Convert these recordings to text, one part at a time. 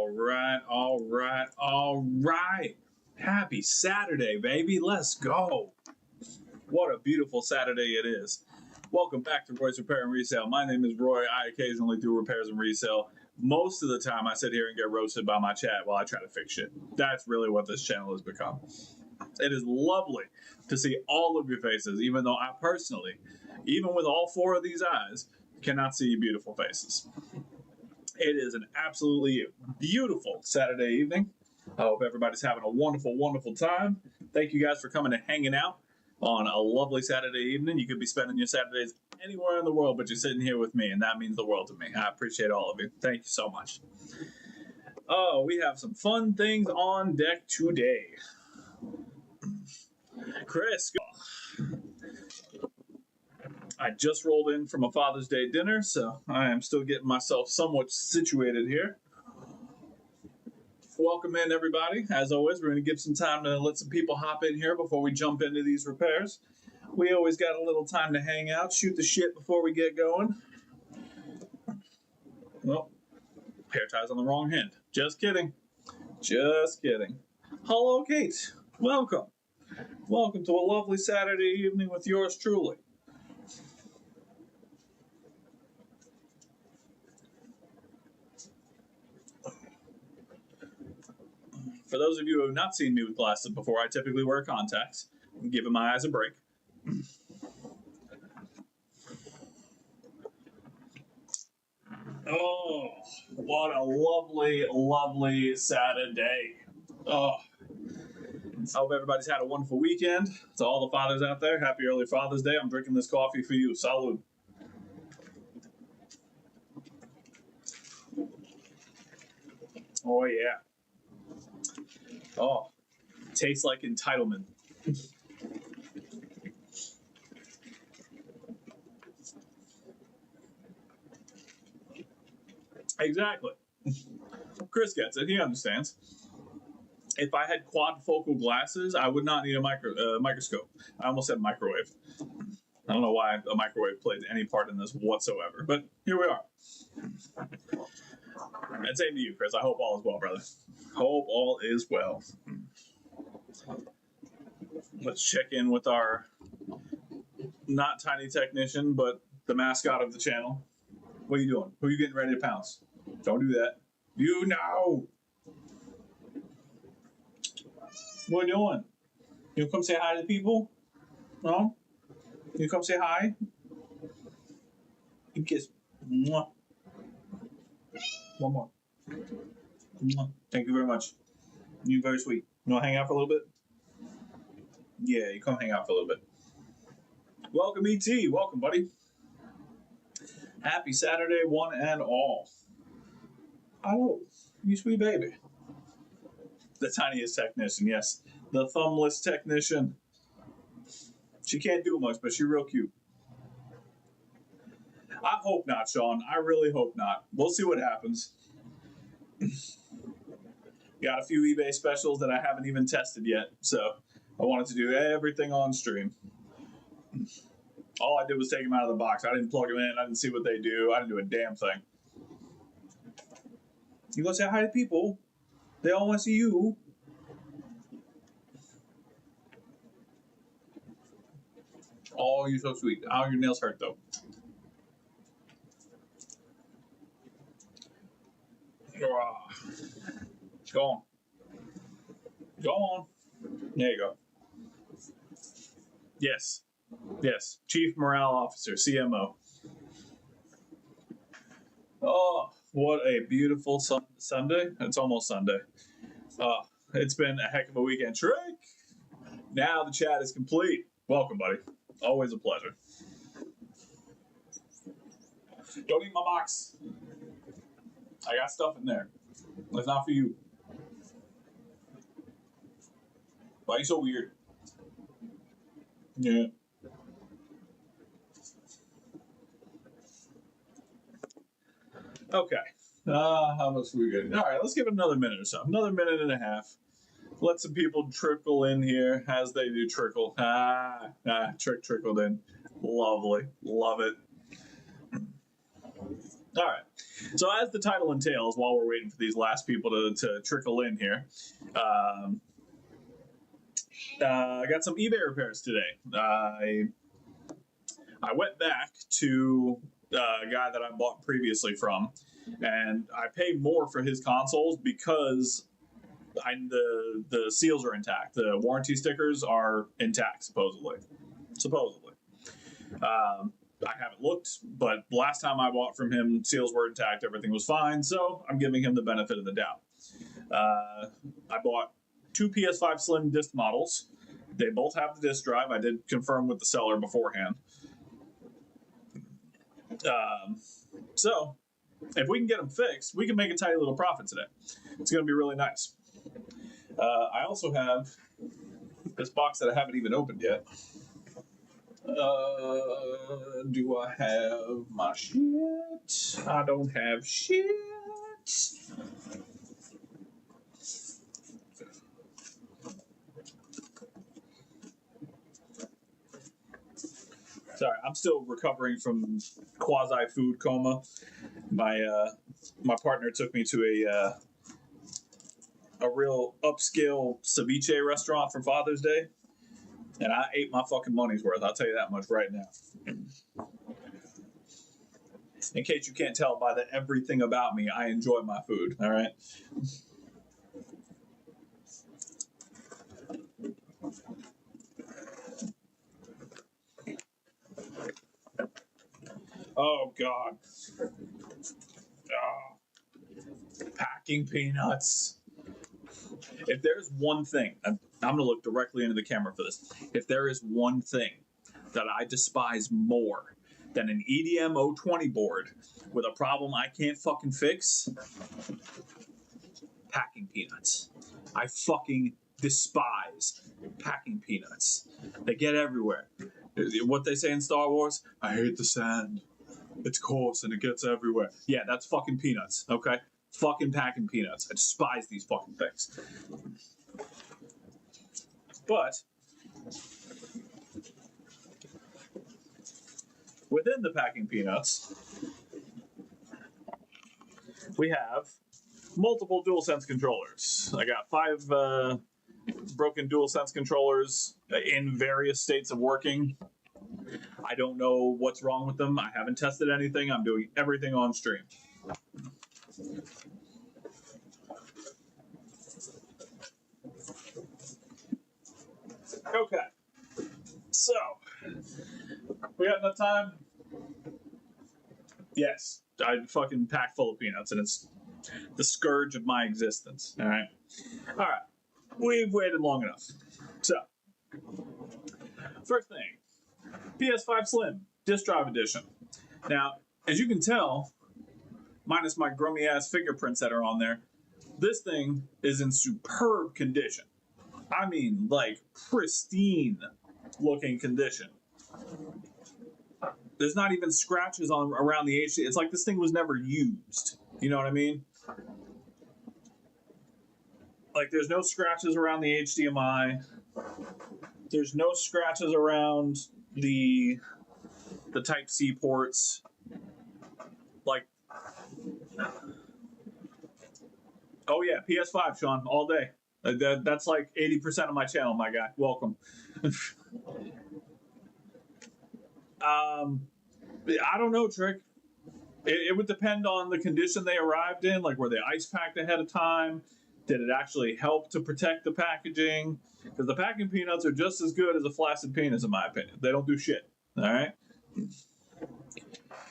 All right. Happy Saturday, baby. Let's go. What a beautiful Saturday it is. Welcome back to Roy's Repair and Resale. My name is Roy. I occasionally do repairs and resale. Most of the time, I sit here and get roasted by my chat while I try to fix shit. That's really what this channel has become. It is lovely to see all of your faces, even though I personally, even with all four of these eyes, cannot see your beautiful faces. It is an absolutely beautiful Saturday evening. I hope everybody's having a wonderful, wonderful time. Thank you guys for coming and hanging out on a lovely Saturday evening. You could be spending your Saturdays anywhere in the world, but you're sitting here with me, and that means the world to me. I appreciate all of you. Thank you so much. Oh, we have some fun things on deck today. Chris, I just rolled in from a Father's Day dinner, so I am still getting myself somewhat situated here. Welcome in, everybody. As always, we're going to give some time to let some people hop in here before we jump into these repairs. We always got a little time to hang out, shoot the shit before we get going. Well, hair tie's on the wrong hand. Just kidding. Just kidding. Hello, Kate. Welcome. Welcome to a lovely Saturday evening with yours truly. For those of you who have not seen me with glasses before, I typically wear contacts, giving my eyes a break. Oh, what a lovely, lovely Saturday. Oh, I hope everybody's had a wonderful weekend. To all the fathers out there, happy early Father's Day. I'm drinking this coffee for you. Salud. Oh, yeah. Oh, tastes like entitlement. Exactly. Chris gets it. He understands. If I had quadfocal glasses, I would not need a microscope. I almost said microwave. I don't know why a microwave played any part in this whatsoever, but here we are. And same to you, Chris. I hope all is well, brother. Hope all is well. Let's check in with our not tiny technician, but the mascot of the channel. What are you doing? Who are you getting ready to pounce? Don't do that. You know. What are you doing? You come say hi to people? No? You come say hi? You kiss. Mwah. One more. Mwah. Thank you very much. You're very sweet. You want to hang out for a little bit? Yeah, you come hang out for a little bit. Welcome, E.T. Welcome, buddy. Happy Saturday, one and all. Oh, you sweet baby. The tiniest technician, yes. The thumbless technician. She can't do much, but she's real cute. I hope not, Sean. I really hope not. We'll see what happens. Got a few eBay specials that I haven't even tested yet, so I wanted to do everything on stream. All I did was take them out of the box. I didn't plug them in. I didn't see what they do. I didn't do a damn thing. You go say hi to people. They all want to see you. Oh, you're so sweet. Oh, your nails hurt, though. Go on. Go on. There you go. Yes. Yes. Chief Morale Officer, CMO. Oh, what a beautiful Sunday. It's almost Sunday. It's been a heck of a weekend. Trick! Now the chat is complete. Welcome, buddy. Always a pleasure. Don't eat my box. I got stuff in there. It's not for you. Why are you so weird? Yeah. Okay. How much we good? All right, let's give it another minute or so. Another minute and a half. Let some people trickle in here as they do trickle. Trick trickled in. Lovely. Love it. All right. So as the title entails, while we're waiting for these last people to trickle in here, I got some eBay repairs today. I went back to a guy that I bought previously from, and I paid more for his consoles because the seals are intact. The warranty stickers are intact, supposedly. I haven't looked, but the last time I bought from him, seals were intact, everything was fine, so I'm giving him the benefit of the doubt. I bought two PS5 Slim disc models. They both have the disc drive. I did confirm with the seller beforehand. So, if we can get them fixed, we can make a tiny little profit today. It's going to be really nice. I also have this box that I haven't even opened yet. Do I have my shit? I don't have shit. Sorry, I'm still recovering from quasi food coma. My partner took me to a real upscale ceviche restaurant for Father's Day, and I ate my fucking money's worth. I'll tell you that much right now. In case you can't tell by the everything about me, I enjoy my food. All right. Oh God. Packing peanuts. If there's one thing, I'm going to look directly into the camera for this. If there is one thing that I despise more than an EDM 020 board with a problem I can't fucking fix, packing peanuts. I fucking despise packing peanuts. They get everywhere. What they say in Star Wars, I hate the sand. It's coarse and it gets everywhere. Yeah, that's fucking peanuts, okay? Fucking packing peanuts. I despise these fucking things. But within the packing peanuts, we have multiple DualSense controllers. I got 5 broken DualSense controllers in various states of working. I don't know what's wrong with them. I haven't tested anything. I'm doing everything on stream. Okay. So, we got enough time? Yes. I fucking packed full of peanuts, and it's the scourge of my existence. All right. All right. We've waited long enough. So, first thing, PS5 Slim Disc Drive Edition. Now, as you can tell, minus my grummy ass fingerprints that are on there, this thing is in superb condition. I mean, like, pristine looking condition. There's not even scratches on around the HD. It's like this thing was never used. You know what I mean? Like, there's no scratches around the HDMI. There's no scratches around the Type-C ports. Like, oh yeah, PS5, Sean, all day. That's like 80% of my channel, my guy. Welcome. I don't know, Trick. It would depend on the condition they arrived in. Like, were they ice packed ahead of time? Did it actually help to protect the packaging? Because the packing peanuts are just as good as a flaccid penis, in my opinion. They don't do shit. All right?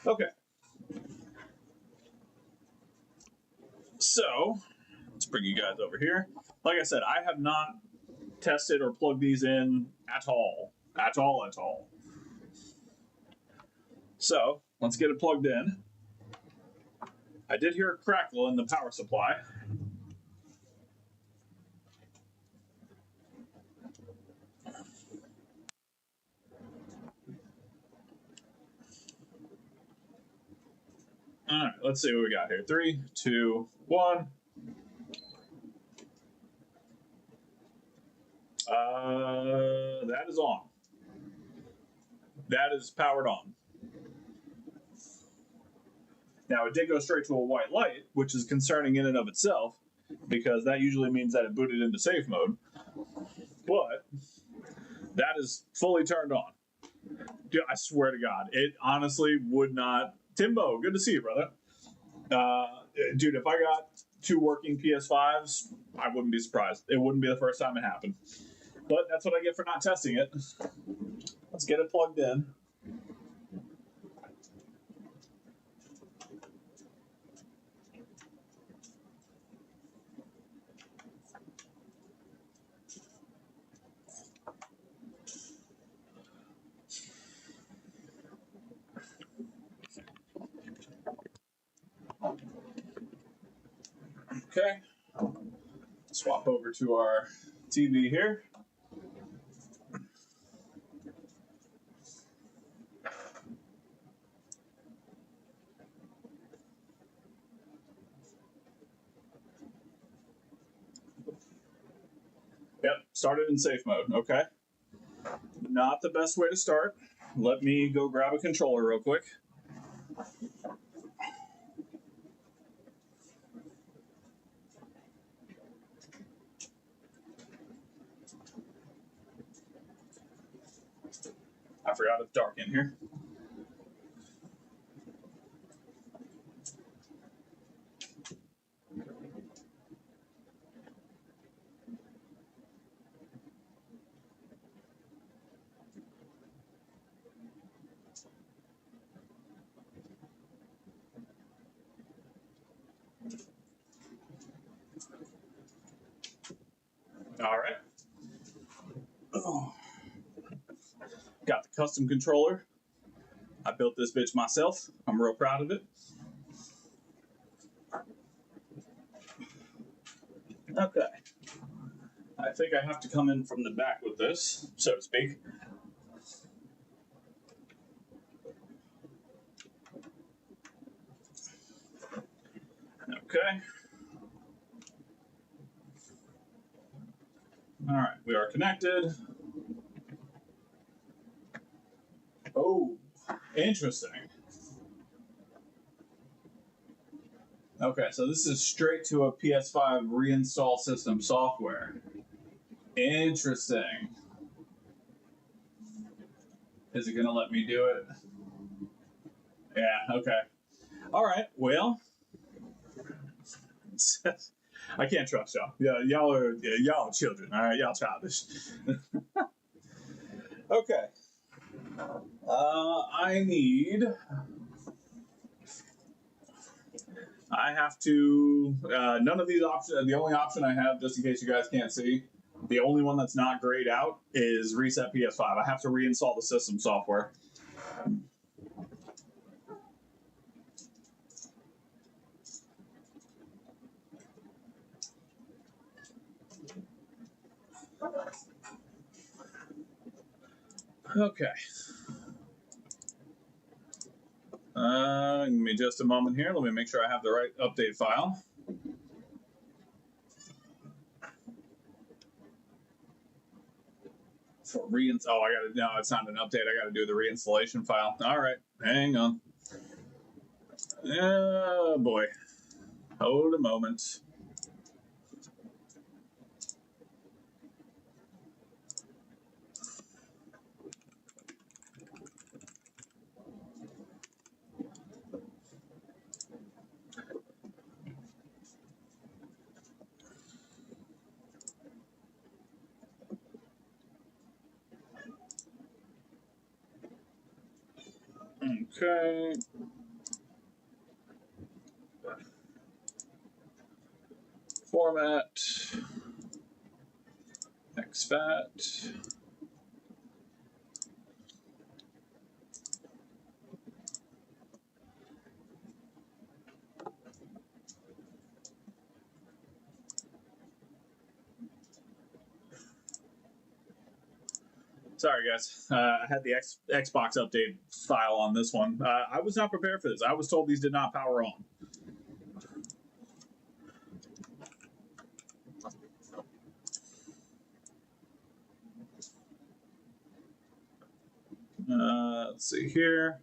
Okay. So, let's bring you guys over here. Like I said, I have not tested or plugged these in at all. At all. So, let's get it plugged in. I did hear a crackle in the power supply. All right, let's see what we got here. 3, 2, 1. That is on. That is powered on. Now, it did go straight to a white light, which is concerning in and of itself, because that usually means that it booted into safe mode. But that is fully turned on. Dude, I swear to God, it honestly would not. Timbo, good to see you, brother. Dude, if I got 2 working PS5s, I wouldn't be surprised. It wouldn't be the first time it happened. But that's what I get for not testing it. Let's get it plugged in. Okay. Swap over to our TV here. Yep, started in safe mode. Okay. Not the best way to start. Let me go grab a controller real quick. I forgot it's dark in here. All right. Oh. Got the custom controller. I built this bitch myself. I'm real proud of it. Okay. I think I have to come in from the back with this, so to speak. Okay. All right, we are connected. Oh, interesting. Okay, so this is straight to a PS5 reinstall system software. Interesting. Is it going to let me do it? Yeah, okay. All right, well, I can't trust y'all. Yeah, y'all are children. All right, y'all childish. Okay. I need. I have to. None of these options. The only option I have, just in case you guys can't see, the only one that's not grayed out is reset PS5. I have to reinstall the system software. Okay. Give me just a moment here. Let me make sure I have the right update file. For reinstall, oh, I gotta. No, it's not an update. I gotta do the reinstallation file. All right, hang on. Oh boy, hold a moment. Okay. Format. Expat. Sorry, guys. I had the Xbox update file on this one. I was not prepared for this. I was told these did not power on. Let's see here.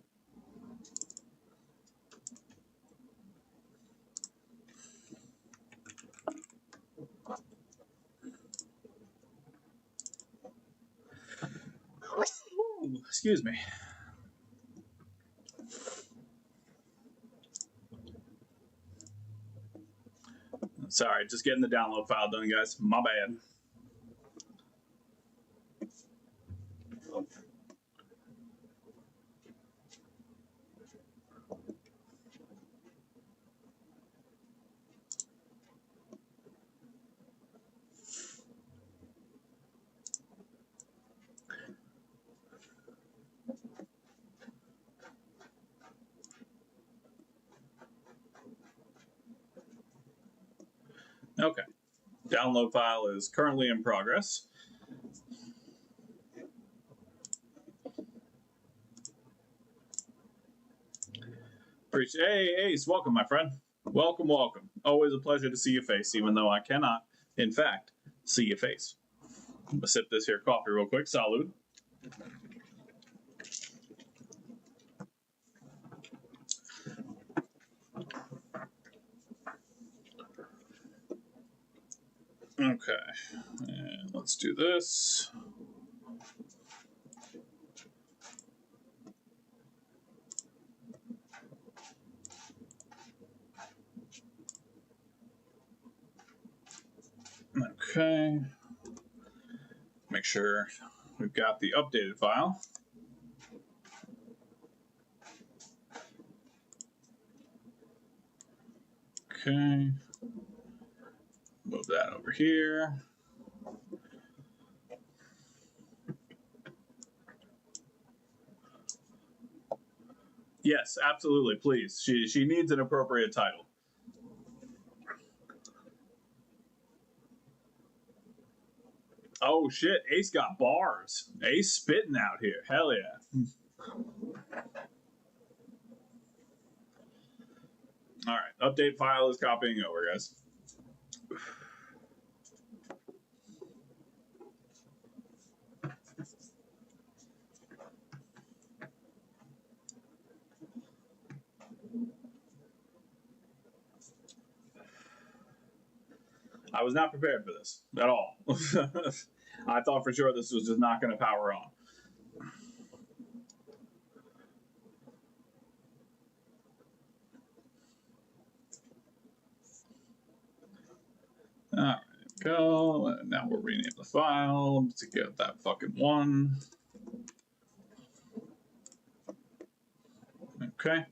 Excuse me. Sorry, just getting the download file done, guys. My bad. Okay. Download file is currently in progress. Hey, Ace, welcome, my friend. Welcome, welcome. Always a pleasure to see your face, even though I cannot, in fact, see your face. I'm gonna sip this here coffee real quick. Salud. Okay, and let's do this. Okay, make sure we've got the updated file. Okay, move that over here. Yes, absolutely, please. She needs an appropriate title. Oh shit, Ace got bars. Ace spitting out here. Hell yeah. All right, update file is copying over, guys. I was not prepared for this at all. I thought for sure this was just not going to power on. All right, go. Now we'll rename the file to get that fucking one. Okay.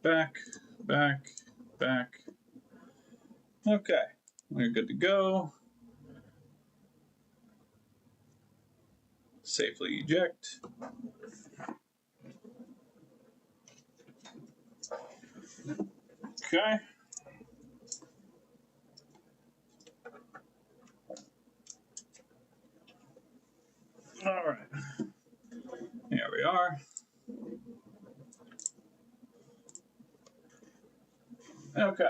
Back, back, back. Okay, we're good to go. Safely eject. Okay. All right. Here we are. Okay.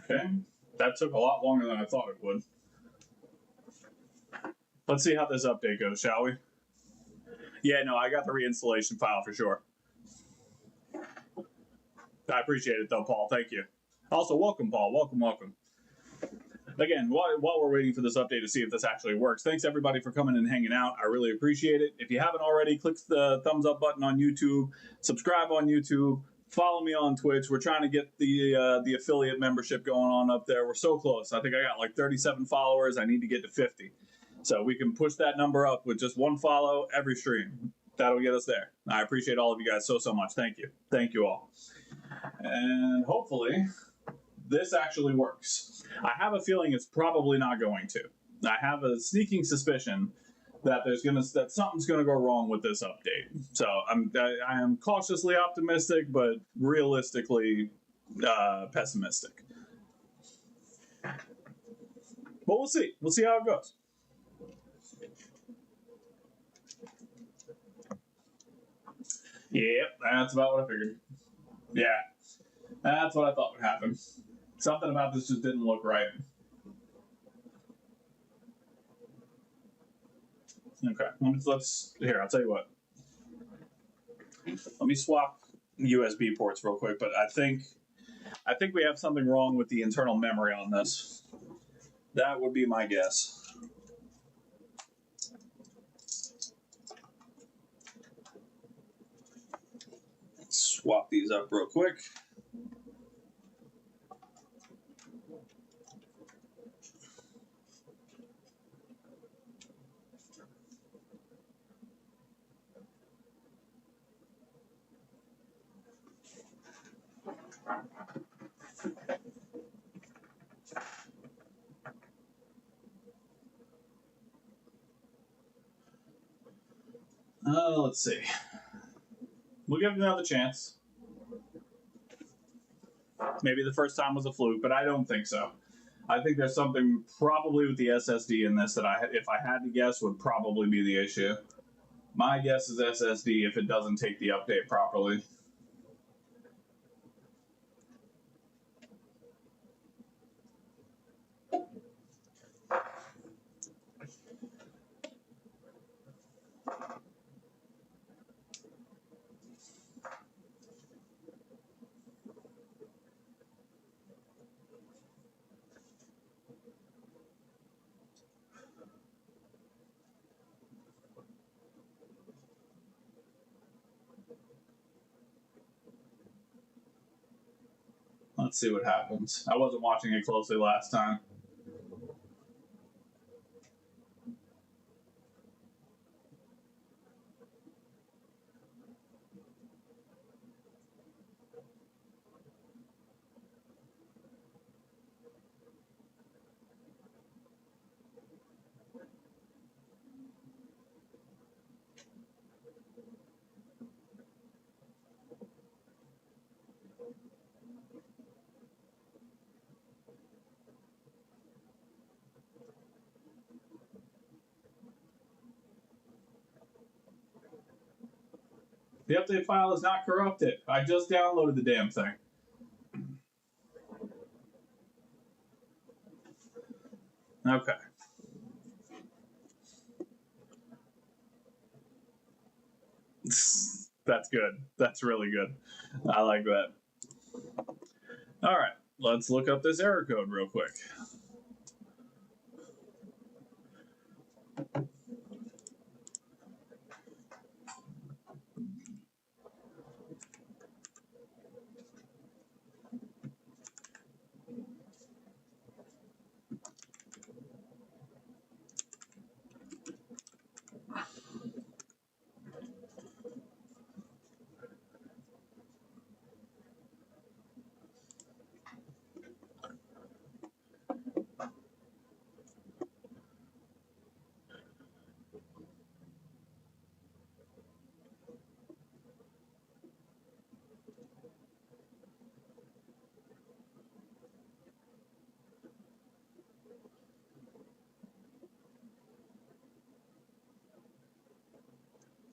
Okay. That took a lot longer than I thought it would. Let's see how this update goes, shall we? Yeah, no, I got the reinstallation file for sure. I appreciate it, though, Paul. Thank you. Also, welcome, Paul. Welcome, welcome. Again, while we're waiting for this update to see if this actually works, thanks everybody for coming and hanging out. I really appreciate it. If you haven't already, click the thumbs up button on YouTube, subscribe on YouTube, follow me on Twitch. We're trying to get the affiliate membership going on up there. We're so close. I think I got like 37 followers. I need to get to 50. So we can push that number up with just one follow every stream. That'll get us there. I appreciate all of you guys so much. Thank you. Thank you all. And hopefully this actually works. I have a feeling it's probably not going to. I have a sneaking suspicion that that something's gonna go wrong with this update. So I am cautiously optimistic, but realistically pessimistic. But we'll see. We'll see how it goes. Yep, that's about what I figured. Yeah, that's what I thought would happen. Something about this just didn't look right. Okay, let's here. I'll tell you what. Let me swap USB ports real quick. But I think we have something wrong with the internal memory on this. That would be my guess. Swap these up real quick. Let's see. We'll give it another chance. Maybe the first time was a fluke, but I don't think so. I think there's something probably with the SSD in this that if I had to guess, would probably be the issue. My guess is SSD if it doesn't take the update properly. Let's see what happens. I wasn't watching it closely last time. The update file is not corrupted. I just downloaded the damn thing. Okay. That's good. That's really good. I like that. All right. Let's look up this error code real quick.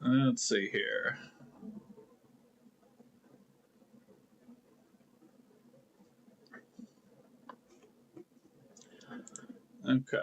Let's see here. Okay.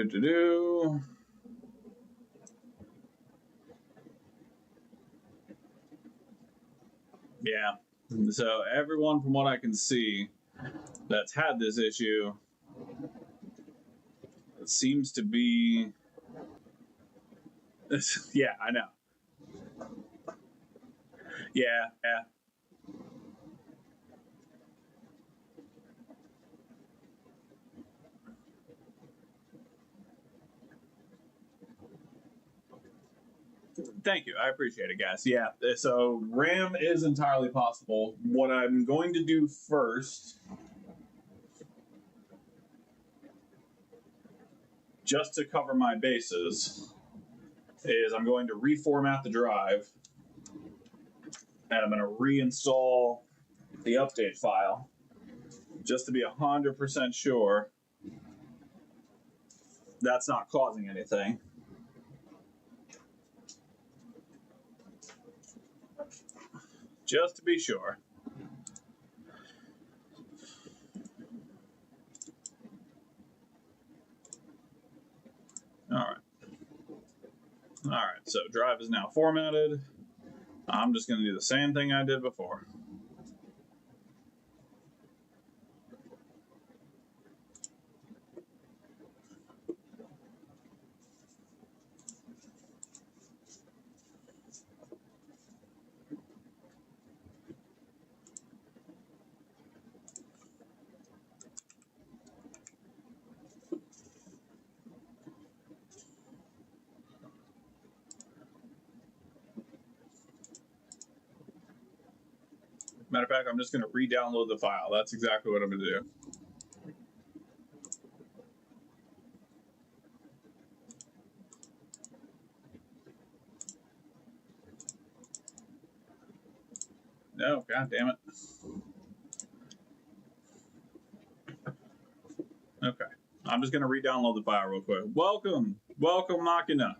Do. Yeah. So everyone, from what I can see, that's had this issue, it seems to be. Yeah, I know. Yeah, yeah. Thank you. I appreciate it, guys. Yeah. So RAM is entirely possible. What I'm going to do first, just to cover my bases, is I'm going to reformat the drive and I'm going to reinstall the update file just to be 100% sure that's not causing anything. Just to be sure. All right. All right. So drive is now formatted. I'm just going to do the same thing I did before. Matter of fact, I'm just going to re-download the file. That's exactly what I'm going to do. No, god damn it. Okay. I'm just going to re-download the file real quick. Welcome. Welcome, Machina.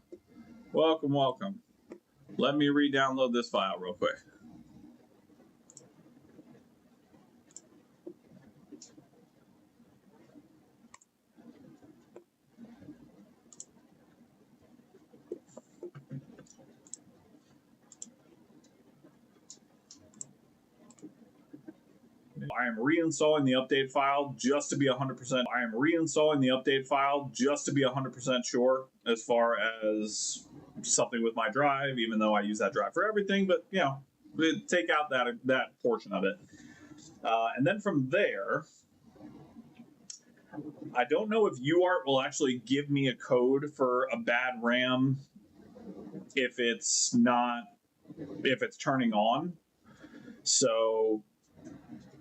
Welcome, welcome. Let me re-download this file real quick. I am reinstalling the update file just to be 100%. I am reinstalling the update file just to be 100% sure as far as something with my drive, even though I use that drive for everything. But you know, take out that portion of it, and then from there, I don't know if UART will actually give me a code for a bad RAM if it's not if it's turning on. So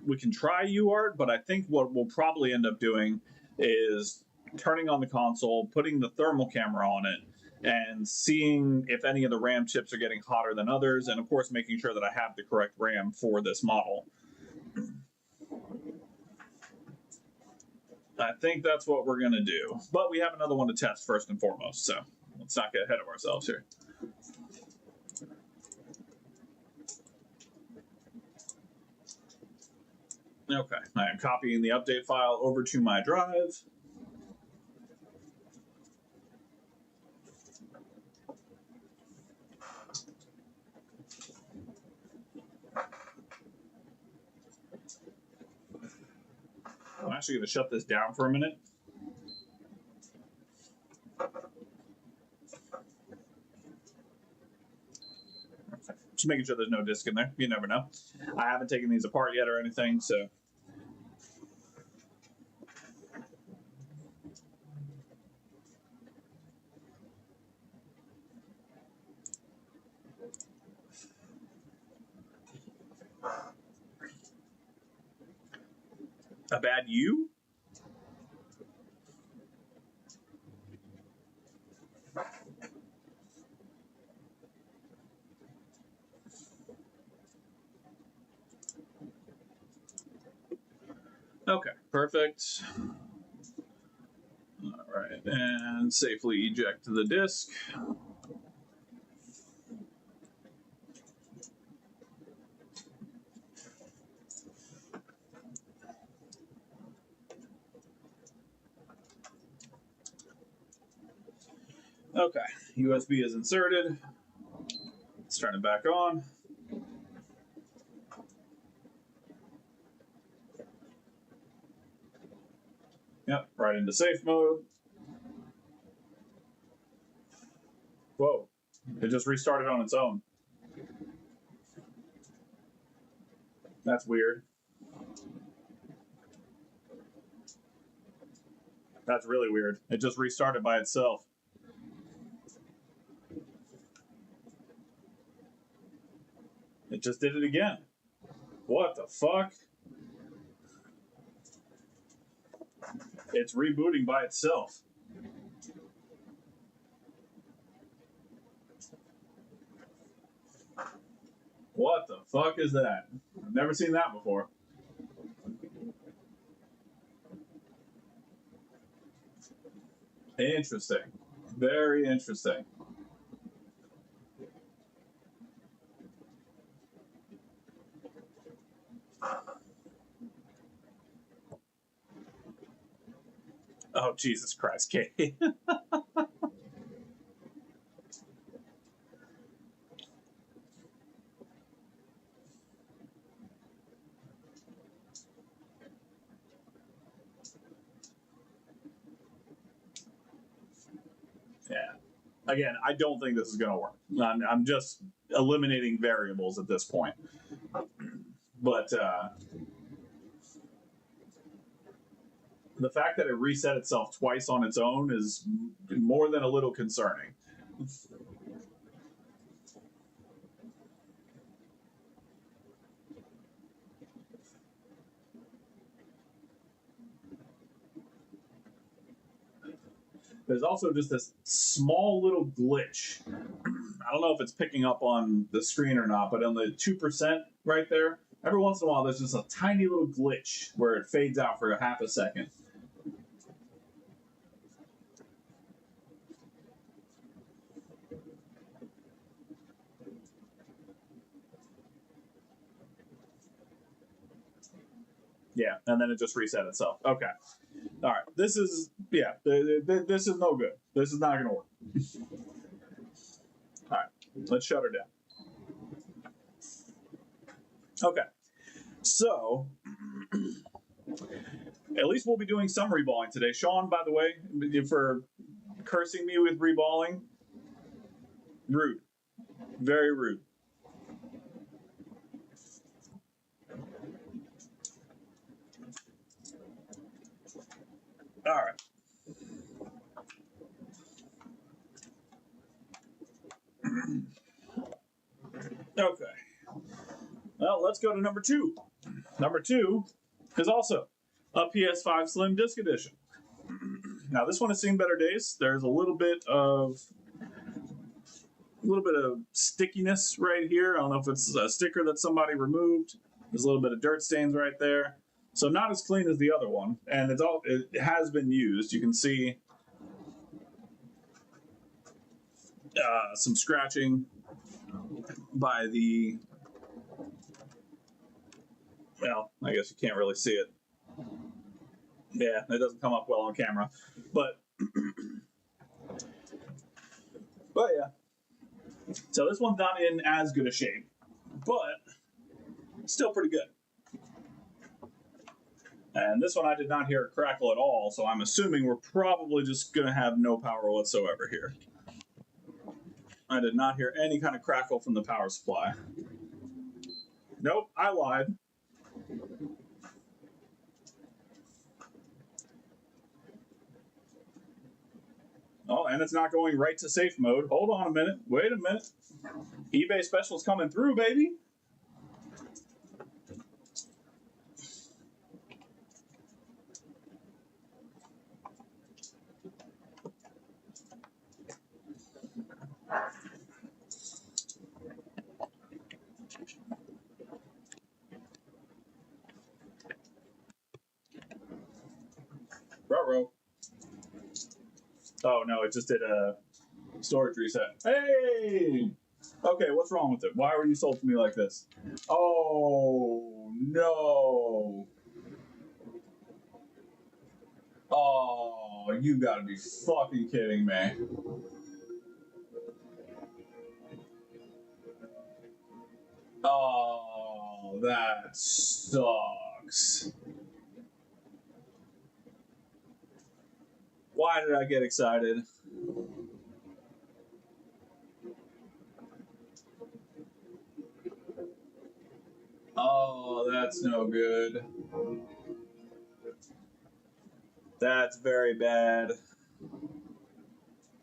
we can try UART, but I think what we'll probably end up doing is turning on the console, putting the thermal camera on it, and seeing if any of the RAM chips are getting hotter than others, and of course making sure that I have the correct RAM for this model. I think that's what we're going to do. But we have another one to test first and foremost, so let's not get ahead of ourselves here. Okay, I am copying the update file over to my drive. I'm actually going to shut this down for a minute. Just making sure there's no disk in there. You never know. I haven't taken these apart yet or anything, so. A bad U? Okay, perfect. All right, and safely eject the disk. Okay, USB is inserted. Let's turn it back on. Yep, right into safe mode. Whoa, it just restarted on its own. That's weird. That's really weird. It just restarted by itself. It just did it again. What the fuck? It's rebooting by itself. What the fuck is that? I've never seen that before. Interesting. Very interesting. Oh, Jesus Christ, Kate. Yeah. Again, I don't think this is going to work. I'm just eliminating variables at this point. But the fact that it reset itself twice on its own is more than a little concerning. There's also just this small little glitch. I don't know if it's picking up on the screen or not, but on the 2% right there, every once in a while there's just a tiny little glitch where it fades out for a half a second. Yeah, and then it just reset itself. Okay. All right. This is, yeah, this is no good. This is not going to work. All right. Let's shut her down. Okay. So, at least we'll be doing some reballing today. Sean, by the way, for cursing me with reballing, rude. Very rude. All right. Okay. Well, let's go to number 2. Number 2 is also a PS5 Slim Disc Edition. Now, this one has seen better days. There's a little bit of stickiness right here. I don't know if it's a sticker that somebody removed. There's a little bit of dirt stains right there. So not as clean as the other one, and it has been used. You can see some scratching by the. Well, I guess you can't really see it. Yeah, it doesn't come up well on camera, but yeah. So this one's not in as good a shape, but still pretty good. And this one I did not hear a crackle at all, so I'm assuming we're probably just going to have no power whatsoever here. I did not hear any kind of crackle from the power supply. Nope, I lied. Oh, and it's not going right to safe mode. Hold on a minute. Wait a minute. eBay specials coming through, baby. Ruh-roh. Oh, no, it just did a storage reset. Hey! Okay, what's wrong with it? Why were you sold to me like this? Oh, no. Oh, you gotta be fucking kidding me. Oh, that sucks. Why did I get excited? Oh, that's no good. That's very bad.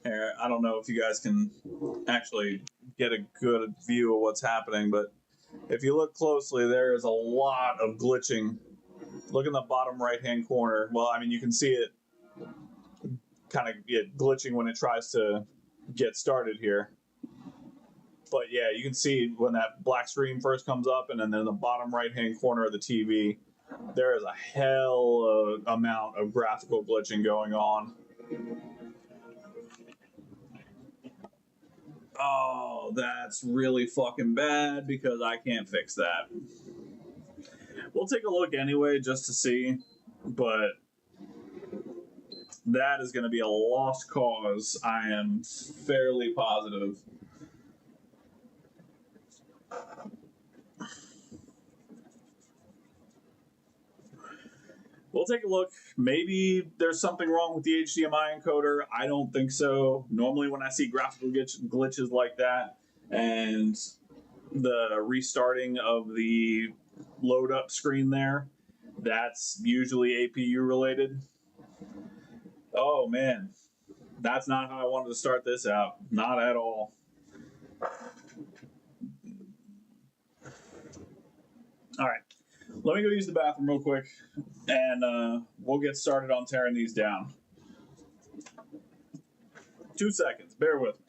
Here, I don't know if you guys can actually get a good view of what's happening, but if you look closely, there is a lot of glitching. Look in the bottom right-hand corner. Well, I mean, you can see it kind of get glitching when it tries to get started here. But yeah, you can see when that black screen first comes up, and then in the bottom right-hand corner of the TV, there is a hell amount of graphical glitching going on. Oh, that's really fucking bad because I can't fix that. We'll take a look anyway just to see, but that is going to be a lost cause. I am fairly positive. We'll take a look. Maybe there's something wrong with the HDMI encoder. I don't think so. Normally, when I see graphical glitches like that and the restarting of the load up screen there, that's usually APU related. Oh man, that's not how I wanted to start this out. Not at all. All right, let me go use the bathroom real quick, and we'll get started on tearing these down. 2 seconds. Bear with me.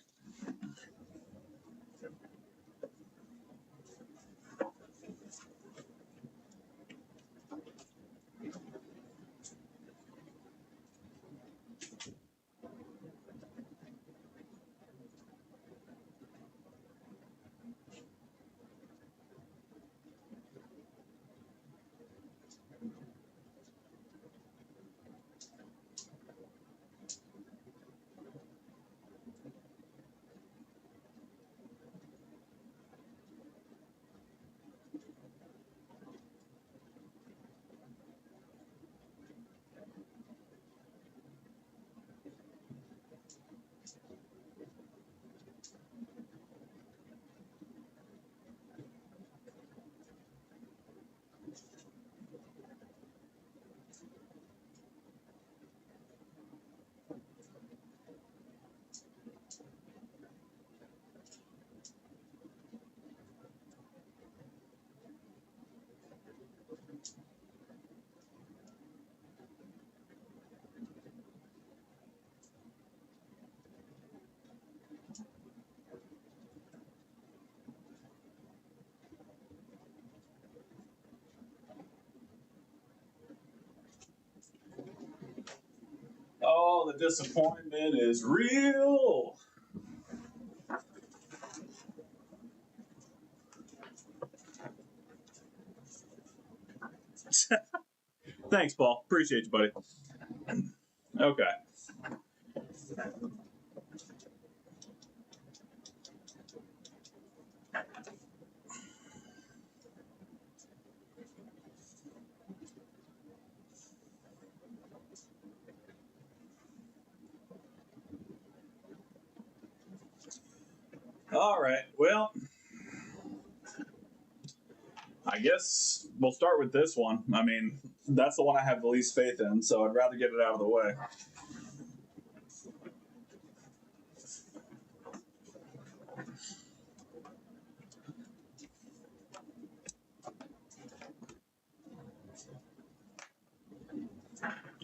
Oh, the disappointment is real. Thanks, Paul. Appreciate you, buddy. Okay. All right. Well, I guess we'll start with this one. I mean, that's the one I have the least faith in, so I'd rather get it out of the way.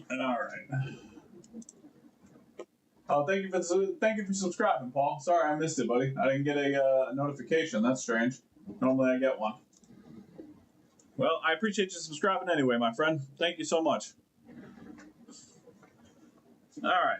All right. Oh, thank you for subscribing, Paul. Sorry I missed it, buddy. I didn't get a notification. That's strange. Normally I get one. Well, I appreciate you subscribing anyway, my friend. Thank you so much. All right.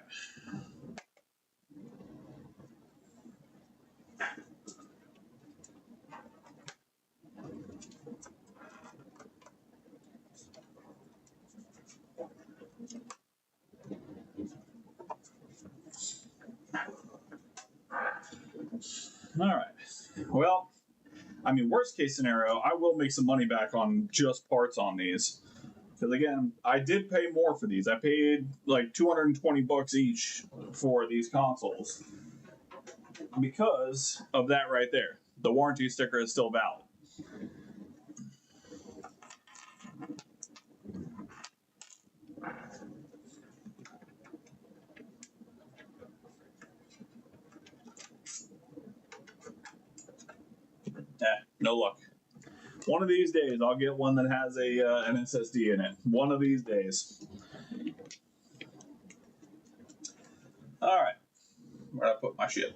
All right. Well, I mean, worst case scenario, I will make some money back on just parts on these. Because again, I did pay more for these. I paid like $220 each for these consoles because of that right there. The warranty sticker is still valid. No luck. One of these days, I'll get one that has an SSD in it. One of these days. All right, where'd I put my shit?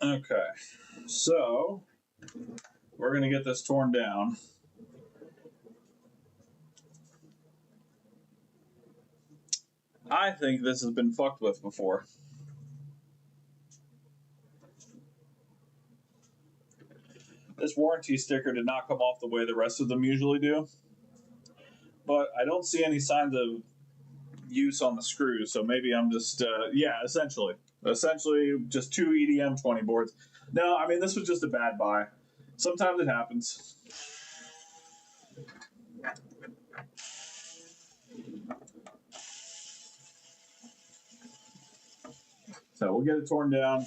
Okay, so we're gonna get this torn down. I think this has been fucked with before. This warranty sticker did not come off the way the rest of them usually do, but I don't see any signs of use on the screws, so maybe I'm just, yeah, essentially just two EDM 20 boards. No, I mean, this was just a bad buy. Sometimes it happens. So we'll get it torn down.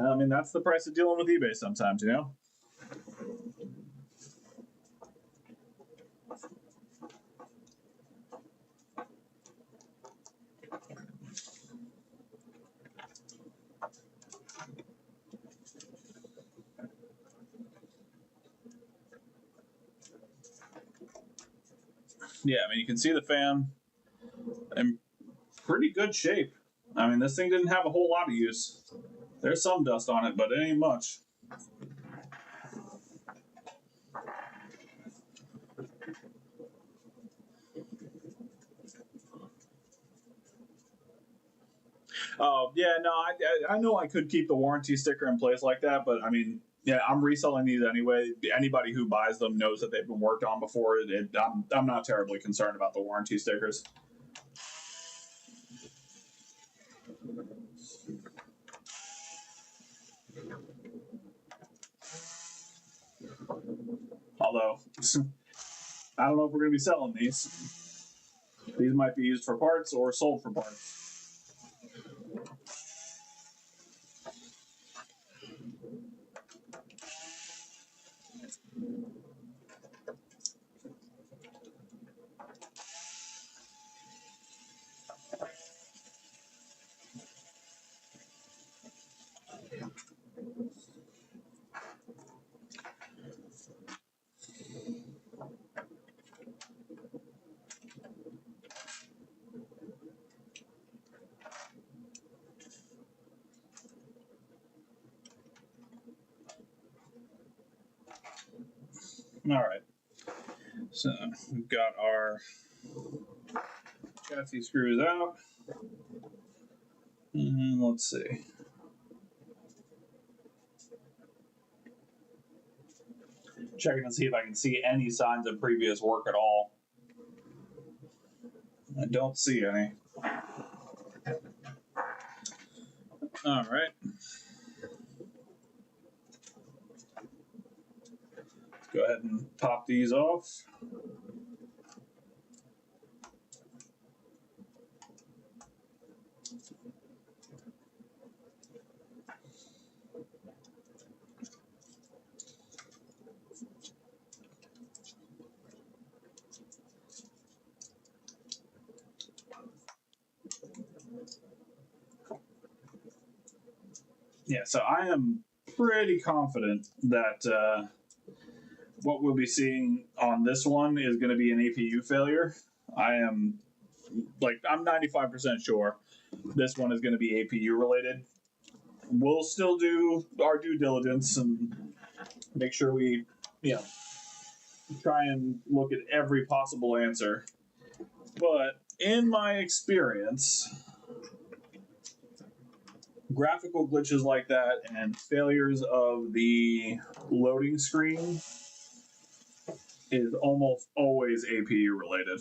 I mean, that's the price of dealing with eBay sometimes, you know? Yeah, I mean, you can see the fan in pretty good shape. I mean, this thing didn't have a whole lot of use. There's some dust on it, but it ain't much. Oh, yeah, no, I know I could keep the warranty sticker in place like that, but I mean, yeah, I'm reselling these anyway. Anybody who buys them knows that they've been worked on before. I'm not terribly concerned about the warranty stickers. Although, I don't know if we're going to be selling these. These might be used for parts or sold for parts. All right. So we've got our chassis screws out. And let's see. Checking to see if I can see any signs of previous work at all. I don't see any. All right. Let's go ahead and pop these off. Yeah, so I am pretty confident that what we'll be seeing on this one is going to be an APU failure. I'm 95% sure this one is going to be APU related. We'll still do our due diligence and make sure we, you know, try and look at every possible answer. But in my experience, Graphical glitches like that and failures of the loading screen is almost always APU related.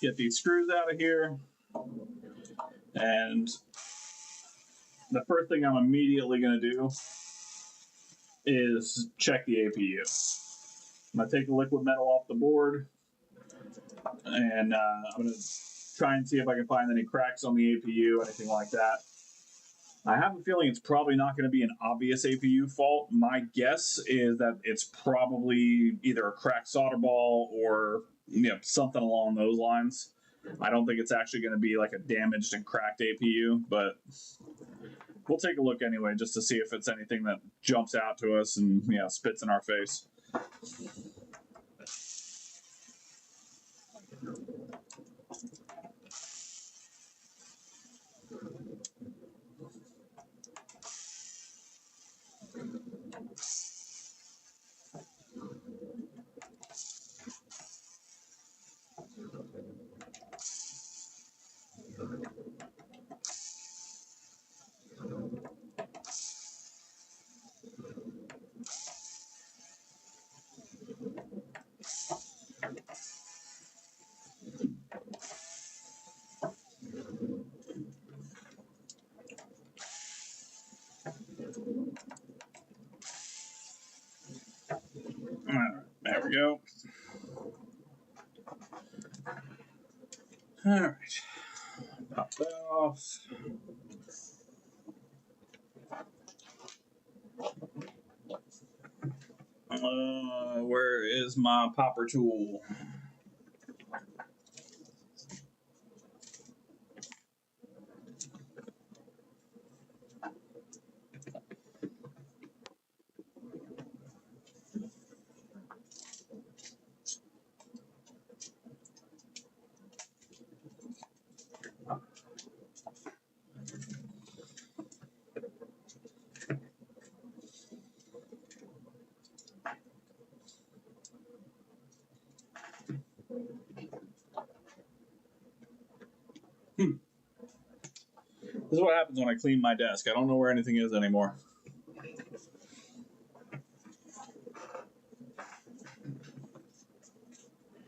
Get these screws out of here. And the first thing I'm immediately going to do is check the APU. I'm going to take the liquid metal off the board, and I'm going to try and see if I can find any cracks on the APU, anything like that. I have a feeling it's probably not going to be an obvious APU fault. My guess is that it's probably either a cracked solder ball or something along those lines. I don't think it's actually going to be like a damaged and cracked APU, but we'll take a look anyway just to see if it's anything that jumps out to us and spits in our face. All right, there we go. All right, pop that off. Where is my popper tool? This is what happens when I clean my desk. I don't know where anything is anymore.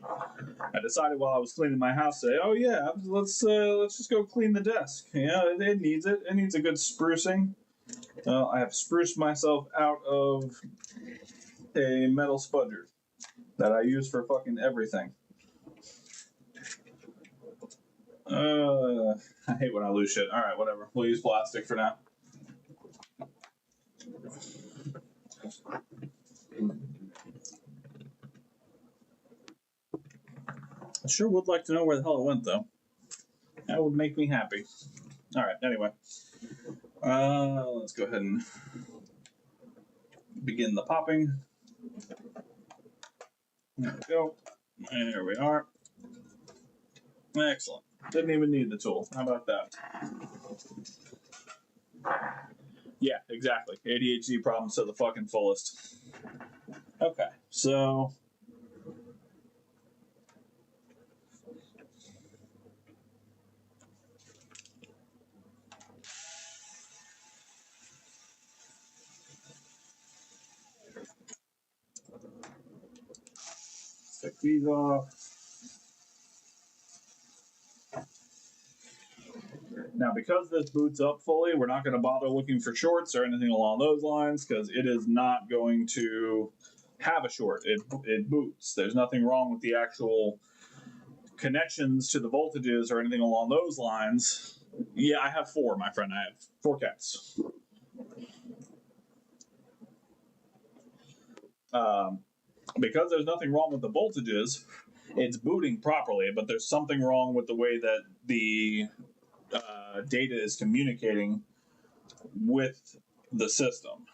I decided while I was cleaning my house, say, "Oh yeah, let's just go clean the desk. Yeah, it needs it. It needs a good sprucing." I have spruced myself out of a metal spudger that I use for fucking everything. I hate when I lose shit. All right, whatever. We'll use plastic for now. I sure would like to know where the hell it went, though. That would make me happy. All right, anyway. Let's go ahead and begin the popping. There we go. There we are. Excellent. Didn't even need the tool. How about that? Yeah, exactly. ADHD problems to the fucking fullest. Okay, so take these off. Now, because this boots up fully, we're not going to bother looking for shorts or anything along those lines because it is not going to have a short. It boots. There's nothing wrong with the actual connections to the voltages or anything along those lines. Yeah, I have 4, my friend. I have 4 cats. Um, because there's nothing wrong with the voltages, it's booting properly, but there's something wrong with the way that the data is communicating with the system.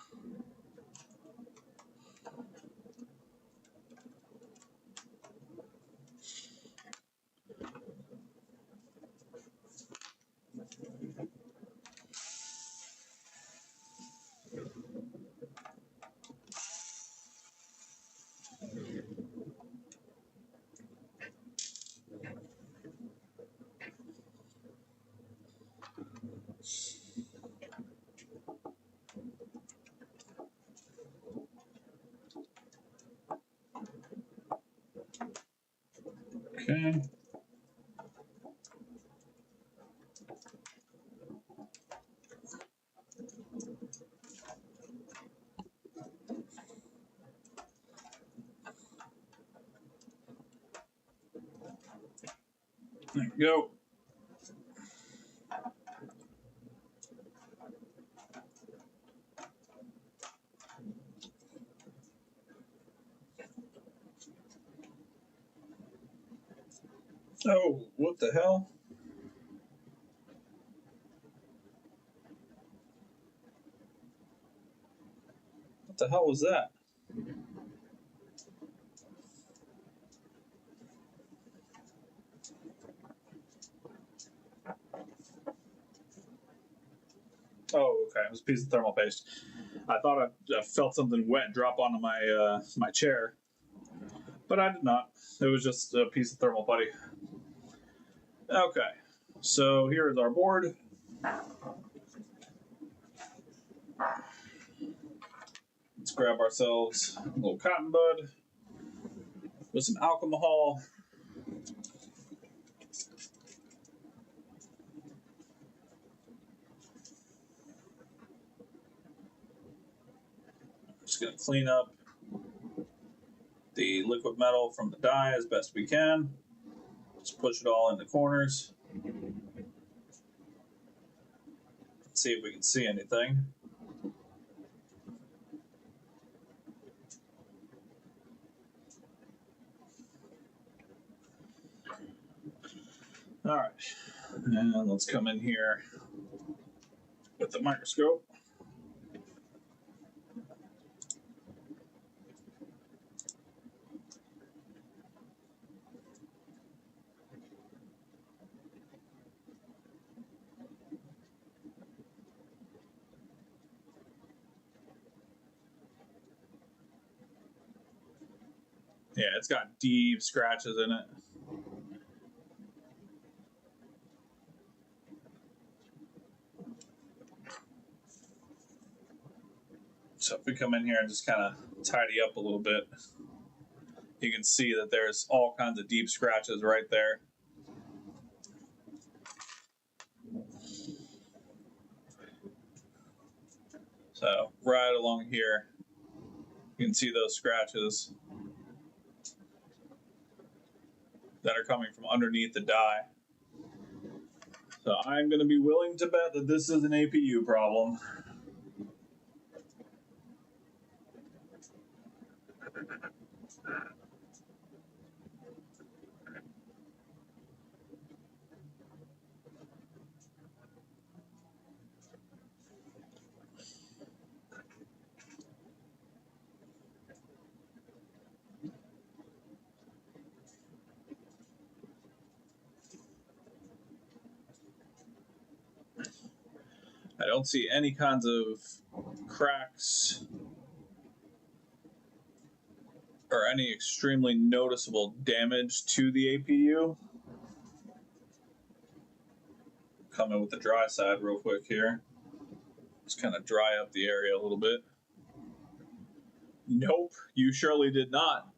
Okay. There we go. Oh, what the hell? What the hell was that? Oh, okay. It was a piece of thermal paste. I thought I felt something wet drop onto my chair, but I did not. It was just a piece of thermal putty. Okay, so here is our board. Let's grab ourselves a little cotton bud with some alcohol. Just gonna clean up the liquid metal from the die as best we can. Just push it all in the corners. See if we can see anything. All right, and let's come in here with the microscope. Yeah, it's got deep scratches in it. So if we come in here and just kind of tidy up a little bit, you can see that there's all kinds of deep scratches right there. So right along here, you can see those scratches that are coming from underneath the die. So I'm going to be willing to bet that this is an APU problem. I don't see any kinds of cracks or any extremely noticeable damage to the APU. Come in with the dry side real quick here. Just kind of dry up the area a little bit. Nope, you surely did not.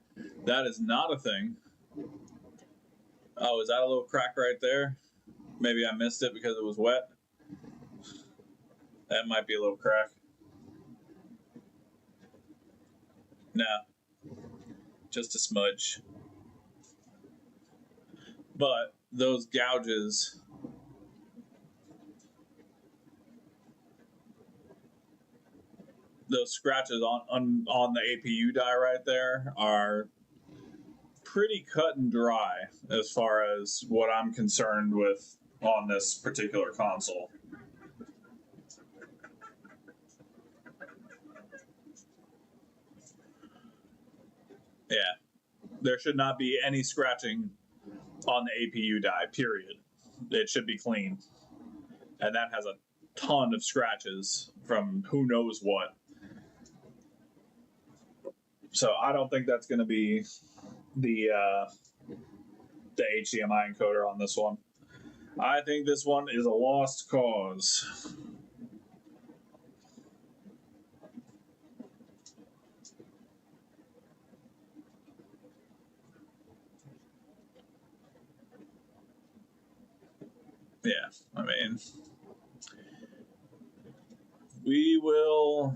That is not a thing. Oh, is that a little crack right there? Maybe I missed it because it was wet. That might be a little crack. No, just a smudge. But those gouges those scratches on the APU die right there are pretty cut and dry as far as what I'm concerned with on this particular console. Yeah, there should not be any scratching on the APU die, period. It should be clean. And that has a ton of scratches from who knows what. So I don't think that's going to be the HDMI encoder on this one. I think this one is a lost cause. Yeah, I mean, we will.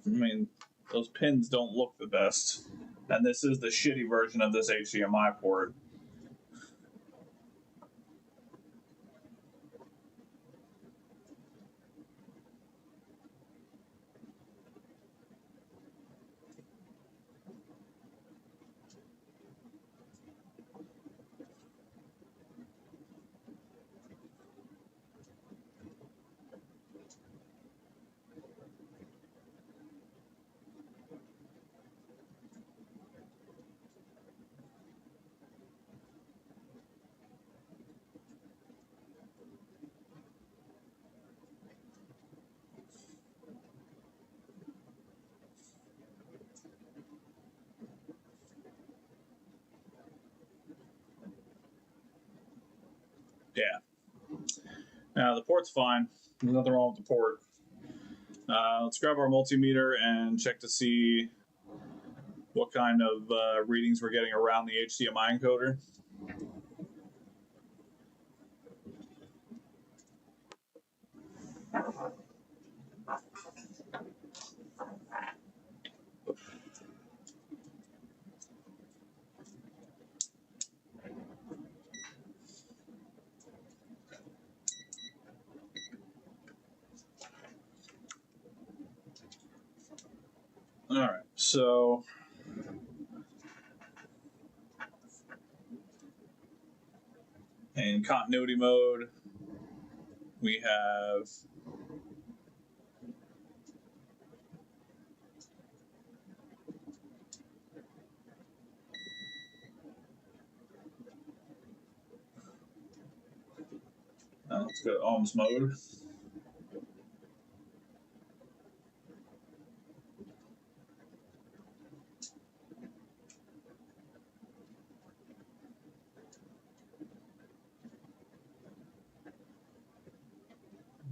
I mean, those pins don't look the best. And this is the shitty version of this HDMI port. Yeah. Now, the port's fine. There's nothing wrong with the port. Let's grab our multimeter and check to see what kind of readings we're getting around the HDMI encoder. All right, so in continuity mode, we have let's go to ohms mode.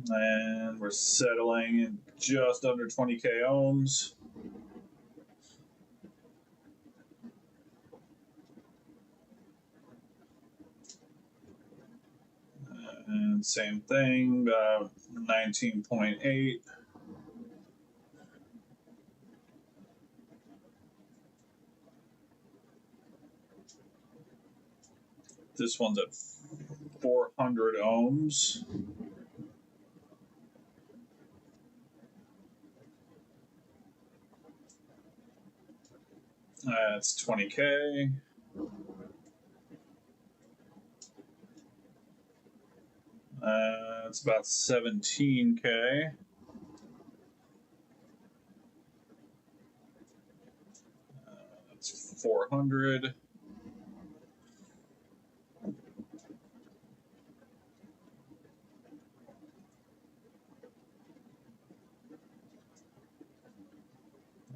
And we're settling in just under 20k ohms. And same thing, 19.8. This one's at 400 ohms. That's 20k. It's about 17k. That's 400.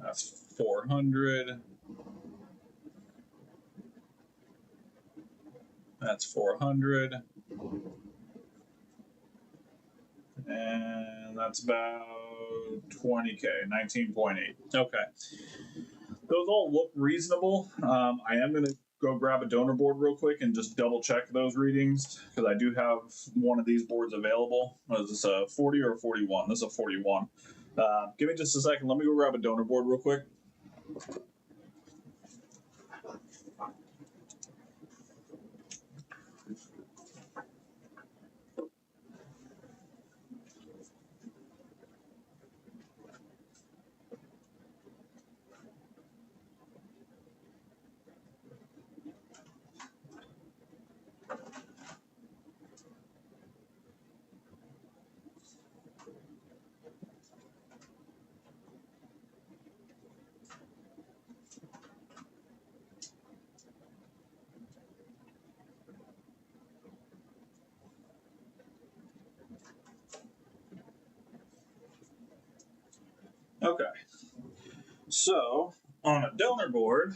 That's 400. That's 400. And that's about 20k, 19.8. Okay. Those all look reasonable. I am going to go grab a donor board real quick and just double check those readings because I do have one of these boards available. Is this a 40 or a 41? This is a 41. Give me just a second. Let me go grab a donor board real quick. Okay, so on a donor board,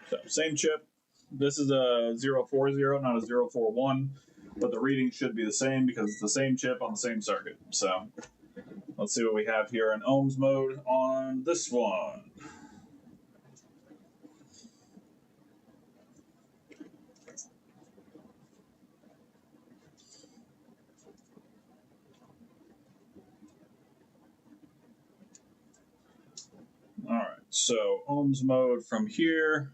so same chip. This is a 040, not a 041, but the reading should be the same because it's the same chip on the same circuit. So let's see what we have here in ohms mode on this one. All right, so ohms mode from here.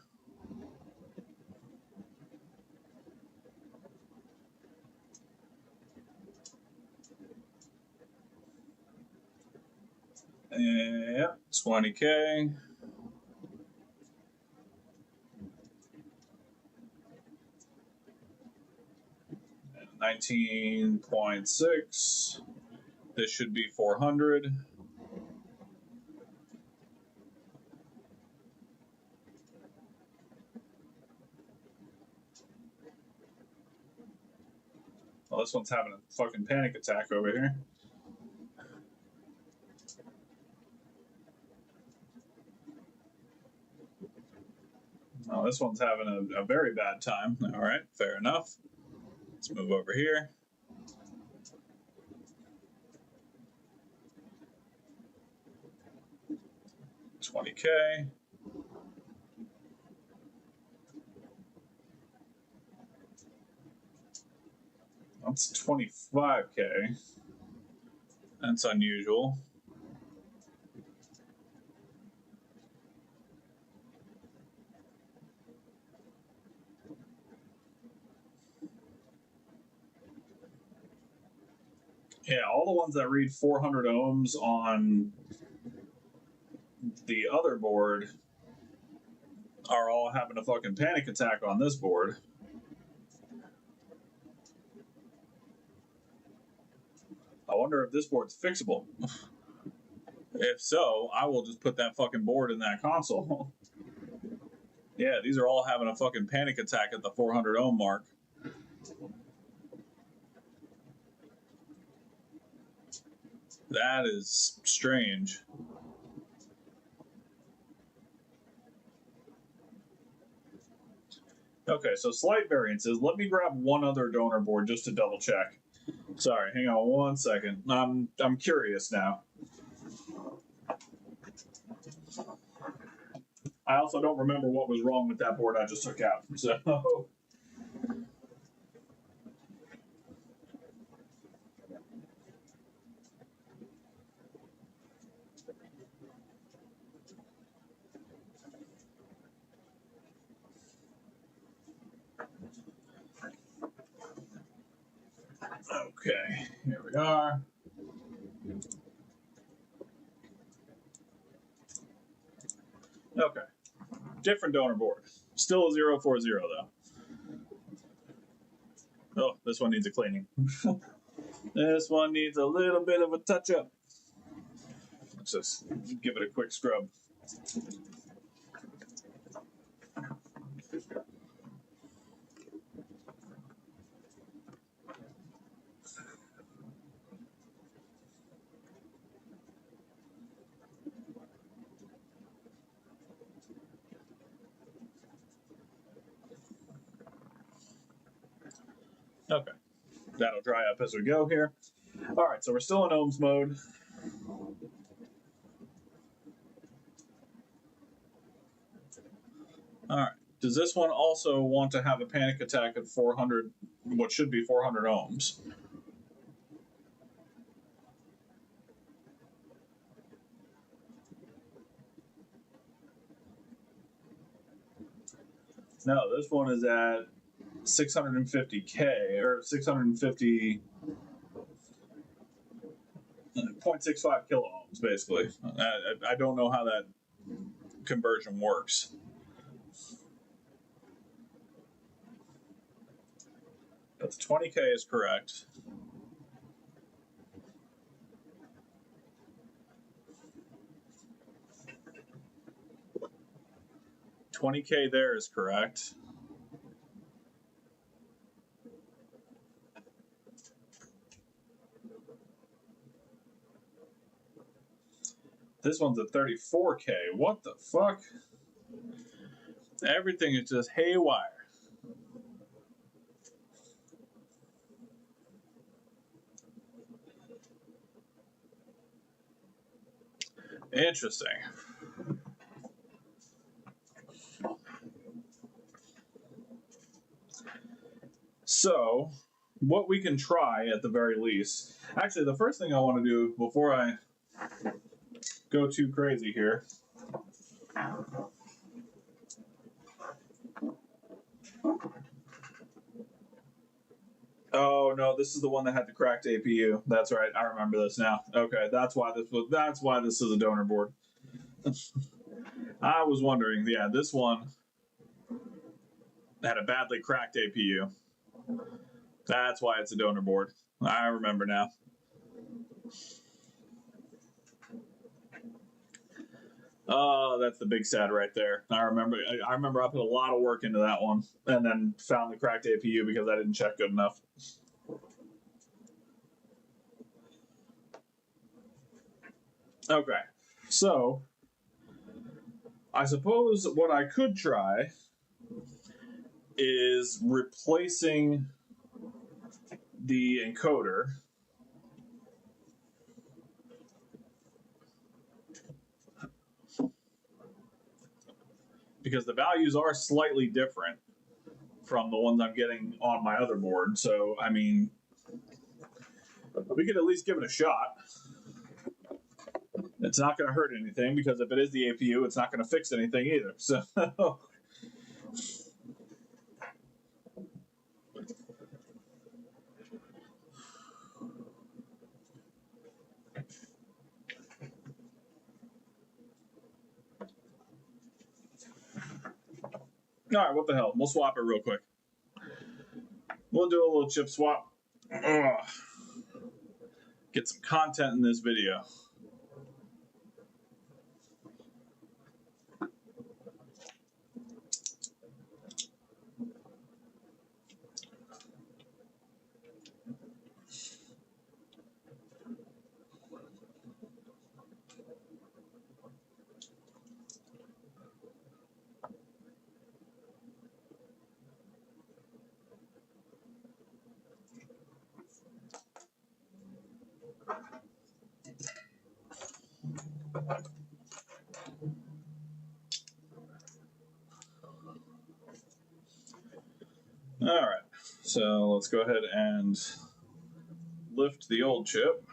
Yep, 20K. 19.6. This should be 400. Well, this one's having a fucking panic attack over here. Oh, this one's having a very bad time. All right, fair enough. Let's move over here. $20K. That's 25K. That's unusual. Yeah, all the ones that read 400 ohms on the other board are all having a fucking panic attack on this board. I wonder if this board's fixable. If so, I will just put that fucking board in that console. Yeah, these are all having a fucking panic attack at the 400 ohm mark. That is strange. Okay, so slight variances. Let me grab one other donor board just to double check. Sorry, hang on one second. I'm curious now. I also don't remember what was wrong with that board I just took out. So okay, here we are. Okay, different donor board. Still a 040 though. Oh, this one needs a cleaning. This one needs a little bit of a touch up. Let's just give it a quick scrub. Okay, that'll dry up as we go here. All right, so we're still in ohms mode. All right, does this one also want to have a panic attack at 400, what should be 400 ohms? No, this one is at 650K or 650. 0.65 kilo ohms, basically. I don't know how that conversion works. But the 20K is correct. 20K there is correct. This one's at 34K. What the fuck? Everything is just haywire. Interesting. So, what we can try at the very least. Actually, the first thing I want to do before I go too crazy here. Oh no, this is the one that had the cracked APU. That's right. I remember this now. Okay, that's why this is a donor board. I was wondering, yeah, this one had a badly cracked APU. That's why it's a donor board. I remember now. Oh, that's the big sad right there. I remember I put a lot of work into that one and then found the cracked APU because I didn't check good enough. Okay. So, I suppose what I could try is replacing the encoder because the values are slightly different from the ones I'm getting on my other board. So, I mean, we could at least give it a shot. It's not going to hurt anything because if it is the APU, it's not going to fix anything either. So, all right, what the hell? We'll swap it real quick. We'll do a little chip swap. Ugh. Get some content in this video. All right, so let's go ahead and lift the old chip.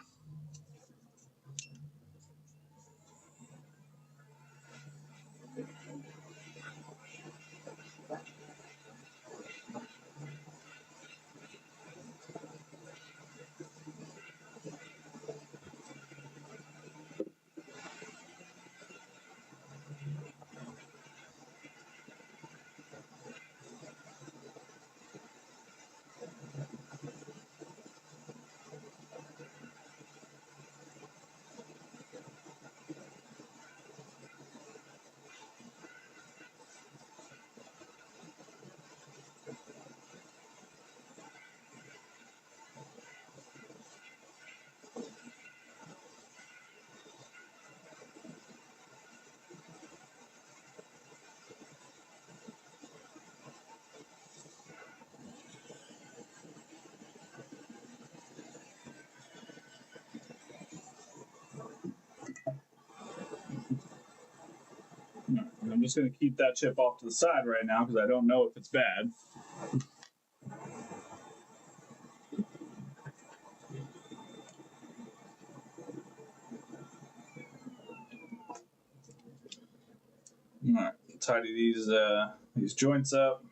I'm just going to keep that chip off to the side right now because I don't know if it's bad. All right, tidy these joints up.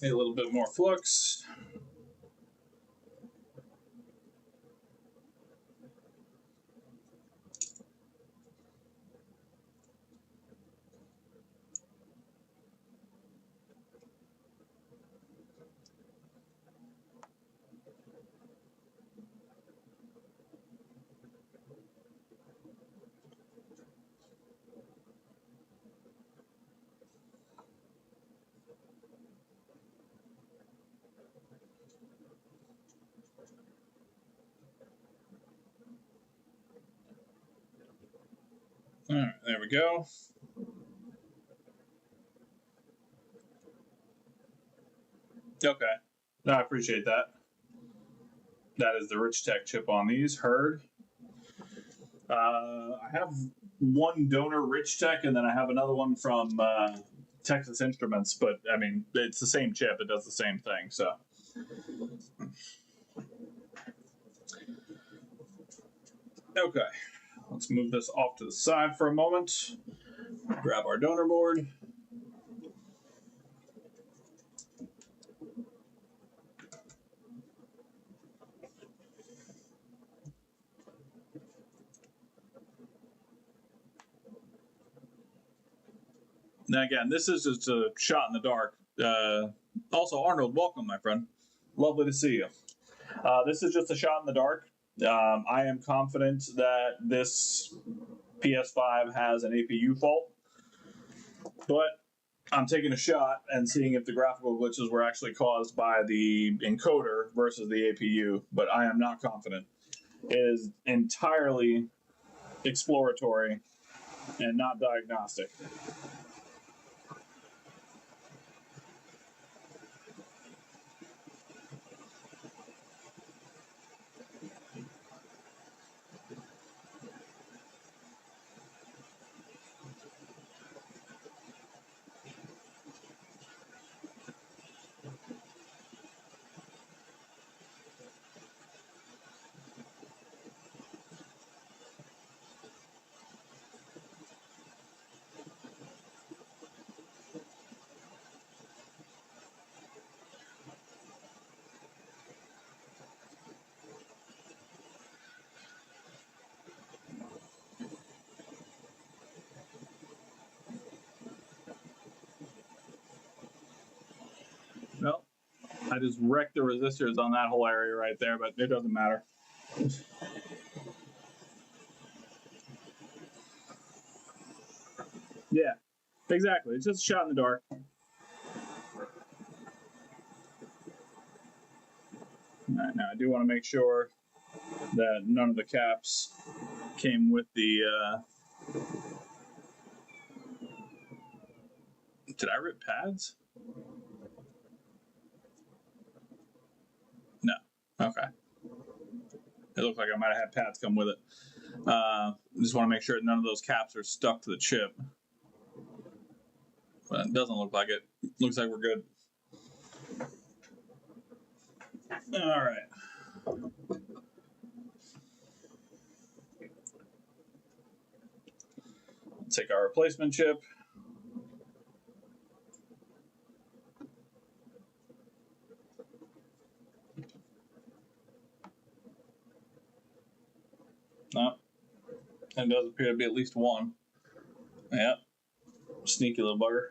Need a little bit more flux. All right, there we go. Okay, no, I appreciate that. That is the Rich Tech chip on these. Heard. I have one donor Rich Tech, and then I have another one from Texas Instruments. But I mean, it's the same chip. It does the same thing. So. Okay, let's move this off to the side for a moment. Grab our donor board. Now, again, this is just a shot in the dark. Also, Arnold, welcome, my friend. Lovely to see you. This is just a shot in the dark. I am confident that this PS5 has an APU fault, but I'm taking a shot and seeing if the graphical glitches were actually caused by the encoder versus the APU, but I am not confident. It is entirely exploratory and not diagnostic. Well, I just wrecked the resistors on that whole area right there, but it doesn't matter. Yeah, exactly. It's just a shot in the dark. Right, now, I do want to make sure that none of the caps came with the. Did I rip pads? No. Okay. It looked like I might have had pads come with it. Just want to make sure none of those caps are stuck to the chip. But it doesn't look like it. Looks like we're good. All right. Take our replacement chip. No. It does appear to be at least one. Yep. Sneaky little bugger.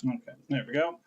Okay, there we go.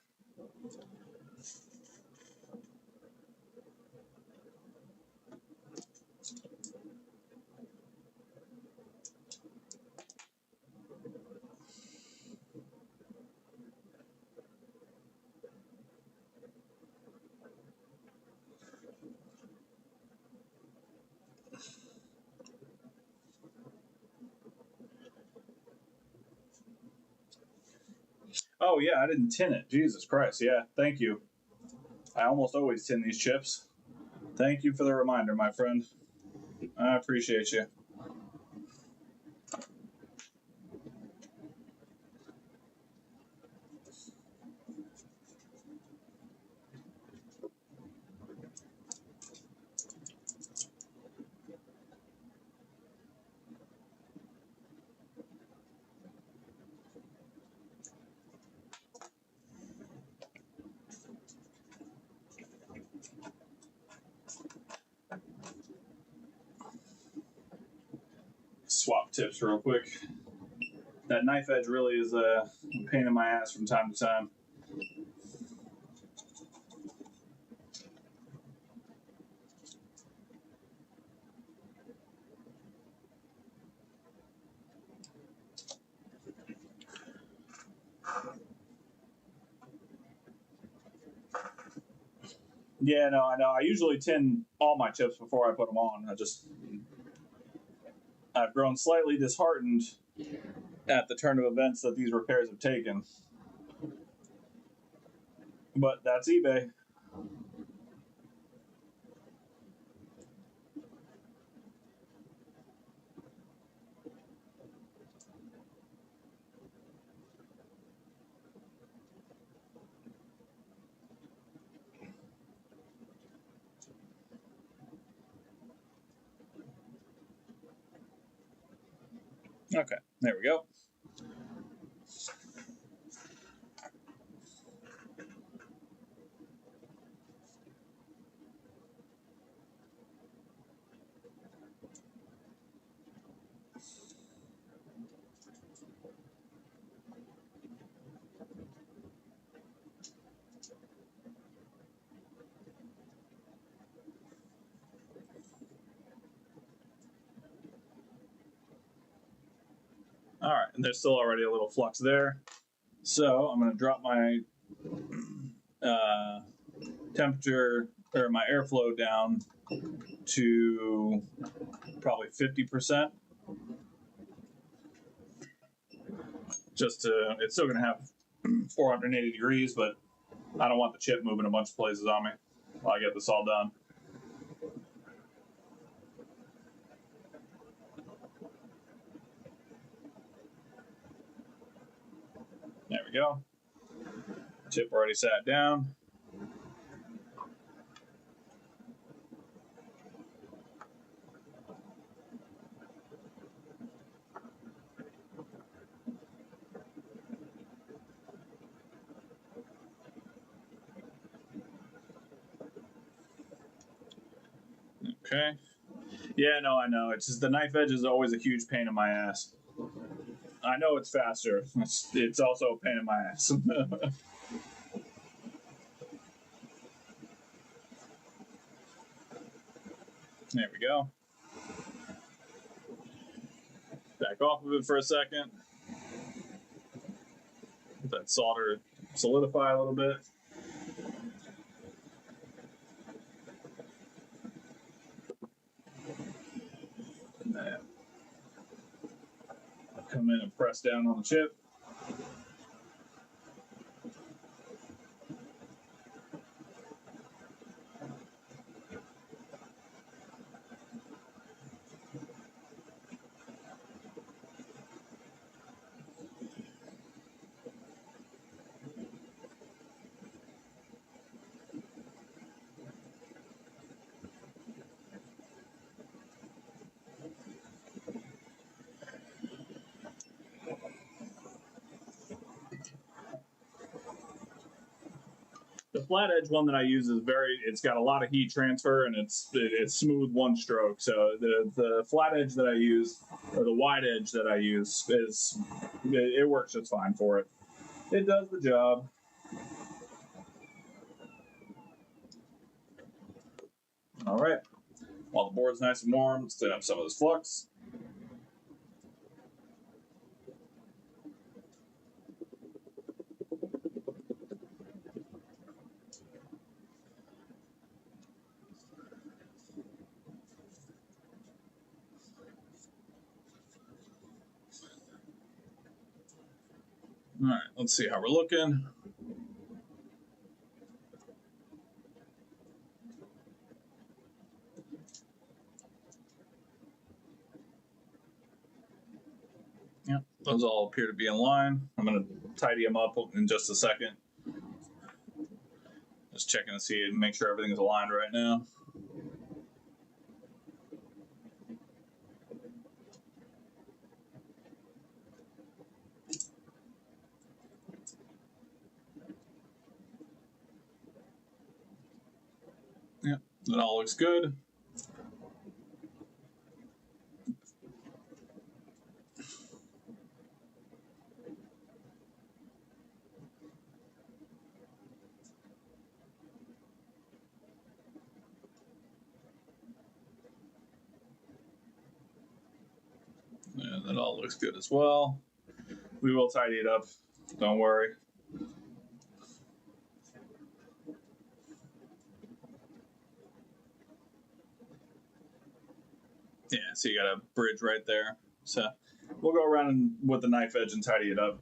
Oh yeah, I didn't tin it. Jesus Christ. Yeah, thank you. I almost always tin these chips. Thank you for the reminder, my friend. I appreciate you. Swap tips real quick. That knife edge really is a pain in my ass from time to time. Yeah, no, I know. I usually tin all my chips before I put them on. I've grown slightly disheartened at the turn of events that these repairs have taken. But that's eBay. Okay, there we go. All right, and there's still already a little flux there. So I'm going to drop my temperature or my airflow down to probably 50%. It's still going to have 480 degrees, but I don't want the chip moving a bunch of places on me while I get this all done. There we go. Chip already sat down. Okay. Yeah, no, I know. It's just the knife edge is always a huge pain in my ass. I know it's faster. It's also a pain in my ass. There we go. Back off of it for a second. Let that solder solidify a little bit. Come in and press down on the chip. The flat edge one that I use is it's got a lot of heat transfer and it's smooth one stroke. So the flat edge that I use, or the wide edge that I use, it works just fine for it. It does the job. All right. While the board's nice and warm, let's clean up some of this flux. All right, let's see how we're looking. Those all appear to be in line. I'm going to tidy them up in just a second. Just checking to see and make sure everything's aligned right now. Yep, that all looks good. Yeah, that all looks good as well. We will tidy it up. Don't worry. Yeah, so you got a bridge right there. So we'll go around with the knife edge and tidy it up.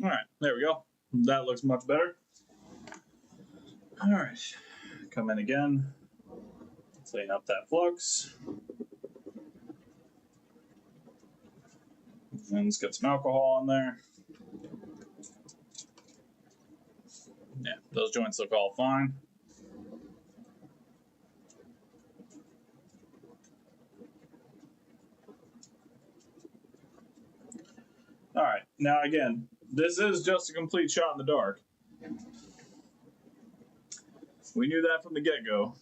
All right, there we go. That looks much better. All right, come in again, clean up that flux. And let's get some alcohol in there. Yeah, those joints look all fine. All right, now again, this is just a complete shot in the dark. We knew that from the get-go.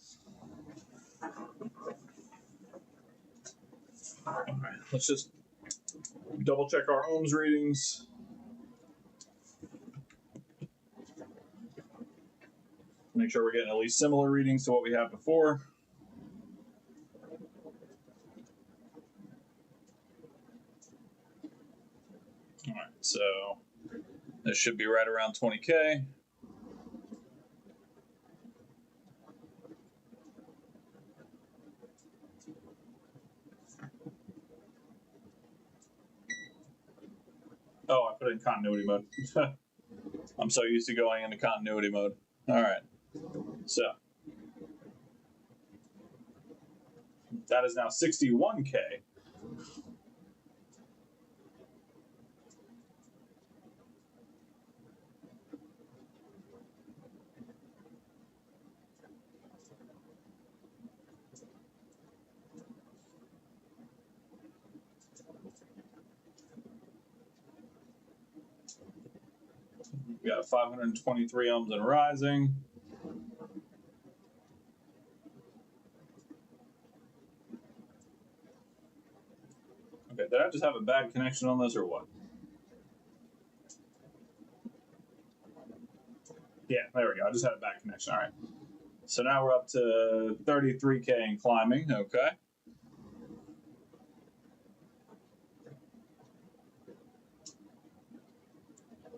All right, let's just double check our ohms readings. Make sure we're getting at least similar readings to what we had before. All right, so this should be right around 20K. Oh, I put it in continuity mode. I'm so used to going into continuity mode. All right, so that is now 61K. We got 523 ohms and rising. Okay, did I just have a bad connection on this or what? Yeah, there we go. I just had a bad connection. All right. So now we're up to 33K and climbing. Okay.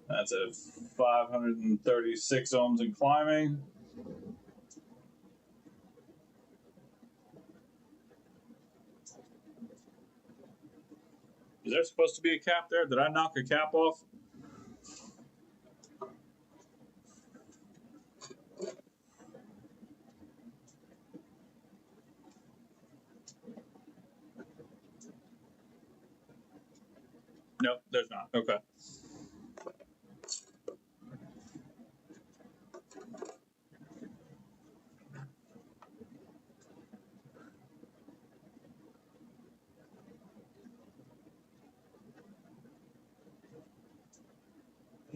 That's at 536 ohms and climbing. Is there supposed to be a cap there? Did I knock a cap off? Nope, there's not. Okay.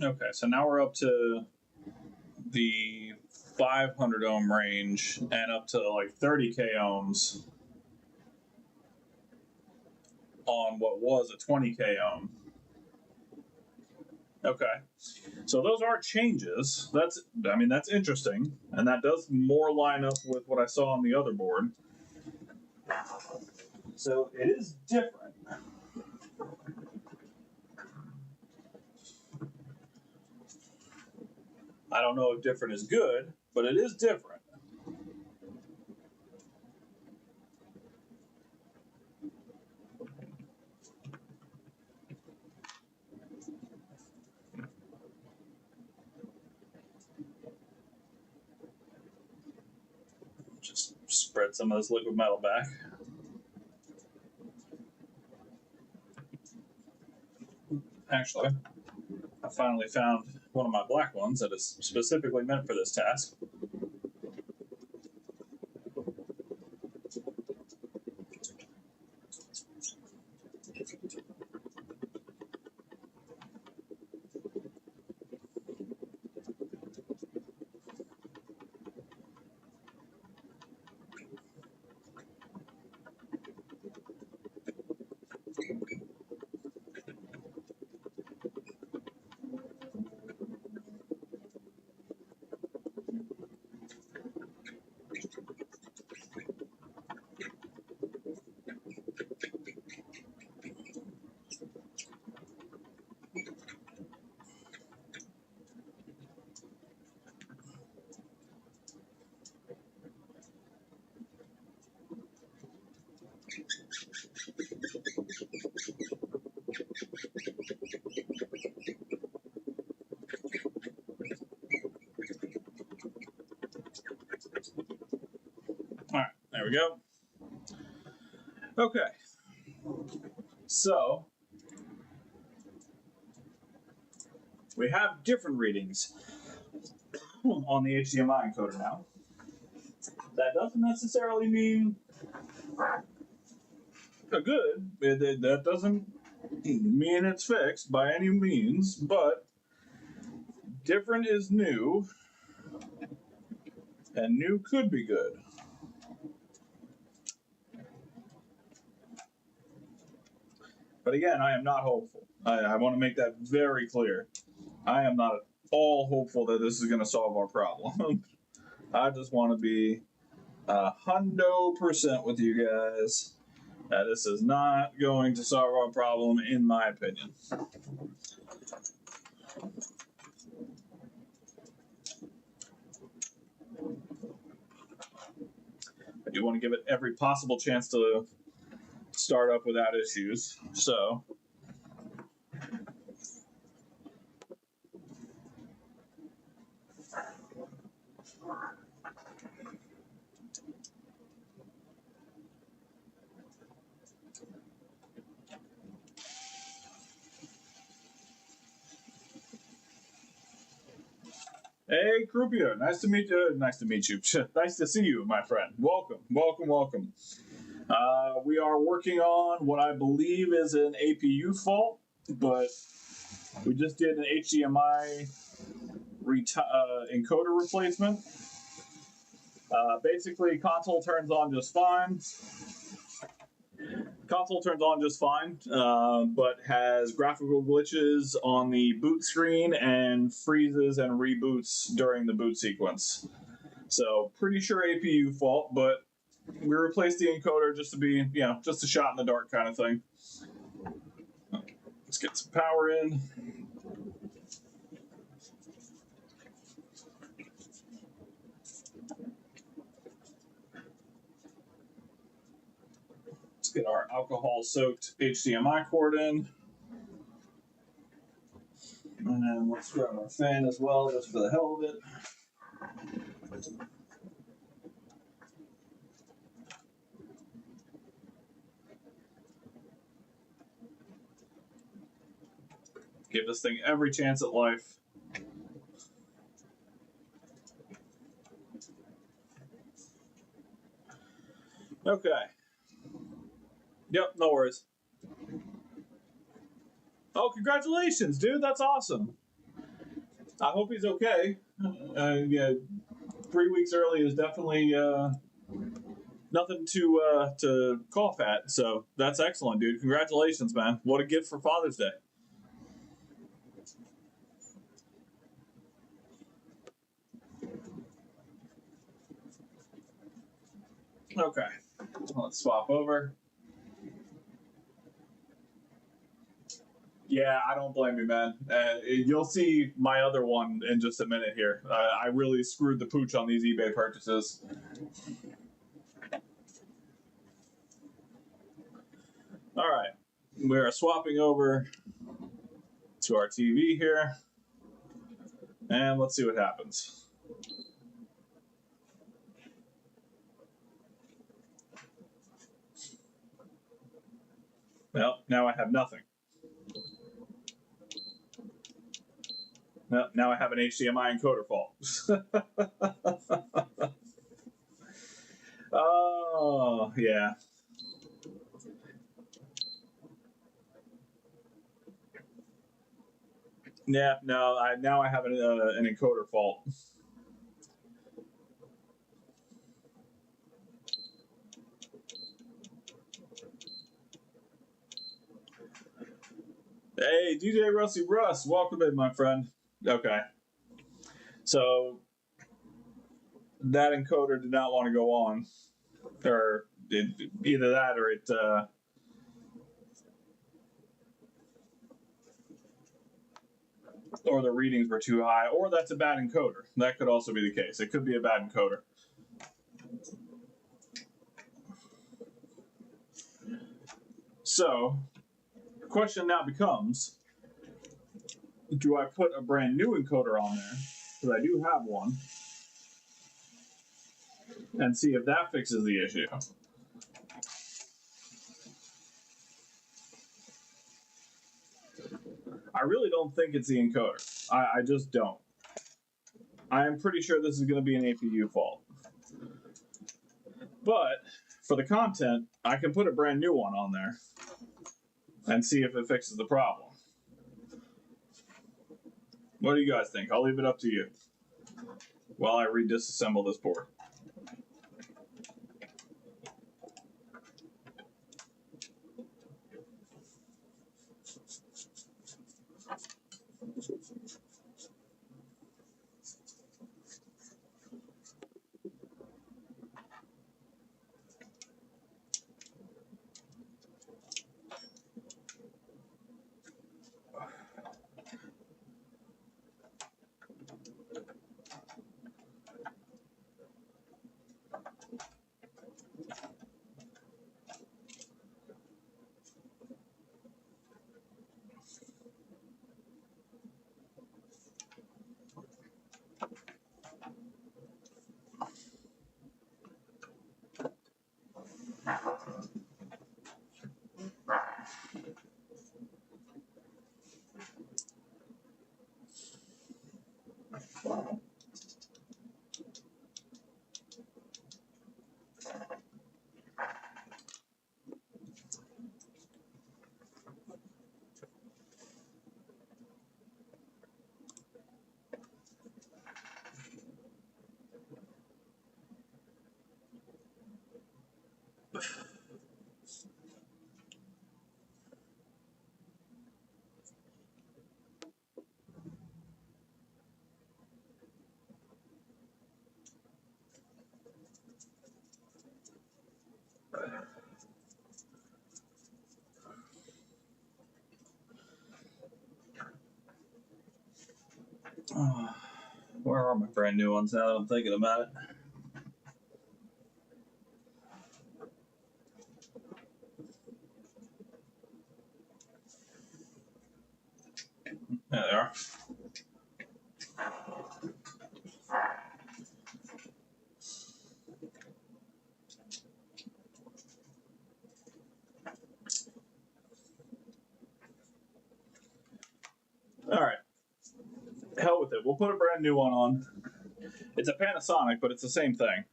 Okay, so now we're up to the 500 ohm range and up to like 30k ohms on what was a 20k ohm. Okay, so those are changes. That's interesting, and that does more line up with what I saw on the other board. So it is different. I don't know if different is good, but it is different. Just spread some of this liquid metal back. Actually, I finally found one of my black ones that is specifically meant for this task. All right, there we go. Okay, so we have different readings on the HDMI encoder now. That doesn't necessarily mean a good. That doesn't mean it's fixed by any means, but different is new, and new could be good. But again, I am not hopeful. I want to make that very clear. I am not at all hopeful that this is going to solve our problem. I just want to be 100% with you guys that this is not going to solve our problem, in my opinion. I do want to give it every possible chance to start up without issues. So hey, Croupier, nice to meet you. Nice to meet you. Nice to see you, my friend. Welcome, welcome, welcome. We are working on what I believe is an APU fault, but we just did an HDMI encoder replacement. Basically, console turns on just fine. But has graphical glitches on the boot screen and freezes and reboots during the boot sequence. So pretty sure APU fault, but we replaced the encoder just to be, just a shot in the dark kind of thing. Let's get some power in. Let's get our alcohol-soaked HDMI cord in. And let's grab our fan as well, just for the hell of it. Give this thing every chance at life. Okay. Yep, no worries. Oh, congratulations, dude. That's awesome. I hope he's okay. Yeah, 3 weeks early is definitely nothing to cough at. So that's excellent, dude. Congratulations, man. What a gift for Father's Day. Okay, let's swap over. Yeah, I don't blame you, man. You'll see my other one in just a minute here. I really screwed the pooch on these eBay purchases. All right, we're swapping over to our TV here, and let's see what happens. Well, now I have nothing. Well, now I have an HDMI encoder fault. Oh, yeah. Yeah, no, now I have an encoder fault. Hey, DJ Rusty Russ, welcome in, my friend. Okay, so that encoder did not want to go on, or either that or it. Or the readings were too high, or that's a bad encoder. That could also be the case. It could be a bad encoder. So, the question now becomes, do I put a brand new encoder on there, because I do have one, and see if that fixes the issue? I really don't think it's the encoder. I just don't. I am pretty sure this is going to be an APU fault. But for the content, I can put a brand new one on there and see if it fixes the problem. What do you guys think? I'll leave it up to you while I disassemble this board. Where are my brand new ones now that I'm thinking about it? There they are. All right. Hell with it. We'll put a brand new one on. It's a Panasonic, but it's the same thing.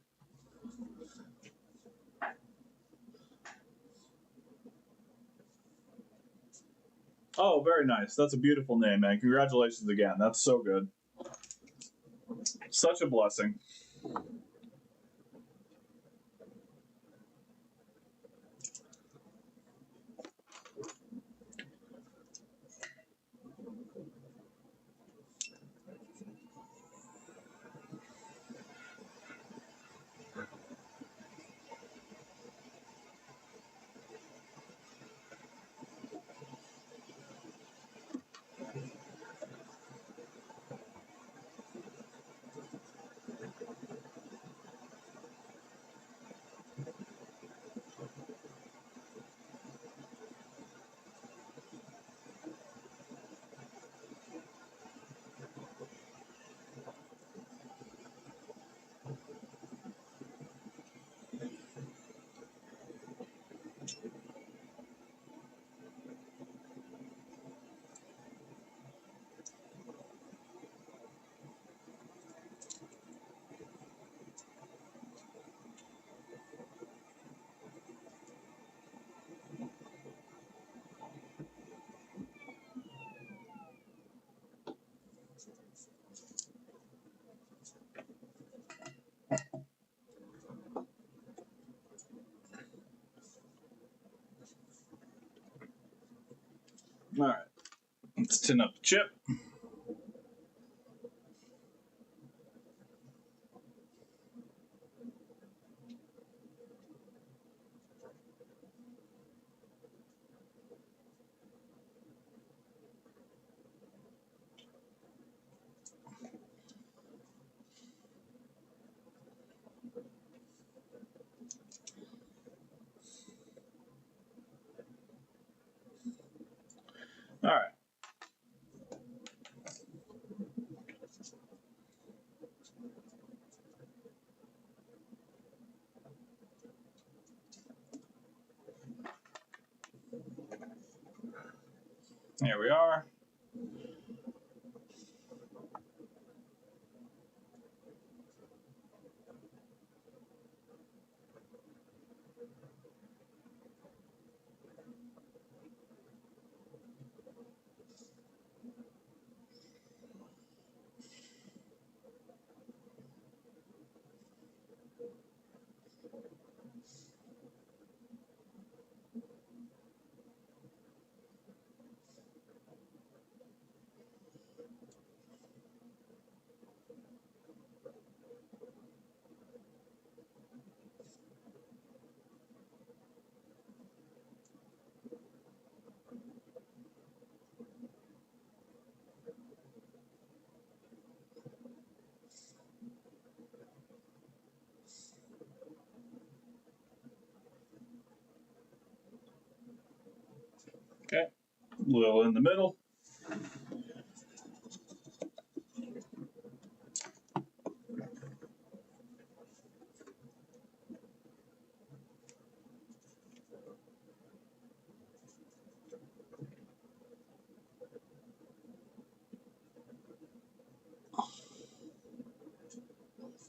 Oh, very nice. That's a beautiful name, man. Congratulations again. That's so good. Such a blessing. All right, let's tin up the chip. All right. Here we are. Okay, a little in the middle.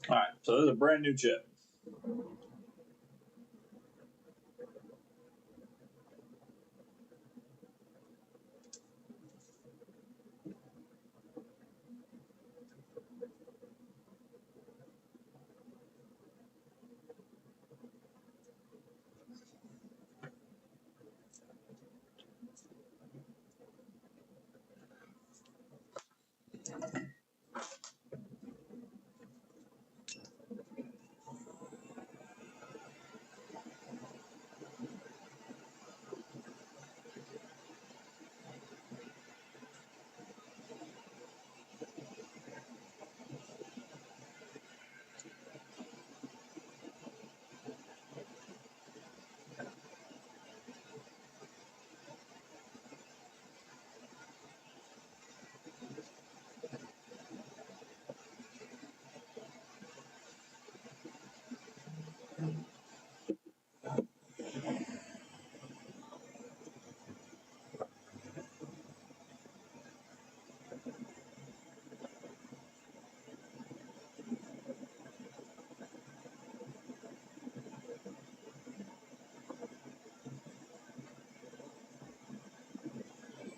All right, so this is a brand new chip.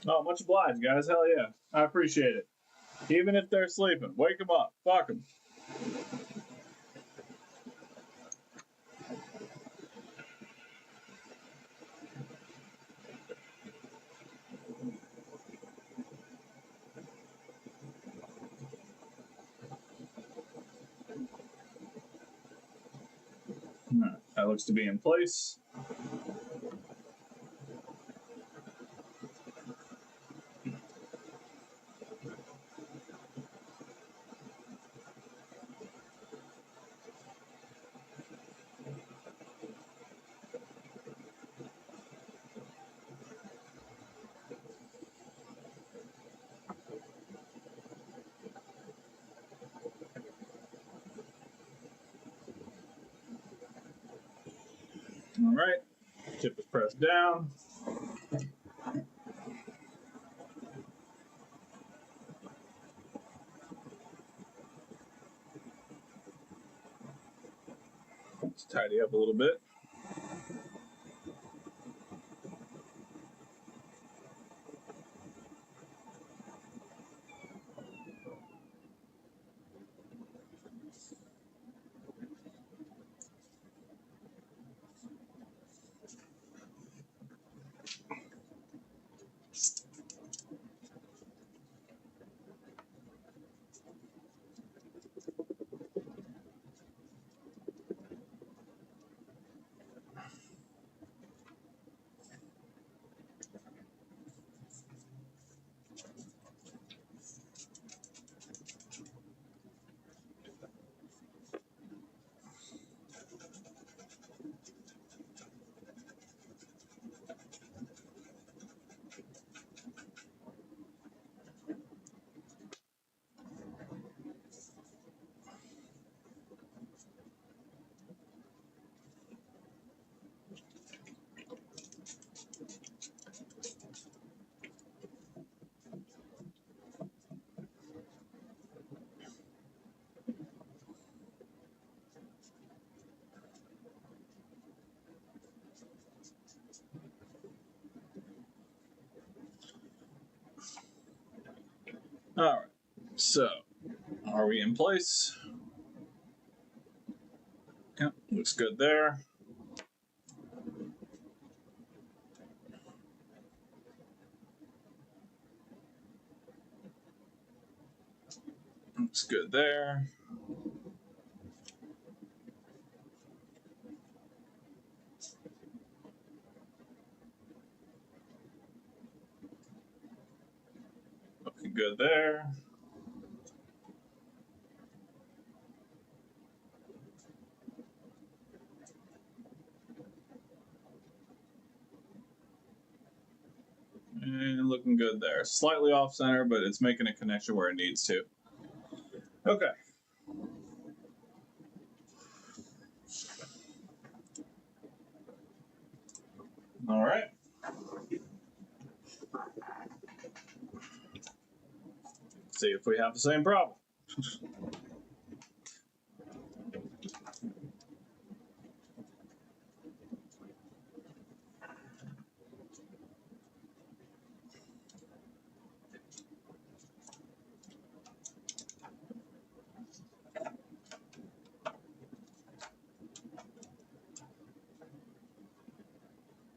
Oh, much obliged, guys. Hell yeah. I appreciate it. Even if they're sleeping, wake them up. Fuck them. That looks to be in place. All right, tip is pressed down. Let's tidy up a little bit. All right, so are we in place? Yep, looks good there. Looks good there. Looking good there. And looking good there. Slightly off center, but it's making a connection where it needs to. Okay. All right. See if we have the same problem.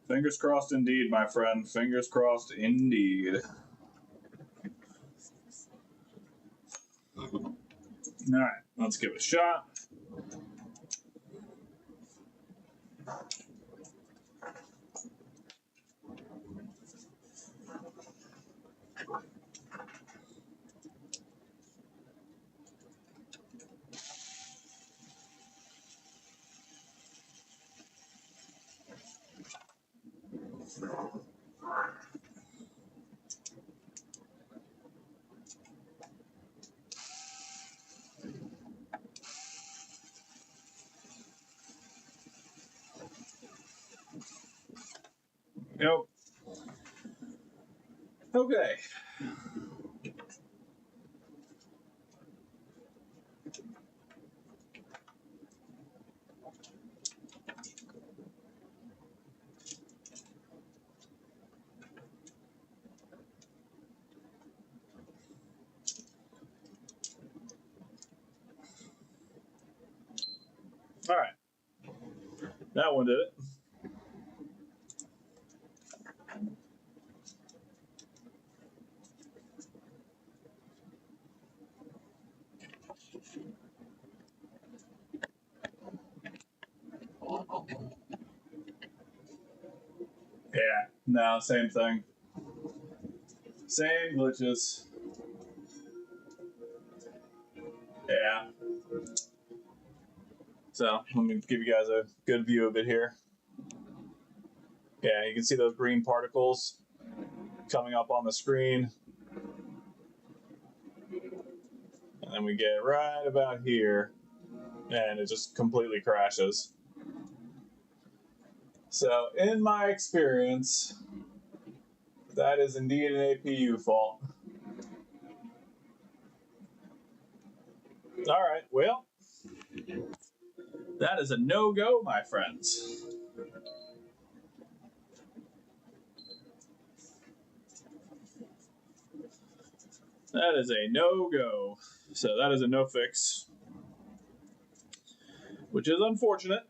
Fingers crossed indeed, my friend. Fingers crossed indeed. All right, let's give it a shot. Yep. Okay. All right, that one did it. Yeah, no, same thing. Same glitches. Yeah. So let me give you guys a good view of it here. Yeah, you can see those green particles coming up on the screen. And then we get right about here, and it just completely crashes. So, in my experience, that is indeed an APU fault. All right, well, that is a no-go, my friends. That is a no-go. So that is a no fix, which is unfortunate.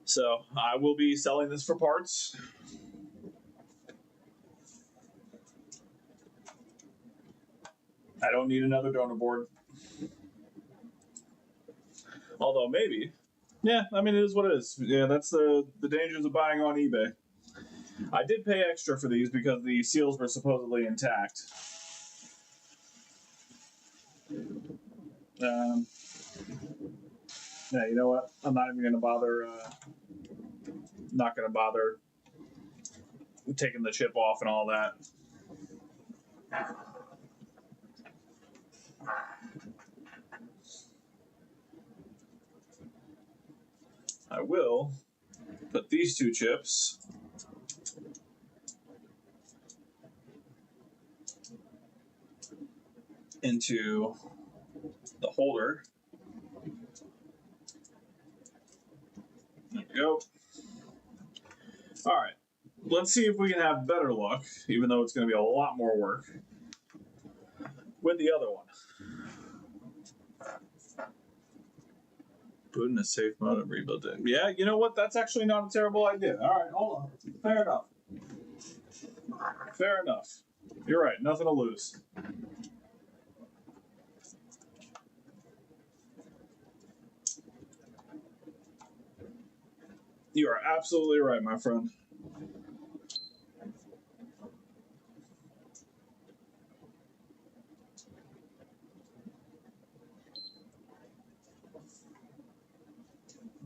So I will be selling this for parts. I don't need another donor board. Although maybe. Yeah, I mean, it is what it is. Yeah, that's the dangers of buying on eBay. I did pay extra for these because the seals were supposedly intact. Yeah, you know what? I'm not even going to bother. Not going to bother taking the chip off and all that. I will put these two chips into the holder. There we go. All right. Let's see if we can have better luck, even though it's going to be a lot more work, with the other one. Put in a safe mode and rebuild it. Yeah, you know what? That's actually not a terrible idea. All right, hold on. Fair enough. Fair enough. You're right. Nothing to lose. You are absolutely right, my friend.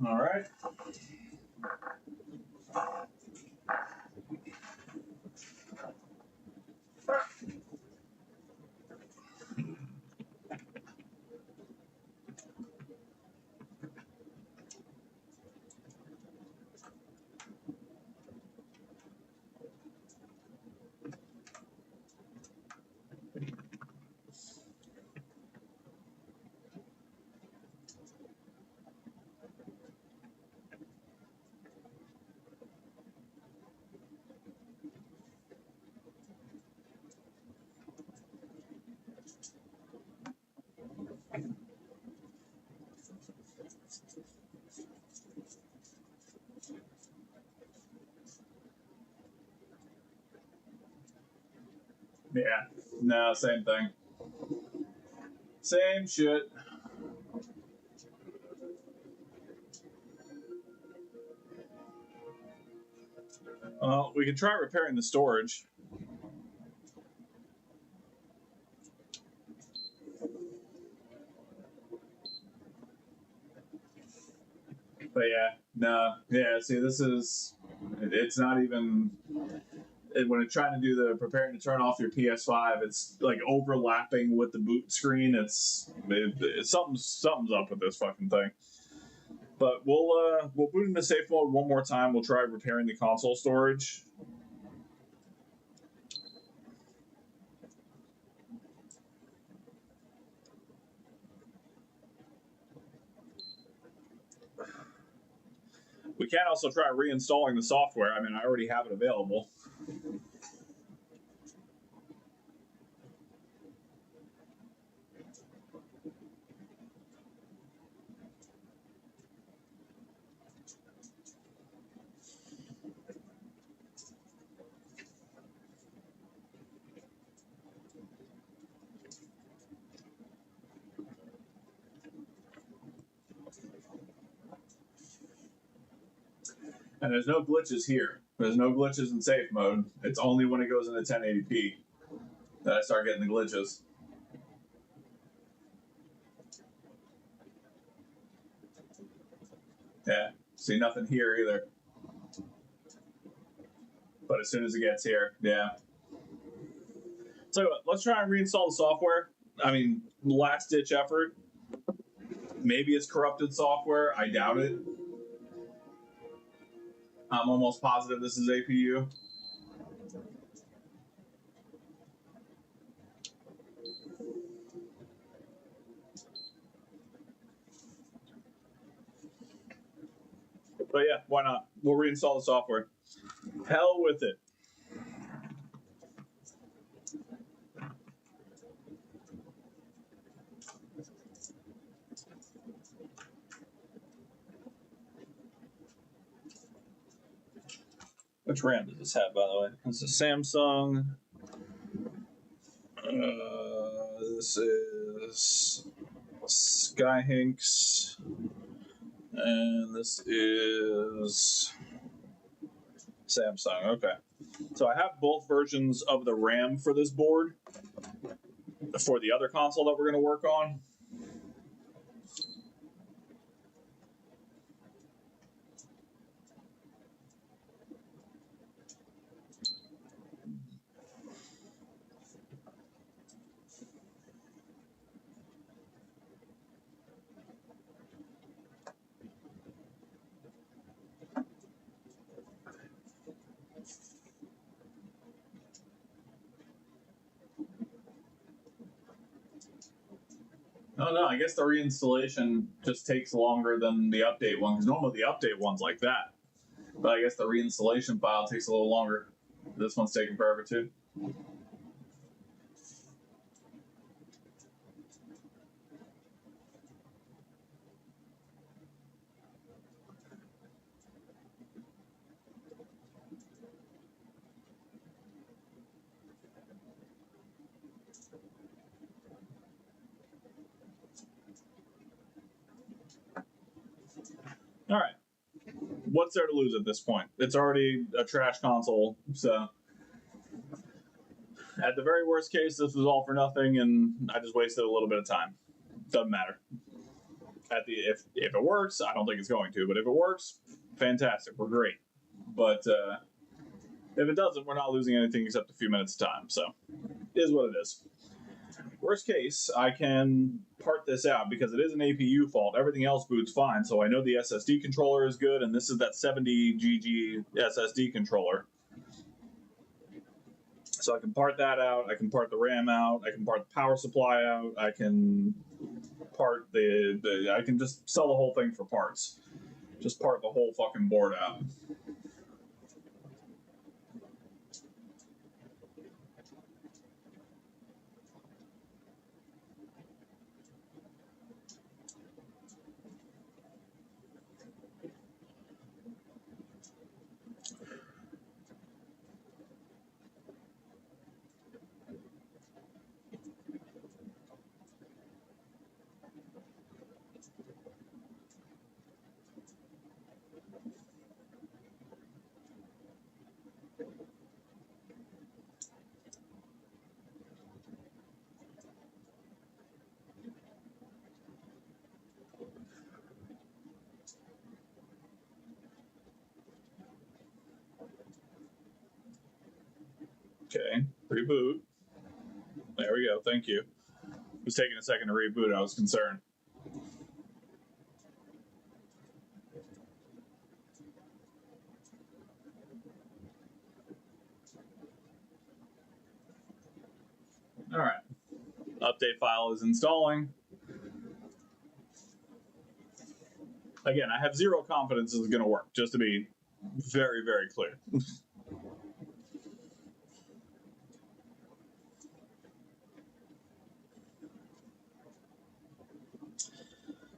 All right. Yeah. No, same thing. Same shit. Well, we can try repairing the storage. But yeah, no. Yeah, see, this is. It's not even. When it's trying to do the preparing to turn off your PS5, it's like overlapping with the boot screen. Something's up with this fucking thing. But we'll boot into safe mode one more time. We'll try repairing the console storage. We can also try reinstalling the software. I mean, I already have it available. And there's no glitches here. There's no glitches in safe mode. It's only when it goes into 1080p that I start getting the glitches. Yeah, see nothing here either. But as soon as it gets here, yeah. So let's try and reinstall the software. I mean, last ditch effort. Maybe it's corrupted software. I doubt it. I'm almost positive this is APU. But yeah, why not? We'll reinstall the software. Hell with it. Which RAM does this have, by the way? This is Samsung. This is Skyhinks. And this is Samsung. Okay. So I have both versions of the RAM for this board for the other console that we're going to work on. Oh no, I guess the reinstallation just takes longer than the update one, because normally the update one's like that. But I guess the reinstallation file takes a little longer. This one's taking forever too. All right. What's there to lose at this point? It's already a trash console, so at the very worst case, this was all for nothing, and I just wasted a little bit of time. Doesn't matter. If it works, I don't think it's going to, but if it works, fantastic. We're great. But if it doesn't, we're not losing anything except a few minutes of time. So, it is what it is. Worst case, I can part this out because it is an APU fault. Everything else boots fine, so I know the SSD controller is good, and this is that 70GG SSD controller. So I can part that out, I can part the RAM out, I can part the power supply out, I can part I can just sell the whole thing for parts. Just part the whole fucking board out. Okay, reboot. There we go, thank you. It was taking a second to reboot, I was concerned. All right, update file is installing. Again, I have zero confidence this is going to work, just to be very, very clear.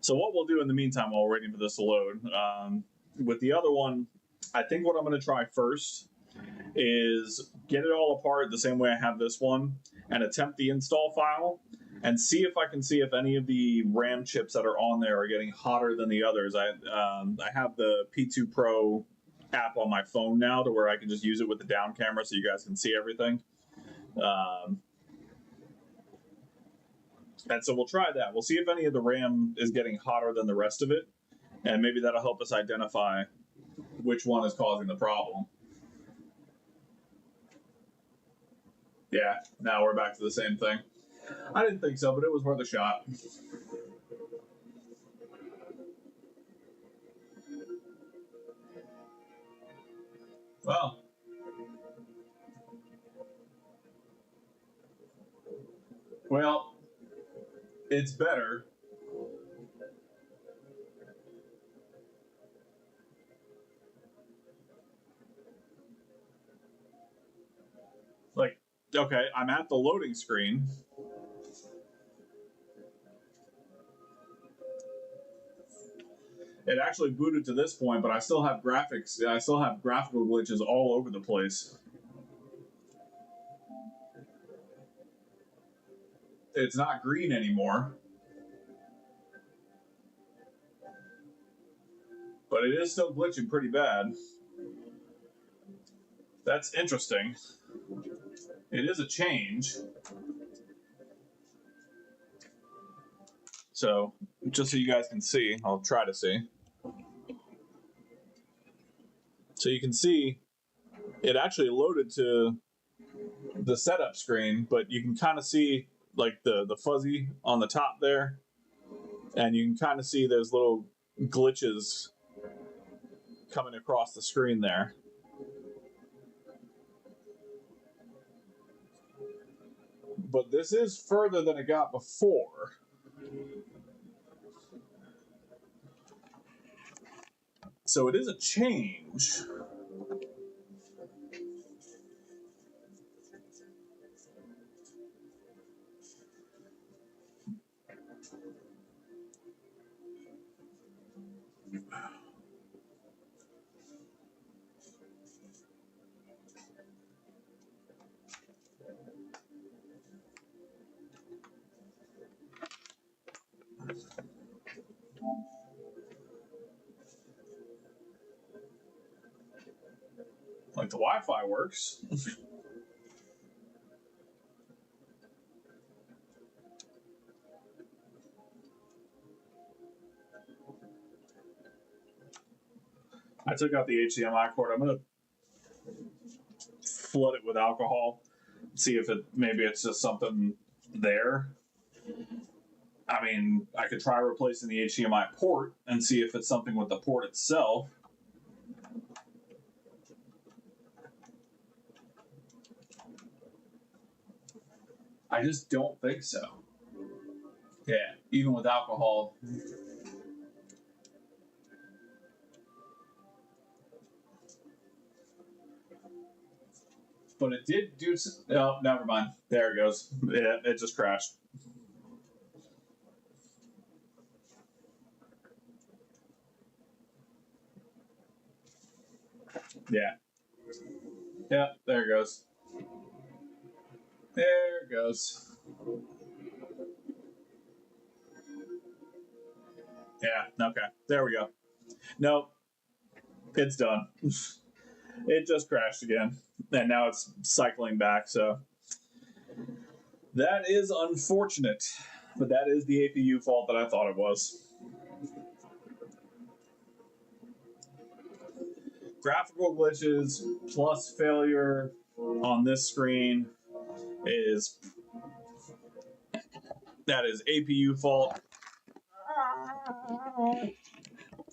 So what we'll do in the meantime while we're waiting for this to load, with the other one, I think what I'm going to try first is get it all apart the same way I have this one and attempt the install file and see if I can see if any of the RAM chips that are on there are getting hotter than the others. I have the P2 Pro app on my phone now to where I can just use it with the down camera so you guys can see everything. And so we'll try that. We'll see if any of the RAM is getting hotter than the rest of it, and maybe that'll help us identify which one is causing the problem. Yeah, now we're back to the same thing. I didn't think so, but it was worth a shot. Well, it's better. Like, okay, I'm at the loading screen. It actually booted to this point, but I still have graphics. I still have graphical glitches all over the place. It's not green anymore, but it is still glitching pretty bad. That's interesting. It is a change. So, just so you guys can see, I'll try to see. So you can see it actually loaded to the setup screen, but you can kind of see like the fuzzy on the top there, and you can kind of see those little glitches coming across the screen there. But this is further than it got before. So it is a change. Like the Wi-Fi works. I took out the HDMI cord. I'm gonna flood it with alcohol, see if maybe it's just something there. I mean, I could try replacing the HDMI port and see if it's something with the port itself. I just don't think so. Yeah, even with alcohol. But it did do. Oh, never mind. There it goes. Yeah, it just crashed. Yeah. Yeah, there it goes. There it goes. Yeah, okay. There we go. Nope. It's done. It just crashed again. And now it's cycling back, so that is unfortunate. But that is the APU fault that I thought it was. Graphical glitches plus failure on this screen is APU fault.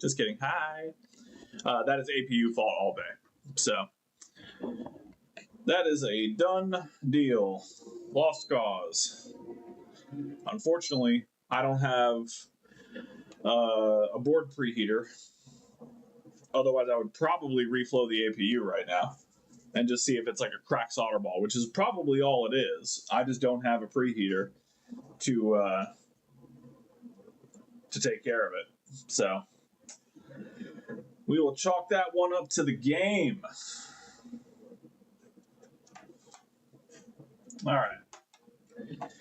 Just kidding. Hi. That is APU fault all day. So that is a done deal. Lost cause. Unfortunately, I don't have a board preheater. Otherwise, I would probably reflow the APU right now and just see if it's like a cracked solder ball, which is probably all it is. I just don't have a preheater to take care of it. So we will chalk that one up to the game. All right.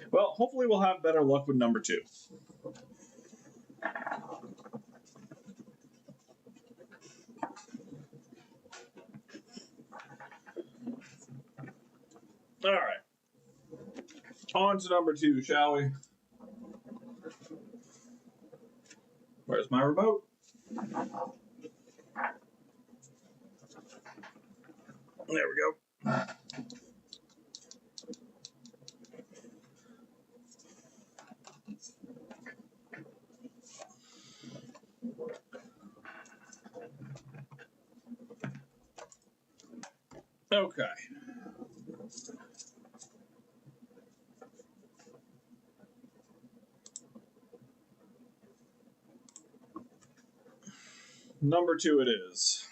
Well, hopefully we'll have better luck with number 2. All right. On to number 2, shall we? Where's my remote? There we go. Okay. Number 2 it is.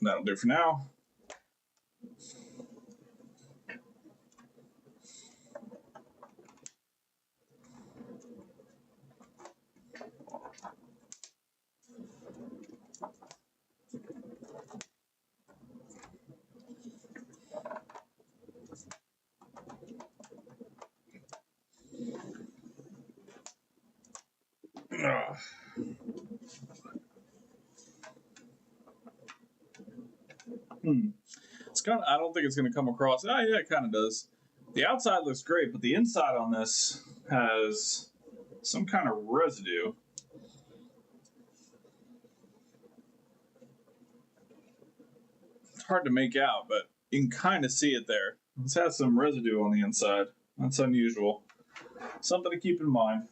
That'll do for now. Ugh. It's kind of, I don't think it's going to come across. Oh, yeah, it kind of does. The outside looks great, but the inside on this has some kind of residue. It's hard to make out, but you can kind of see it there. This has some residue on the inside. That's unusual. Something to keep in mind.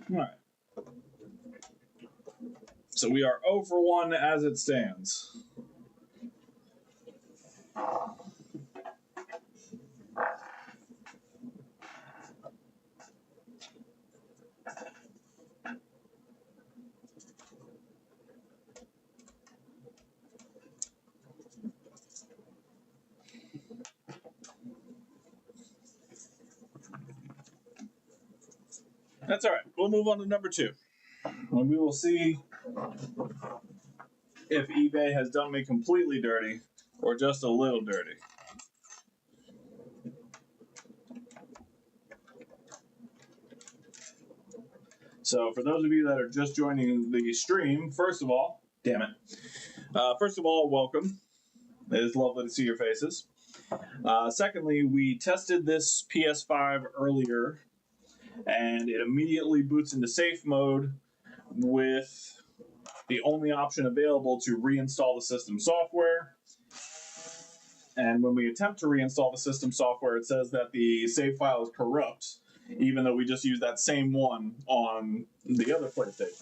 All right. So we are 0 for 1 as it stands. That's all right. We'll move on to number 2. And we will see if eBay has done me completely dirty or just a little dirty. So for those of you that are just joining the stream, first of all, welcome. It is lovely to see your faces. Secondly, we tested this PS5 earlier, and it immediately boots into safe mode with the only option available to reinstall the system software. And when we attempt to reinstall the system software, it says that the save file is corrupt, even though we just used that same one on the other PlayStation.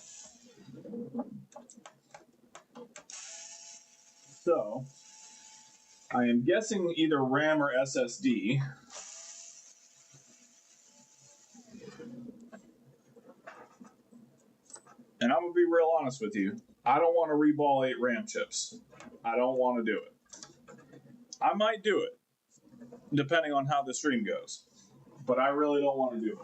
So, I am guessing either RAM or SSD. And I'm going to be real honest with you. I don't want to reball 8 RAM chips. I don't want to do it. I might do it, depending on how the stream goes. But I really don't want to do it.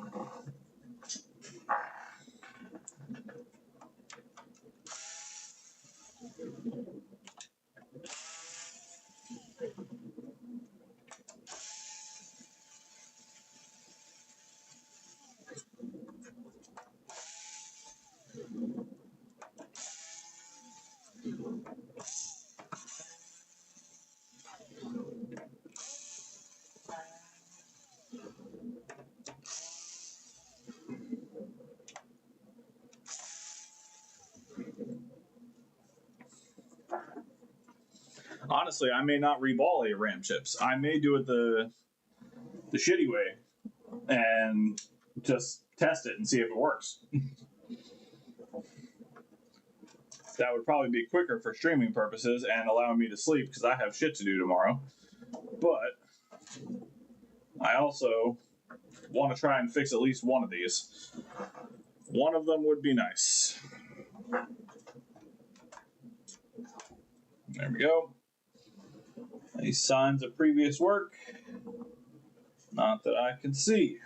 Honestly, I may not reball 8 RAM chips. I may do it the shitty way and just test it and see if it works. That would probably be quicker for streaming purposes and allowing me to sleep because I have shit to do tomorrow. But I also want to try and fix at least one of these. One of them would be nice. There we go. Any signs of previous work? Not that I can see.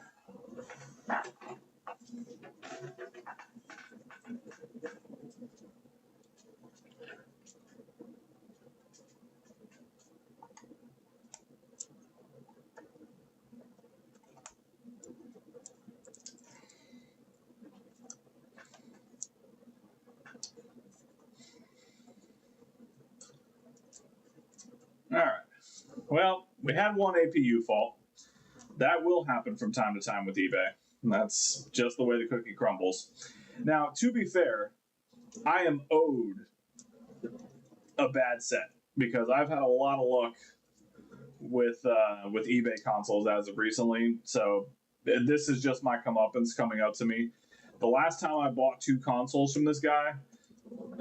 Well, we had one APU fault. That will happen from time to time with eBay. That's just the way the cookie crumbles. Now, to be fair, I am owed a bad set because I've had a lot of luck with eBay consoles as of recently. So this is just my comeuppance coming up to me. The last time I bought two consoles from this guy,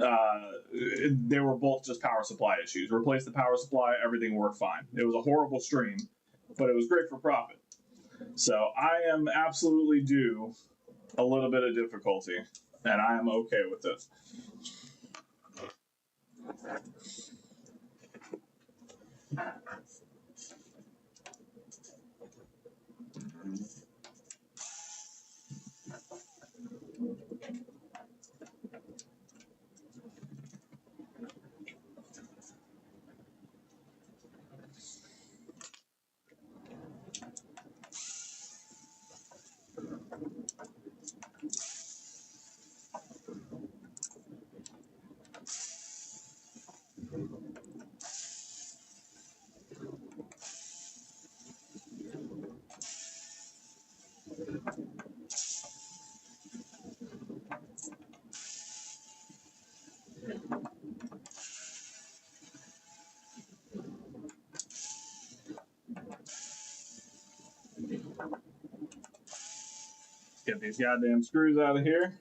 uh, they were both just power supply issues. Replaced the power supply, everything worked fine. It was a horrible stream, but it was great for profit. So I am absolutely due a little bit of difficulty, and I am okay with it. Get these goddamn screws out of here.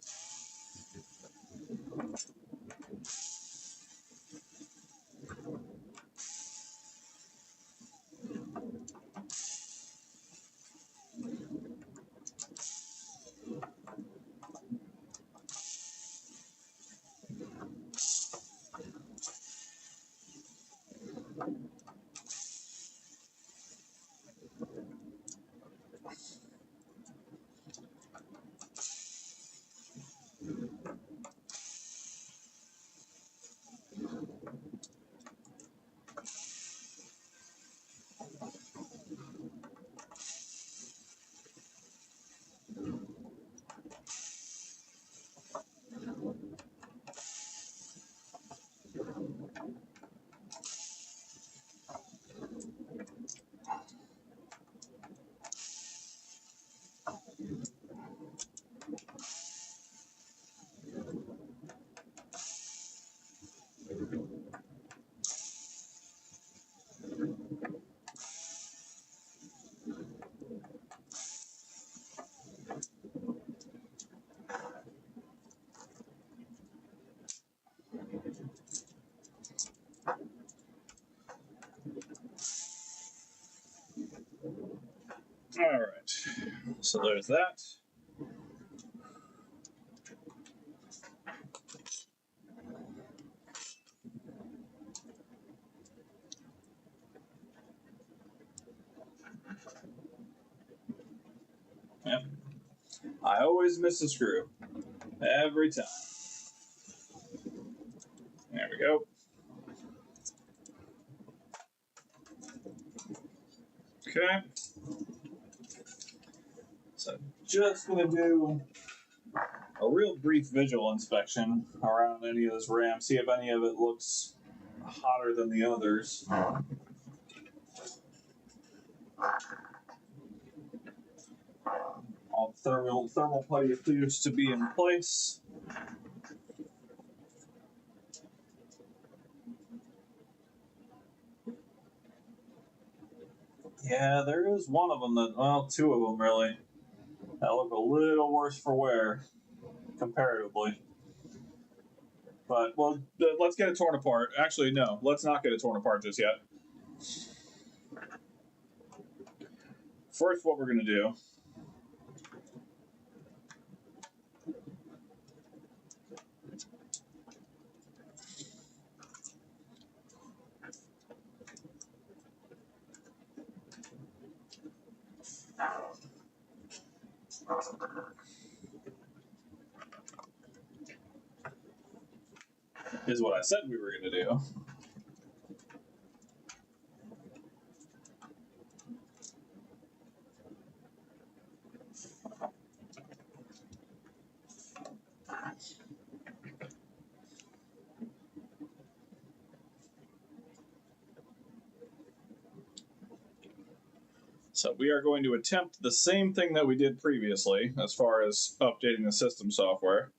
All right, so there's that. Yep. I always miss a screw. Every time. There we go. Okay. So just gonna do a real brief visual inspection around any of this RAM, see if any of it looks hotter than the others. All thermal putty appears to be in place. Yeah, there is one of them that, well, two of them really, that look a little worse for wear, comparatively. But, well, let's get it torn apart. Actually, no, let's not get it torn apart just yet. First, what we're going to do is what I said we were going to do. So we are going to attempt the same thing that we did previously as far as updating the system software.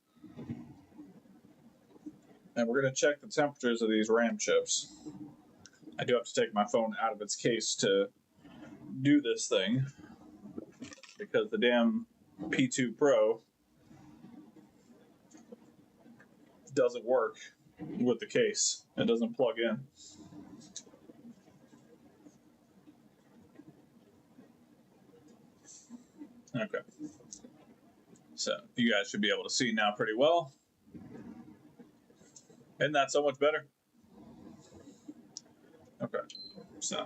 And we're going to check the temperatures of these RAM chips. I do have to take my phone out of its case to do this thing because the damn P2 Pro doesn't work with the case. It doesn't plug in. Okay. So you guys should be able to see now pretty well. Isn't that so much better? Okay. So.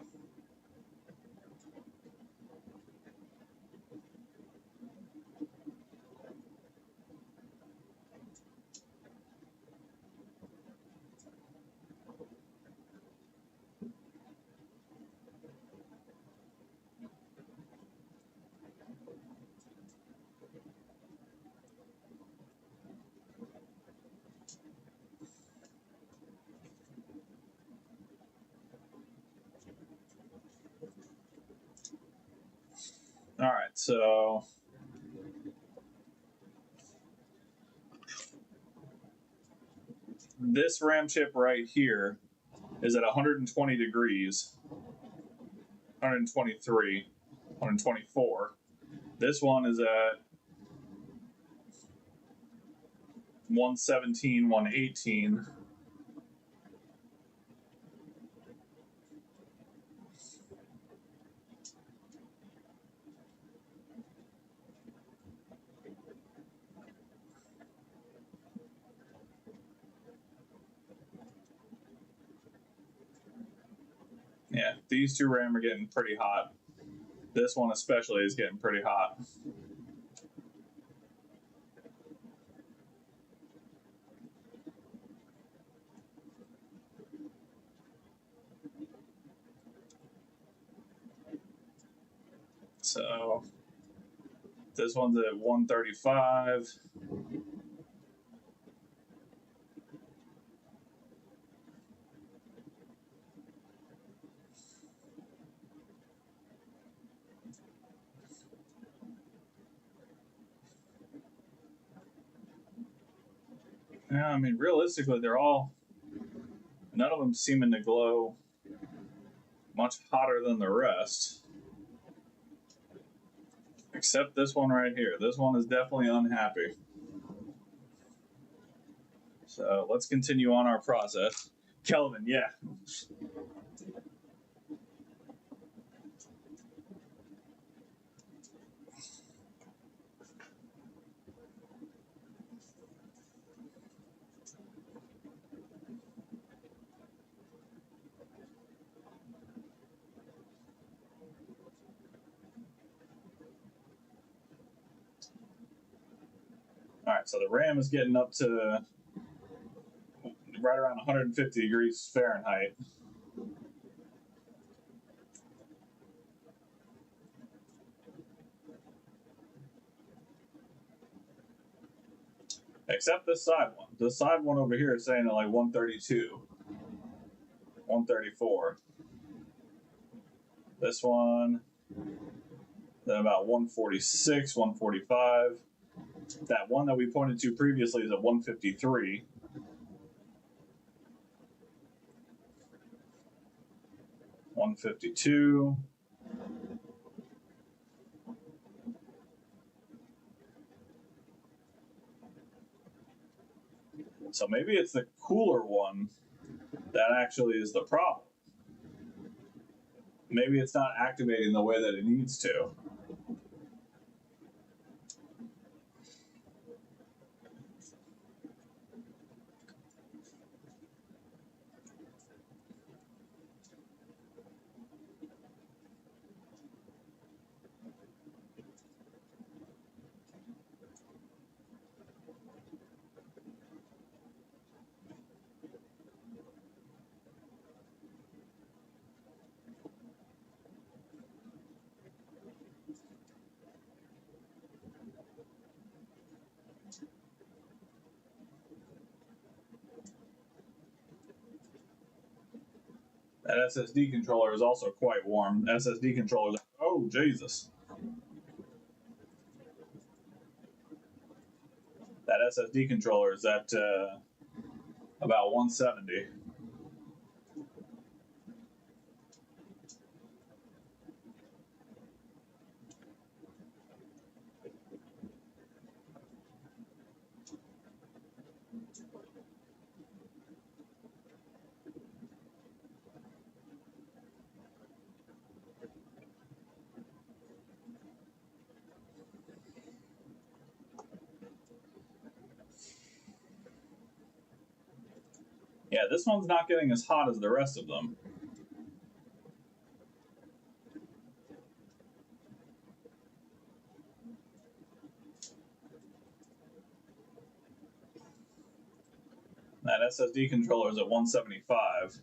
All right, so this RAM chip right here is at 120 degrees, 123, 124. This one is at 117, 118. Yeah, these two RAM are getting pretty hot. This one especially is getting pretty hot. So this one's at 135. Yeah, I mean, realistically, none of them seeming to glow much hotter than the rest. Except this one right here. This one is definitely unhappy. So let's continue on our process. Kelvin, yeah. All right, so the RAM is getting up to right around 150 degrees Fahrenheit. Except this side one. This side one over here is saying at like 132, 134. This one, then about 146, 145. That one that we pointed to previously is at 153. $152. So maybe it's the cooler one that actually is the problem. Maybe it's not activating the way that it needs to. That SSD controller is also quite warm. SSD controllers. Oh, Oh, Jesus. That SSD controller is at about 170. Yeah, this one's not getting as hot as the rest of them. That SSD controller is at 175.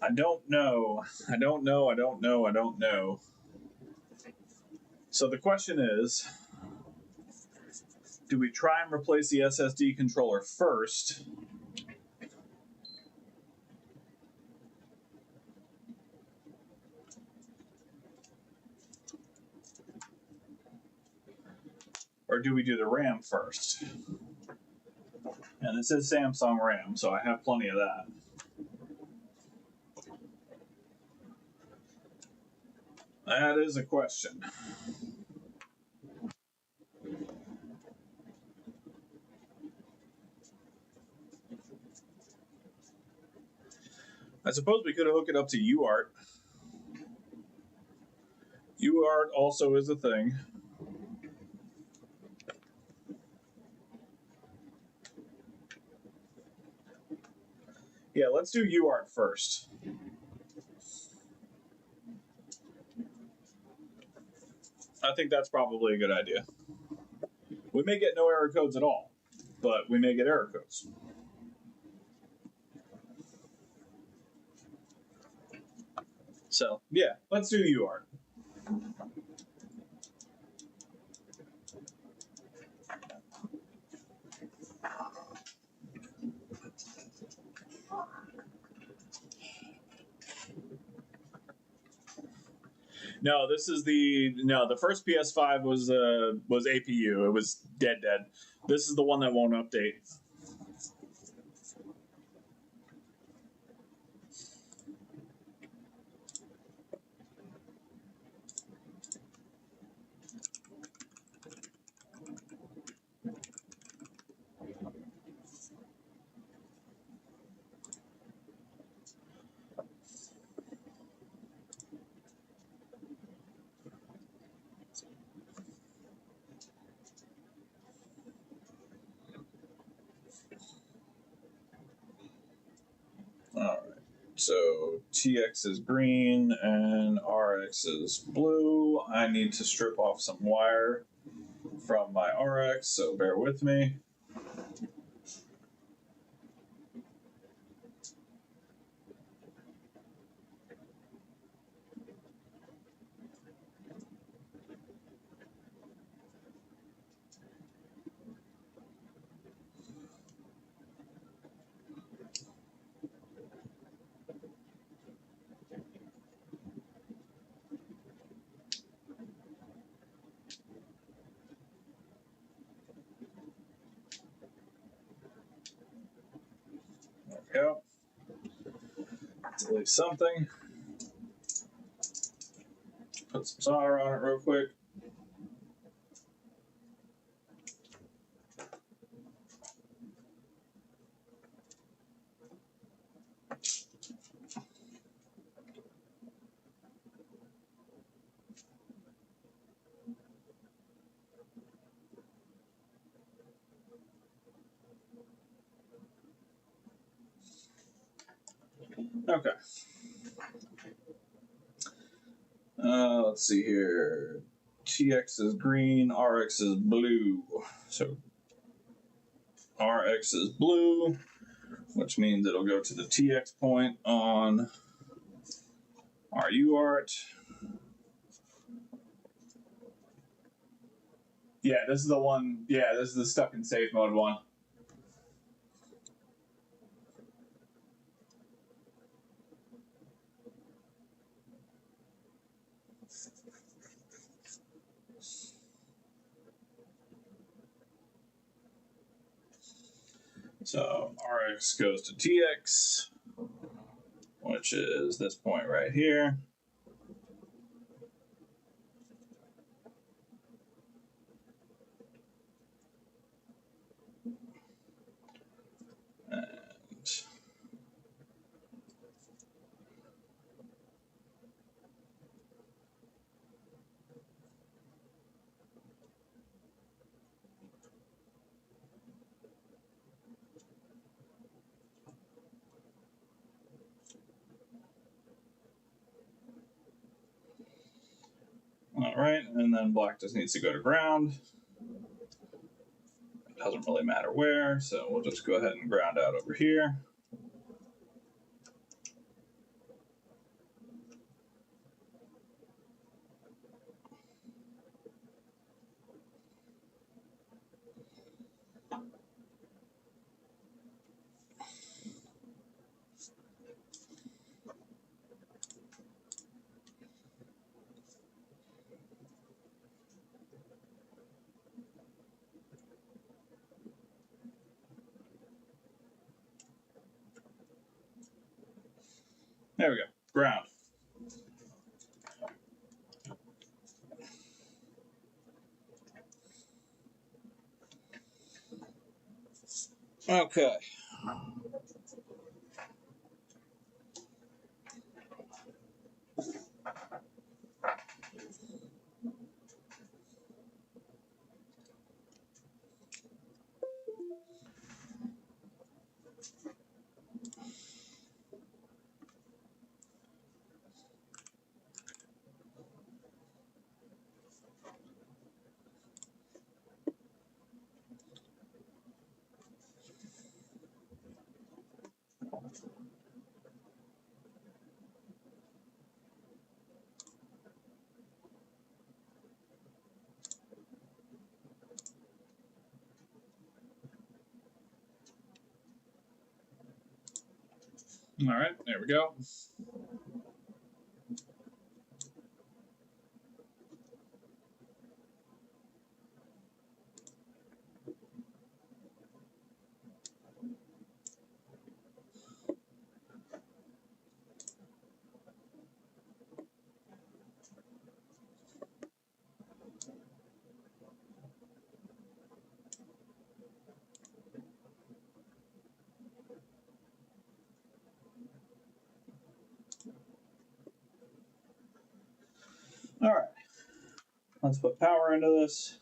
I don't know. I don't know. I don't know. I don't know. So the question is, do we try and replace the SSD controller first? Or do we do the RAM first? And this is Samsung RAM, so I have plenty of that. That is a question. I suppose we could hook it up to UART. UART also is a thing. Yeah, let's do UART first. I think that's probably a good idea. We may get no error codes at all, but we may get error codes. So, yeah, let's do UART. No, this is the first PS5 was APU. It was dead. This is the one that won't update. All right. So TX is green and RX is blue. I need to strip off some wire from my RX, so bear with me. There we go. Delete something. Put some solder on it real quick. Okay. Let's see here. TX is green, RX is blue. So RX is blue, which means it'll go to the TX point on Our UART. Yeah, this is the one. Yeah, this is the stuck in safe mode one. So RX goes to TX, which is this point right here. And all right, and then black just needs to go to ground. It doesn't really matter where, so we'll just go ahead and ground out over here. There we go, ground. Okay. All right, there we go. All right, let's put power into this.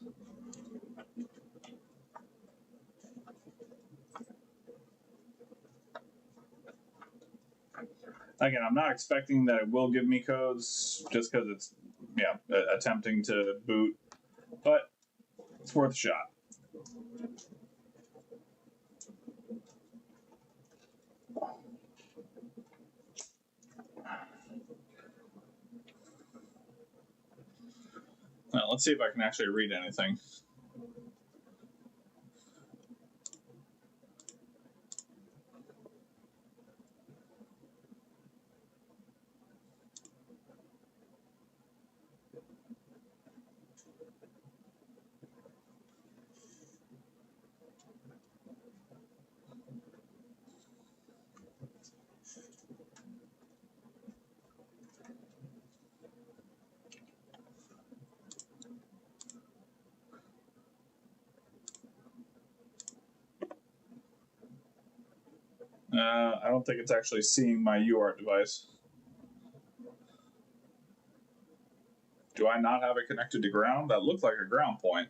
Again, I'm not expecting that it will give me codes just because it's, yeah, attempting to boot, but it's worth a shot. Now, let's see if I can actually read anything. I don't think it's actually seeing my UART device. Do I not have it connected to ground? That looks like a ground point.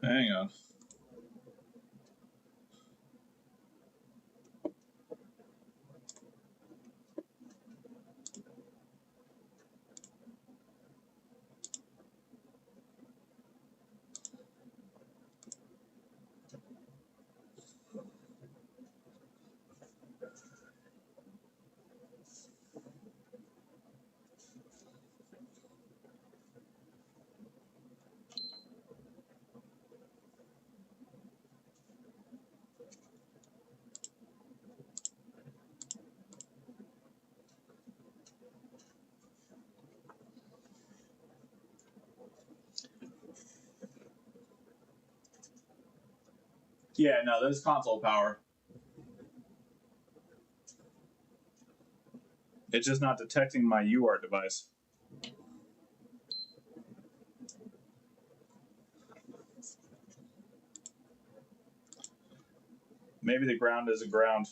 Hang on. Yeah, no, there's console power. It's just not detecting my UART device. Maybe the ground is a ground.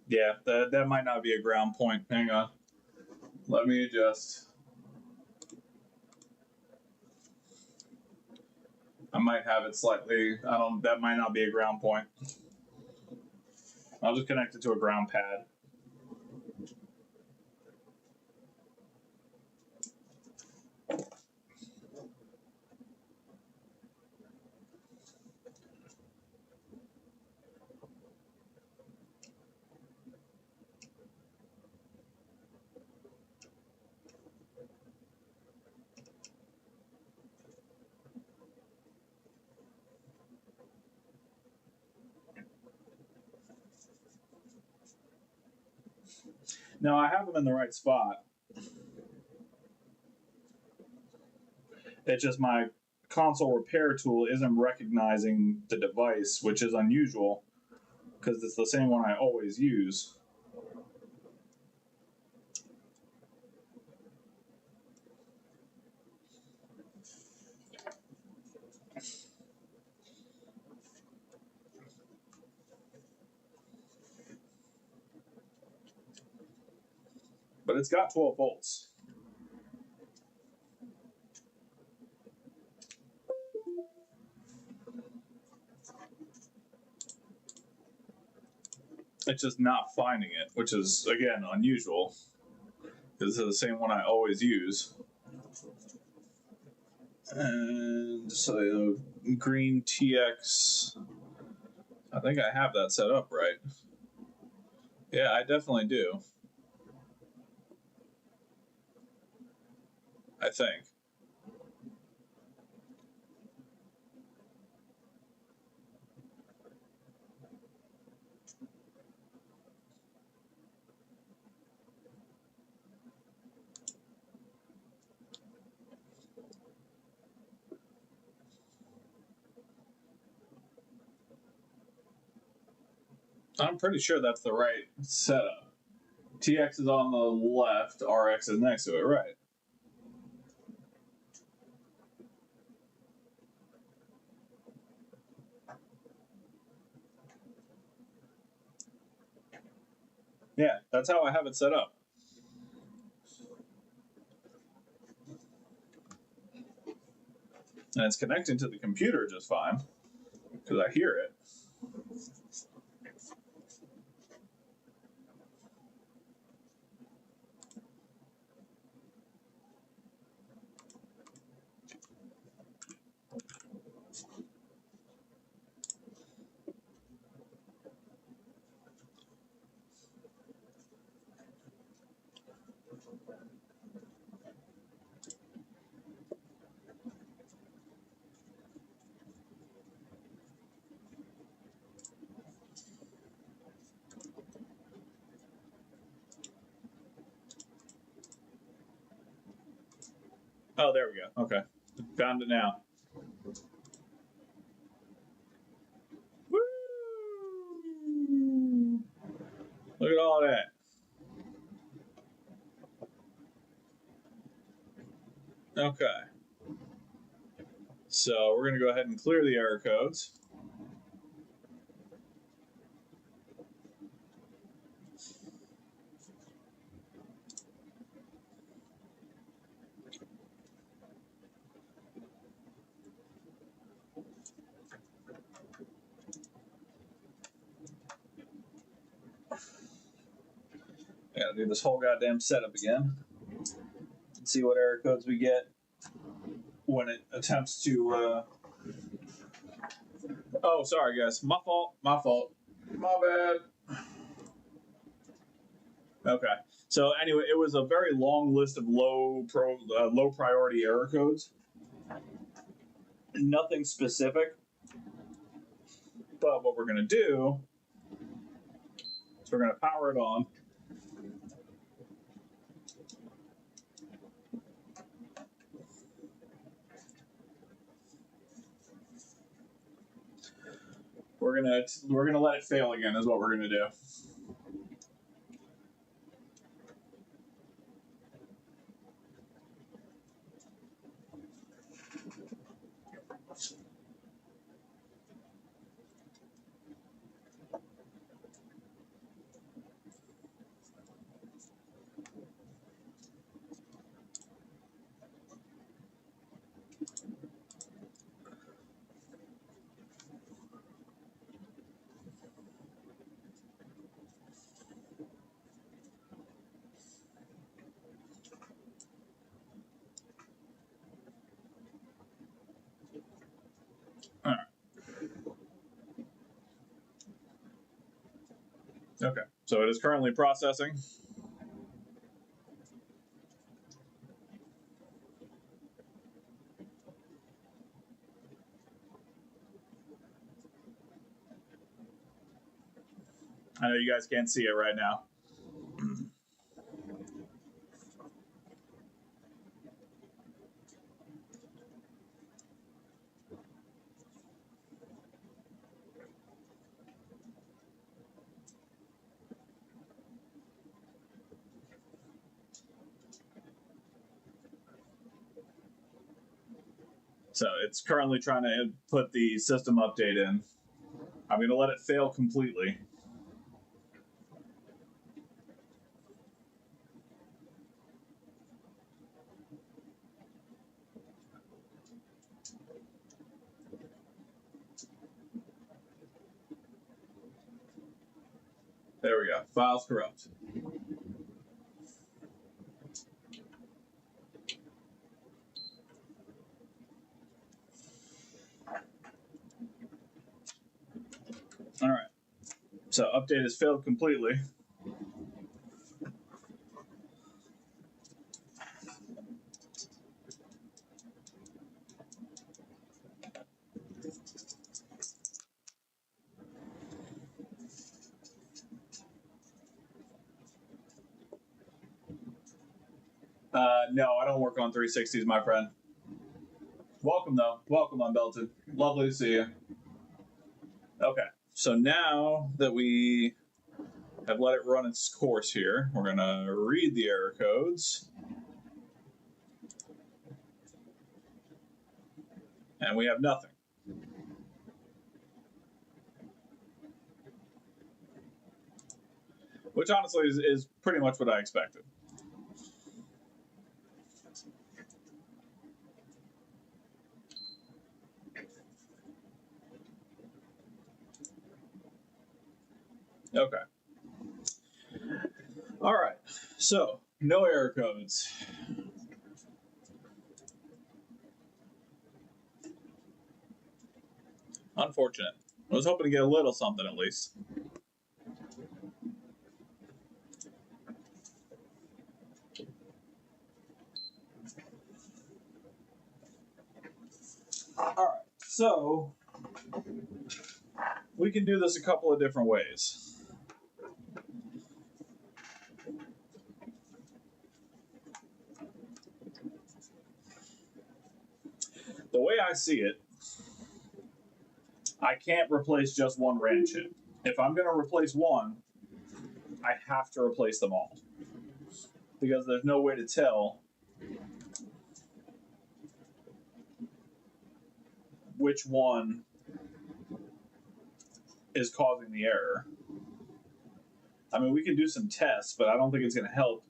Yeah, that might not be a ground point. Hang on. Let me adjust. I might have it slightly. That might not be a ground point. I'll just connect it to a ground pad. Now I have them in the right spot. It's just my console repair tool isn't recognizing the device, which is unusual because it's the same one I always use. But it's got 12 volts. It's just not finding it, which is, again, unusual. This is the same one I always use. And so, green TX. I think I have that set up right. Yeah, I definitely do. I think. I'm pretty sure that's the right setup. TX is on the left, RX is next to it, right? Yeah, that's how I have it set up. And it's connecting to the computer just fine because I hear it. Oh, there we go. Okay. Found it now. Woo! Look at all that. Okay. So we're going to go ahead and clear the error codes. I gotta do this whole goddamn setup again. See what error codes we get when it attempts to. Oh, sorry, guys. My fault. My fault. My bad. Okay. So anyway, it was a very long list of low priority error codes. Nothing specific, but what we're going to do is we're going to power it on. We're gonna let it fail again is what we're gonna do. All right. Okay, so it is currently processing. I know you guys can't see it right now. So it's currently trying to put the system update in. I'm going to let it fail completely. There we go. Files corrupt. All right. So update has failed completely. No, I don't work on 360s, my friend. Welcome, though. Welcome on Belton. Lovely to see you. Okay, so now that we have let it run its course here, we're going to read the error codes. And we have nothing. Which honestly is pretty much what I expected. Okay. All right. So, no error codes. Unfortunate. I was hoping to get a little something at least. All right. So, we can do this a couple of different ways. The way I see it, I can't replace just one RAM chip. If I'm going to replace one, I have to replace them all. Because there's no way to tell which one is causing the error. I mean, we can do some tests, but I don't think it's going to help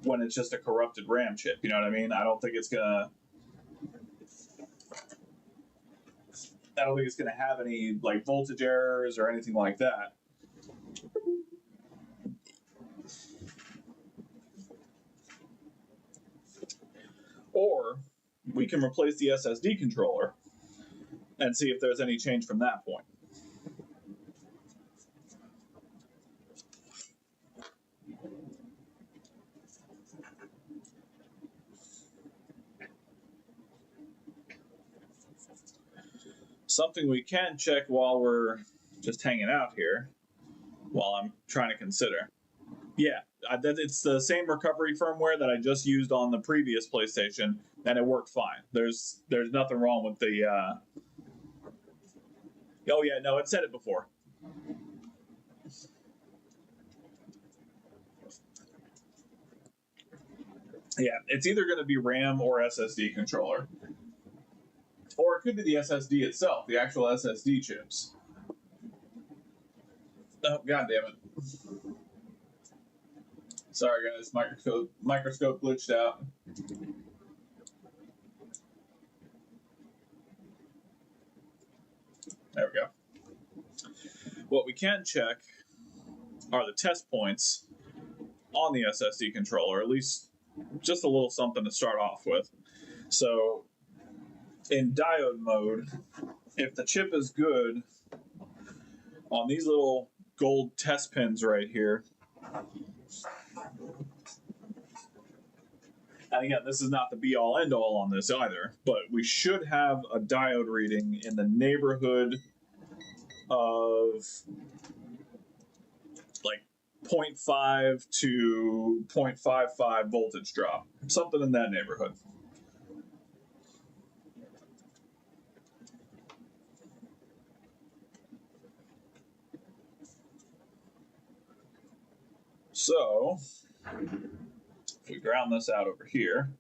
when it's just a corrupted RAM chip. You know what I mean? I don't think it's going to have any like voltage errors or anything like that. Or we can replace the SSD controller and see if there's any change from that point. something we can check while we're just hanging out here, while I'm trying to consider. Yeah, it's the same recovery firmware that I just used on the previous PlayStation, and it worked fine. There's nothing wrong with the. Oh yeah, no, it said it before. Yeah, it's either going to be RAM or SSD controller, or it could be the SSD itself, the actual SSD chips. Oh god damn it! Sorry guys, microscope glitched out. There we go. What we can check are the test points on the SSD controller, at least just a little something to start off with. So, in diode mode, if the chip is good on these little gold test pins right here, and again, this is not the be all end all on this either, but we should have a diode reading in the neighborhood of like 0.5 to 0.55 voltage drop, something in that neighborhood. So, if we ground this out over here,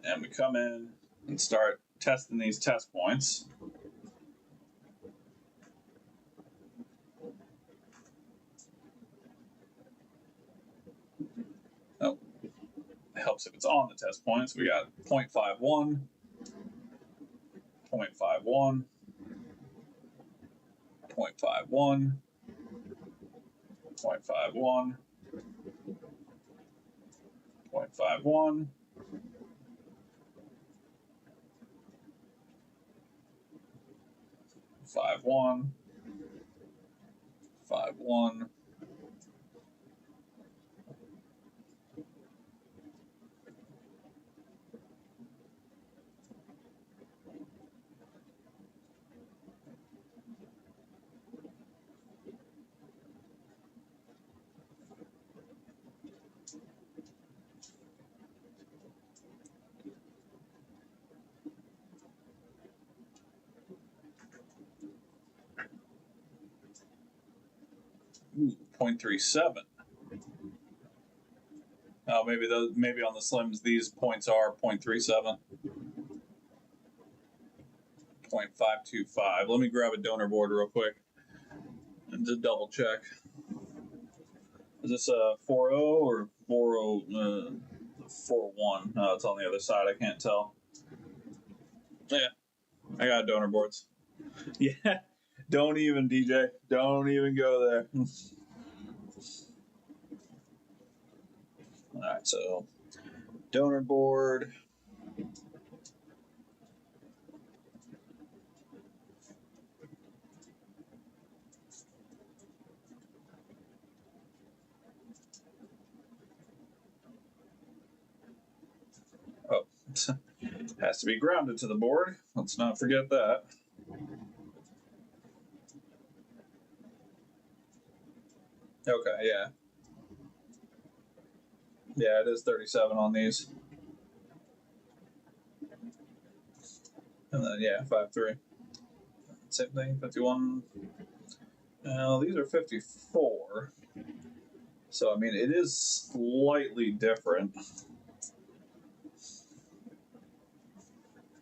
and we come in and start testing these test points, oh, it helps if it's on the test points. We got 0.51, 0.51, 0.51, 0.51, 0.51, 51, 51, 0.37. Oh, maybe on the slims these points are 0.37, 0.525. Let me grab a donor board real quick and just double check. Is this a 4.0 or 4.0? 4.1. No, it's on the other side. I can't tell. Yeah, I got donor boards. Yeah, don't even, DJ. Don't even go there. All right, so donor board. Oh, has to be grounded to the board. Let's not forget that. Okay, yeah. Yeah, it is 37 on these. And then, yeah, 5.3. Same thing, 51. Now, these are 54. So, I mean, it is slightly different.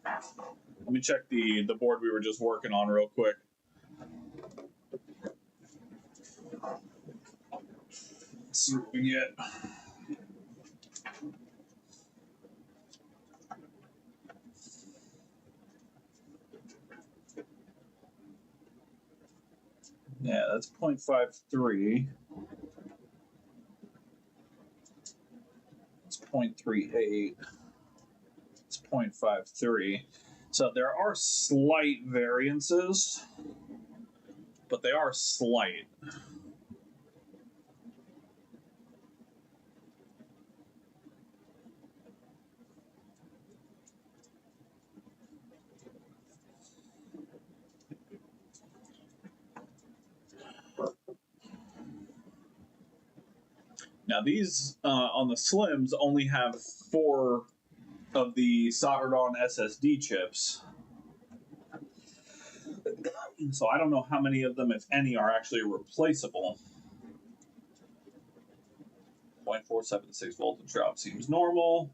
Let me check the board we were just working on real quick. Let's see what we get. Yeah, that's 0.53. It's 0.38. It's 0.53. So there are slight variances, but they are slight. Now these on the Slims only have 4 of the soldered on SSD chips. So I don't know how many of them, if any, are actually replaceable. 0.476 voltage drop seems normal.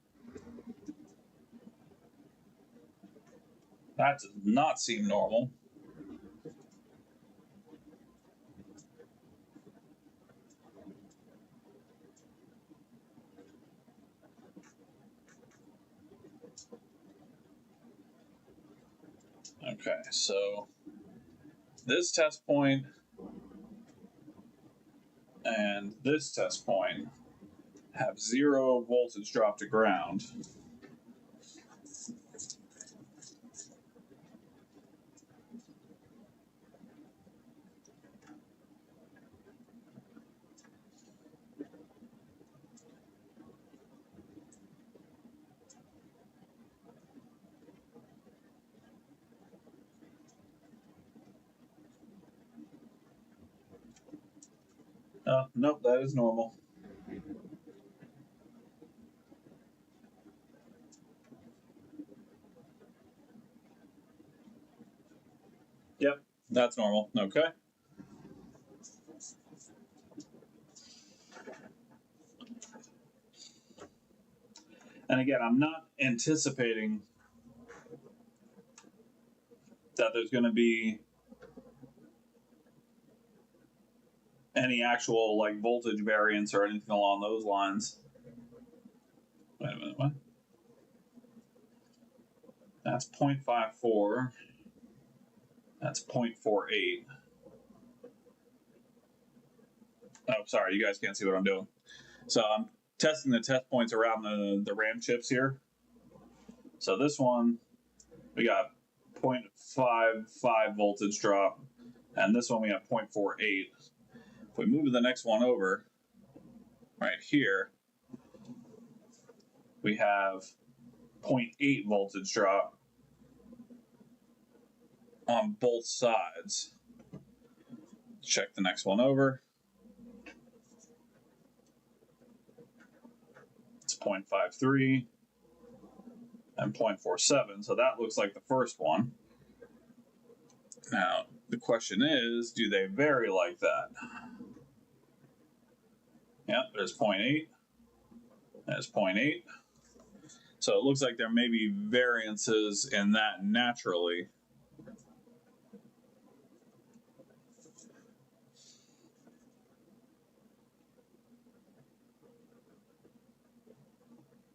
That does not seem normal. Okay, so this test point and this test point have 0 voltage drop to ground. Nope, that is normal. Yep, that's normal. Okay. And again, I'm not anticipating that there's going to be any actual like voltage variance or anything along those lines. Wait a minute, what? That's 0.54. That's 0.48. Oh, sorry, you guys can't see what I'm doing. So I'm testing the test points around the RAM chips here. So this one, we got 0.55 voltage drop, and this one we have 0.48. If we move the next one over, right here, we have 0.8 voltage drop on both sides. Check the next one over. It's 0.53 and 0.47, so that looks like the first one. Now, the question is, do they vary like that? Yep, there's 0.8. There's 0.8. So it looks like there may be variances in that naturally.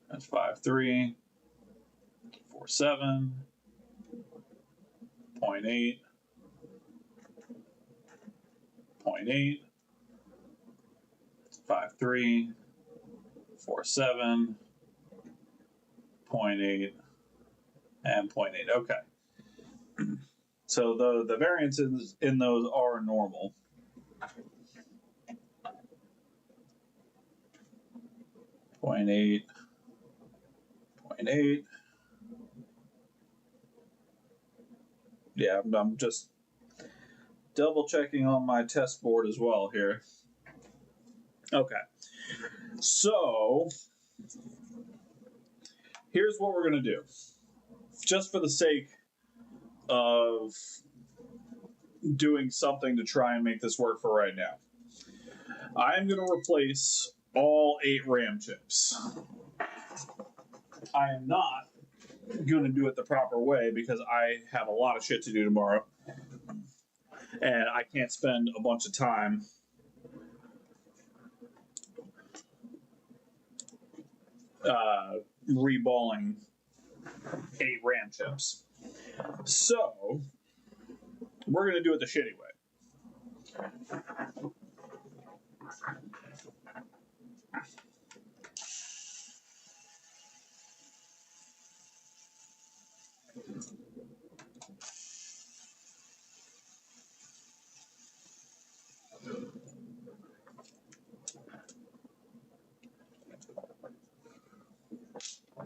That's 5.3, 4.7, 0.8, 0.8, 5.3, 4.7, 0.8, and 0.8. Okay. So the variances in those are normal. Point eight. Yeah, I'm just double checking on my test board as well here. Okay. So here's what we're going to do. Just for the sake of doing something to try and make this work for right now, I'm going to replace all 8 RAM chips. I am not going to do it the proper way because I have a lot of shit to do tomorrow. And I can't spend a bunch of time reballing 8 RAM chips. So, we're going to do it the shitty way.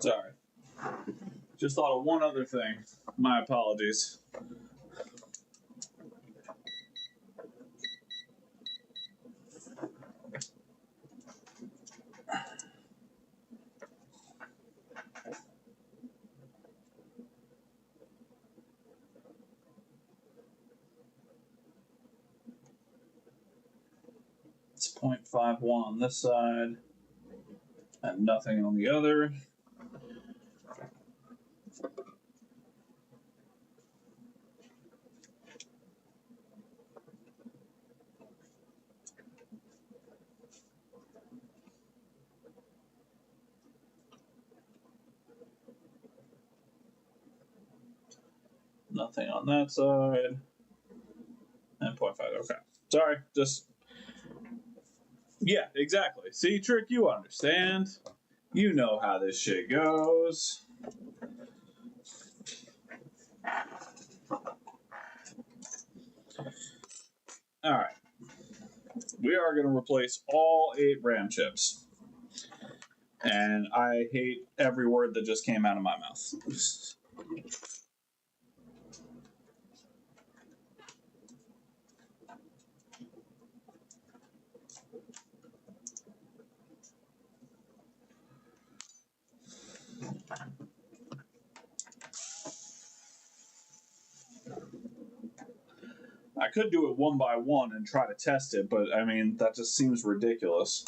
Sorry. Just thought of one other thing. My apologies. 0.51 on this side, and nothing on the other. Nothing on that side. And 0.5. Okay. Sorry. Just. Yeah, exactly. See, Trick, you understand. You know how this shit goes. Alright. We are going to replace all 8 RAM chips. And I hate every word that just came out of my mouth. I could do it one by one and try to test it, but I mean, that just seems ridiculous.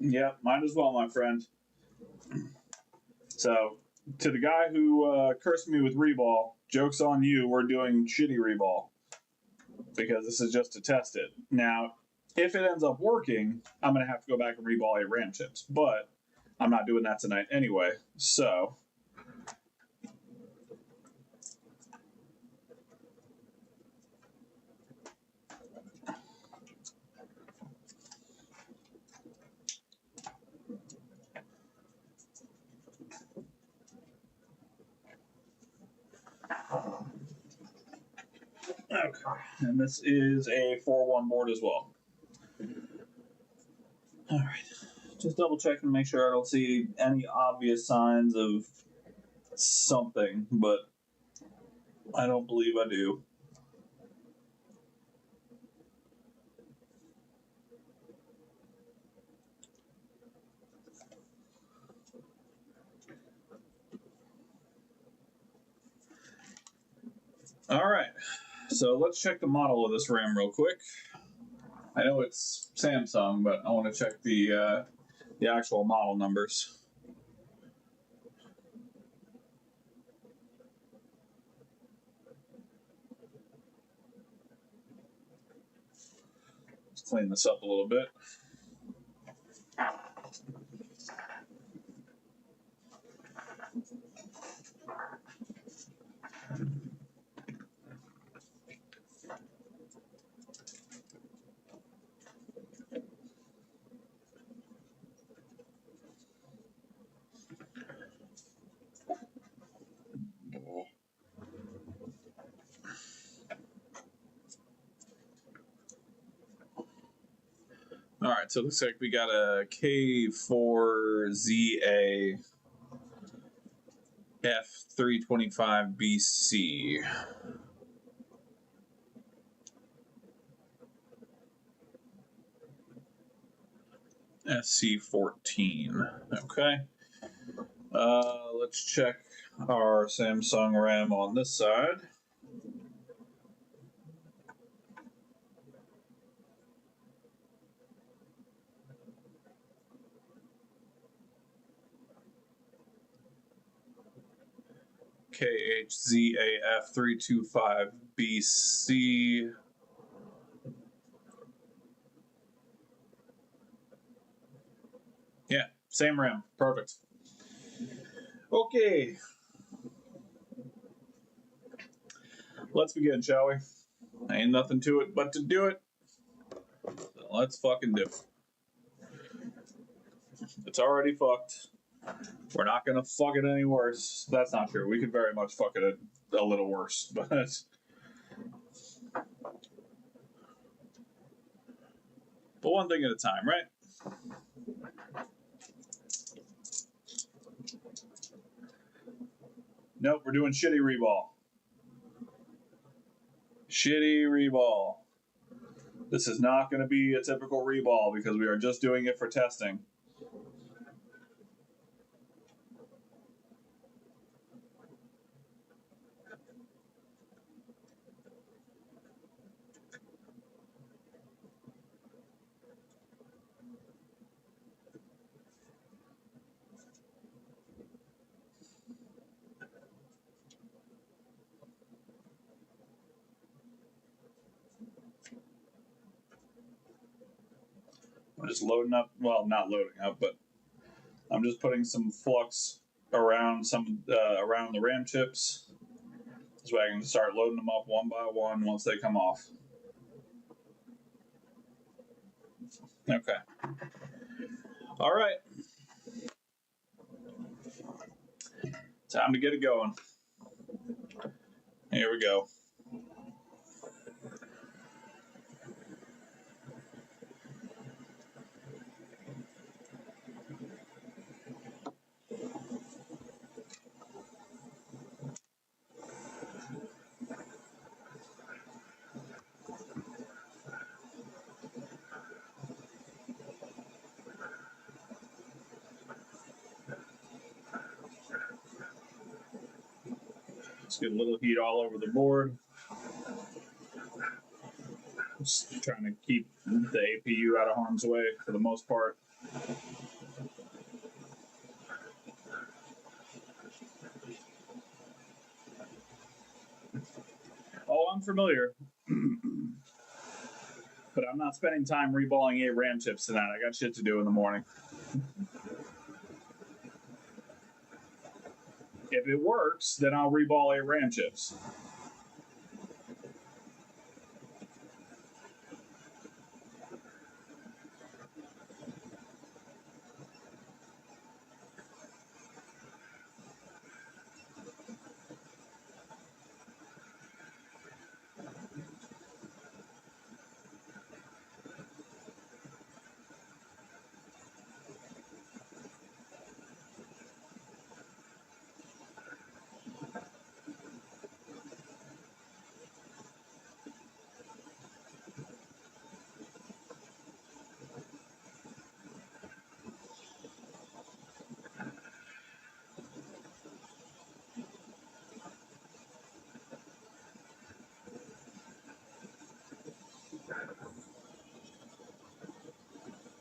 Yeah, might as well, my friend. So, to the guy who cursed me with Reball, joke's on you, we're doing shitty Reball. Because this is just to test it. Now, if it ends up working, I'm going to have to go back and Reball 8 RAM chips. But I'm not doing that tonight anyway, so. Okay, and this is a 4-1 board as well. All right, just double check and make sure I don't see any obvious signs of something, but I don't believe I do. All right, so let's check the model of this RAM real quick. I know it's Samsung, but I want to check the actual model numbers. Let's clean this up a little bit. All right, so it looks like we got a K4ZA F325BC. SC14. Okay. Let's check our Samsung RAM on this side. KHZAF325BC. Yeah, same RAM. Perfect. Okay. Let's begin, shall we? Ain't nothing to it but to do it. So let's fucking do it. It's already fucked. We're not gonna fuck it any worse. That's not true. We could very much fuck it a little worse, but one thing at a time, right? Nope, we're doing shitty Reball. Shitty reball. This is not going to be a typical reball because we are just doing it for testing. I'm just loading up, well, not loading up, but I'm just putting some flux around around the RAM chips so I can start loading them up one by one once they come off. Okay. All right. Time to get it going. Here we go. Let's get a little heat all over the board. Just trying to keep the APU out of harm's way for the most part. Oh, I'm familiar. But I'm not spending time reballing 8 RAM chips tonight. I got shit to do in the morning. If it works, then I'll reball 8 RAM chips.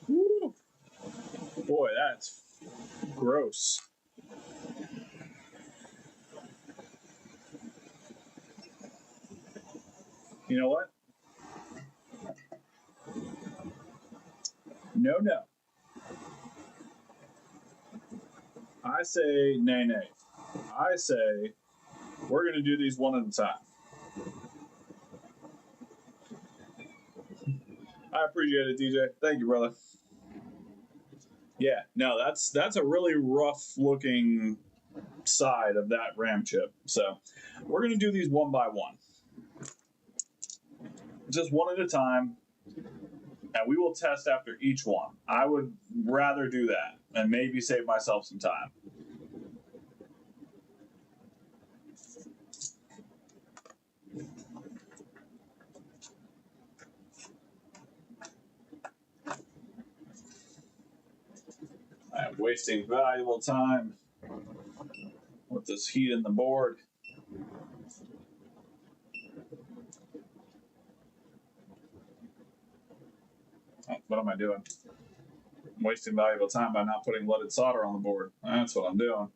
Woo. Boy, that's gross. You know what? No, no. I say nay, nay. I say we're going to do these one at a time. I appreciate it, DJ. Thank you, brother. Yeah, no, that's a really rough looking side of that RAM chip. So we're going to do these one by one. Just one at a time. And we will test after each one. I would rather do that and maybe save myself some time. I am wasting valuable time with this heat in the board. Oh, what am I doing? I'm wasting valuable time by not putting leaded solder on the board. That's what I'm doing.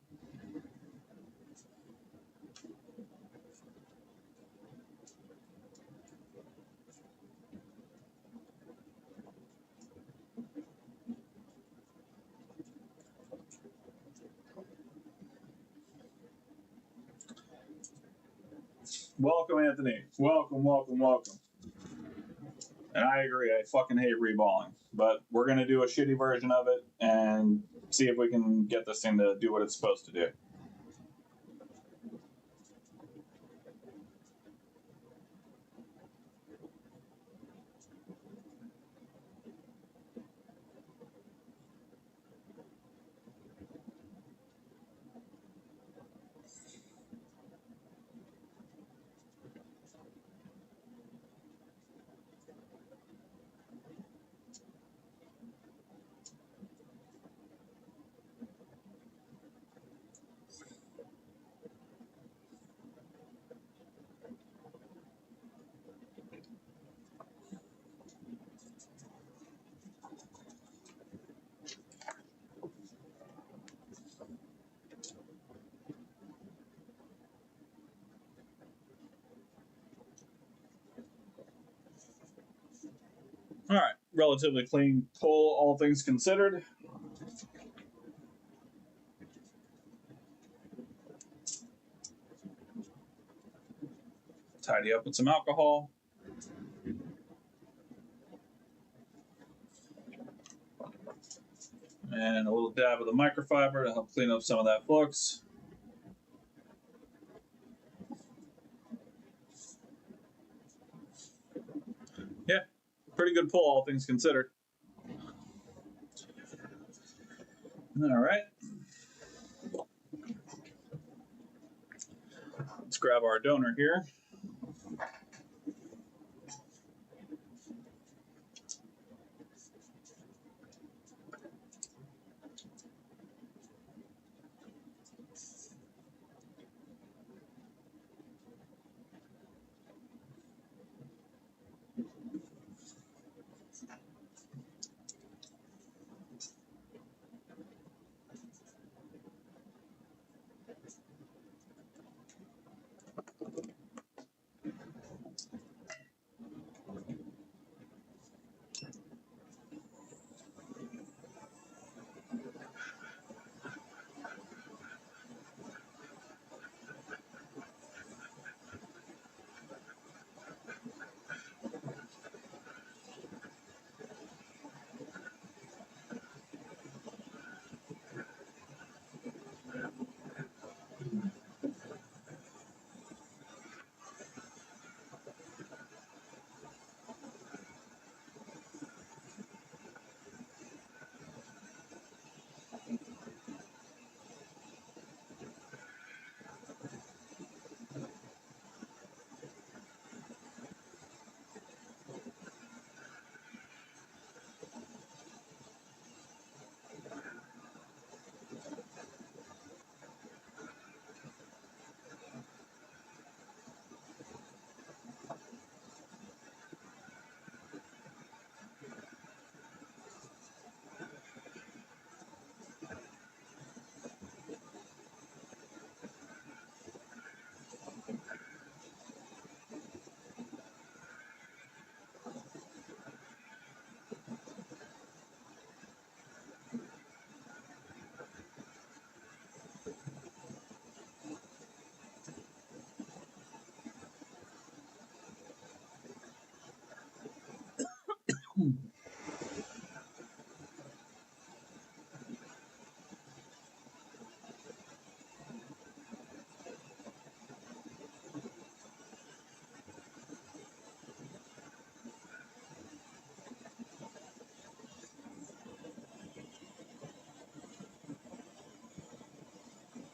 Welcome, Anthony. Welcome, welcome, welcome. And I agree, I fucking hate reballing. But we're going to do a shitty version of it and see if we can get this thing to do what it's supposed to do. relatively clean pull, all things considered. Tidy up with some alcohol. And a little dab of the microfiber to help clean up some of that flux. Yeah, pretty good pull, all things considered. All right. Let's grab our donor here.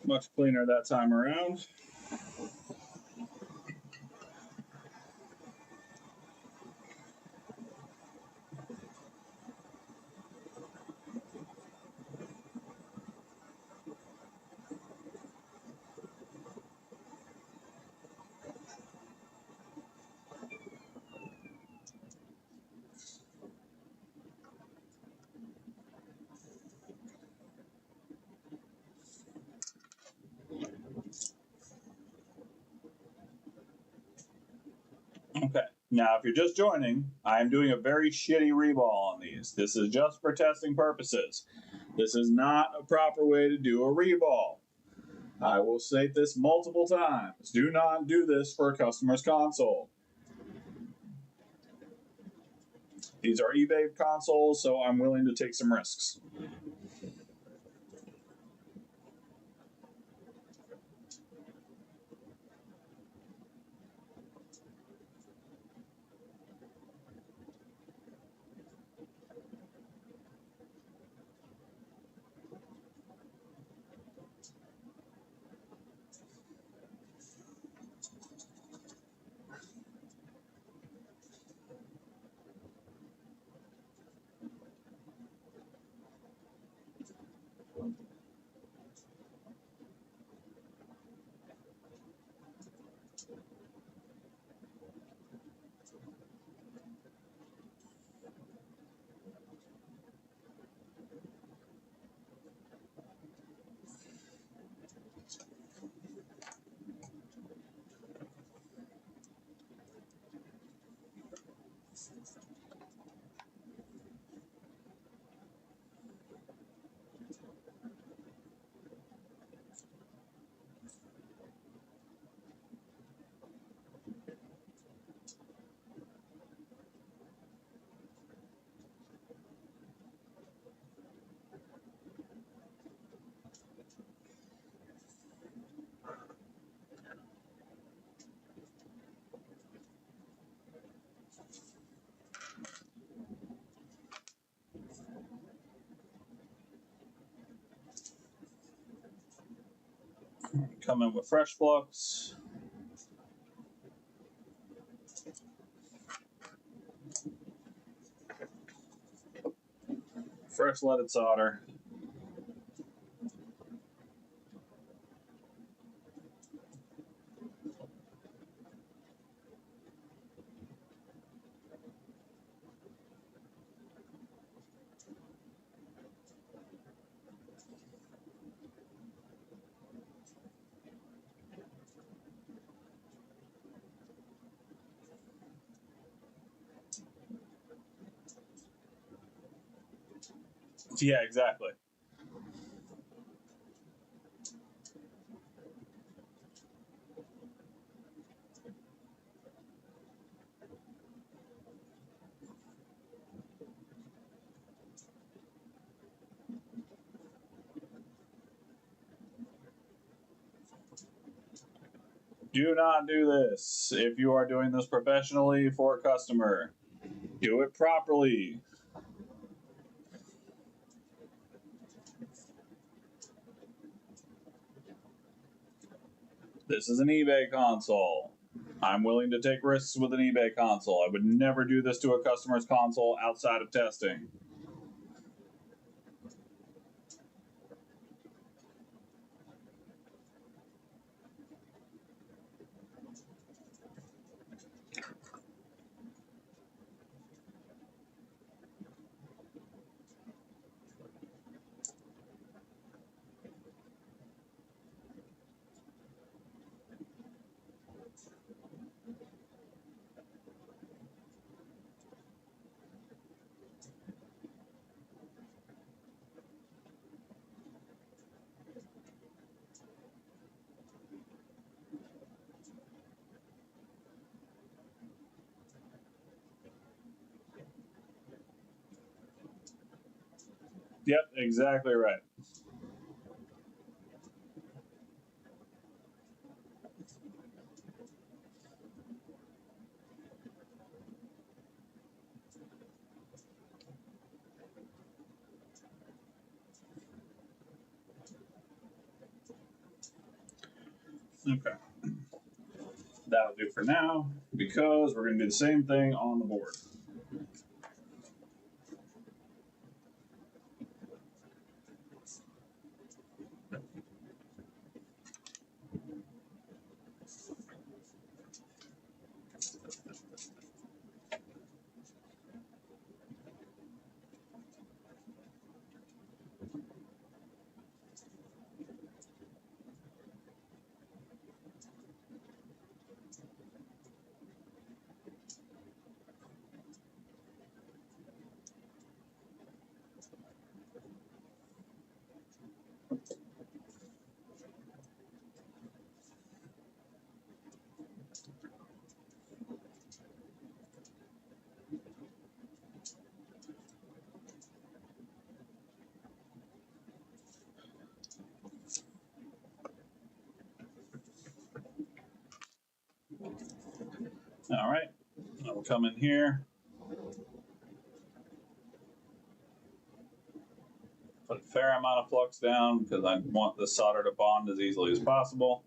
Much cleaner that time around. Okay. Now, if you're just joining, I am doing a very shitty reball on these. This is just for testing purposes. This is not a proper way to do a reball. I will state this multiple times. Do not do this for a customer's console. These are eBay consoles, so I'm willing to take some risks. Come in with fresh flux. Fresh leaded solder. Yeah, exactly. Do not do this. If you are doing this professionally for a customer, do it properly. This is an eBay console. I'm willing to take risks with an eBay console. I would never do this to a customer's console outside of testing. Yep, exactly right. Okay. That'll do for now because we're going to do the same thing on the board. All right. I'll come in here. Put a fair amount of flux down because I want the solder to bond as easily as possible.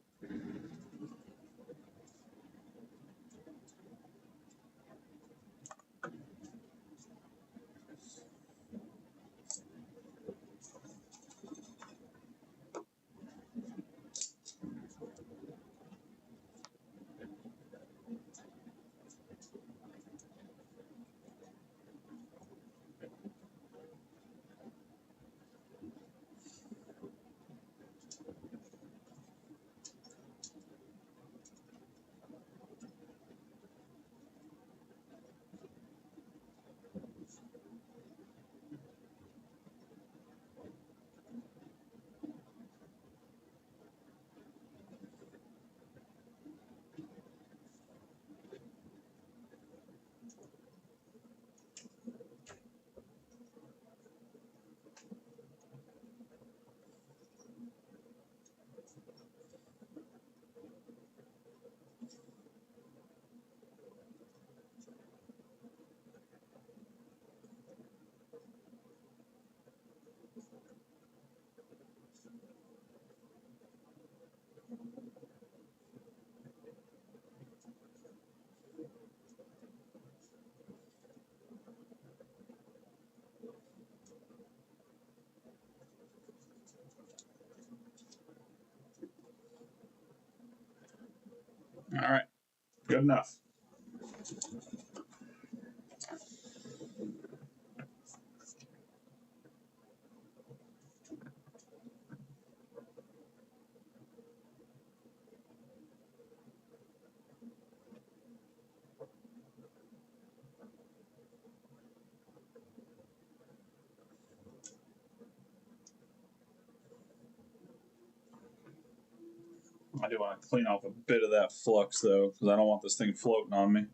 Good enough. I do want to clean off a bit of that flux, though, because I don't want this thing floating on me.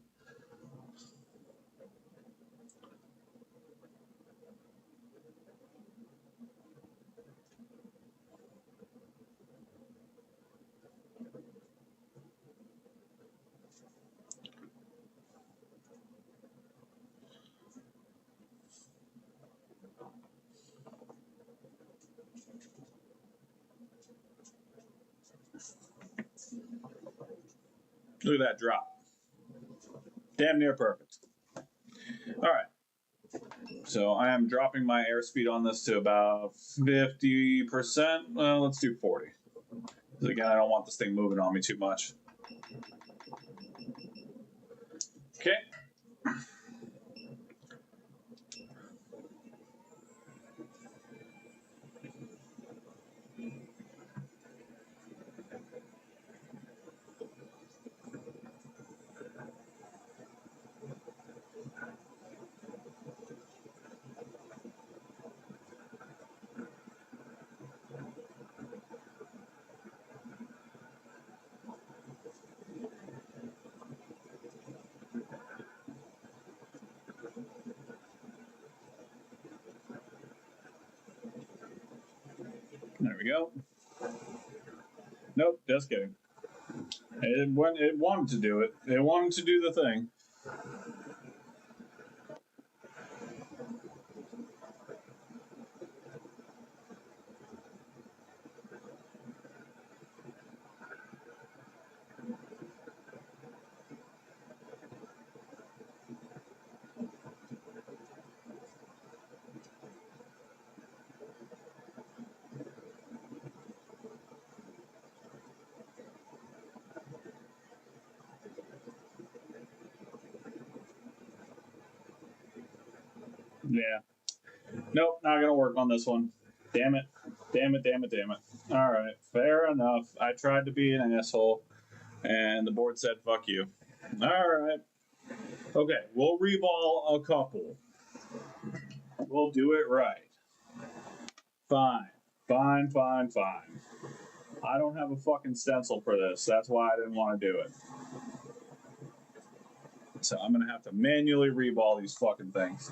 Look at that drop. Damn near perfect. All right. So I am dropping my airspeed on this to about 50%. Well, let's do 40. Because again, I don't want this thing moving on me too much. Okay. There we go. Nope, just kidding. It wanted to do it. It wanted to do the thing. Yeah. Nope, not gonna work on this one. Damn it. Damn it, damn it, damn it. Alright, fair enough. I tried to be an asshole, and the board said fuck you. Alright. Okay, we'll reball a couple. We'll do it right. Fine. Fine, fine, fine. I don't have a fucking stencil for this. That's why I didn't want to do it. So I'm gonna have to manually reball these fucking things.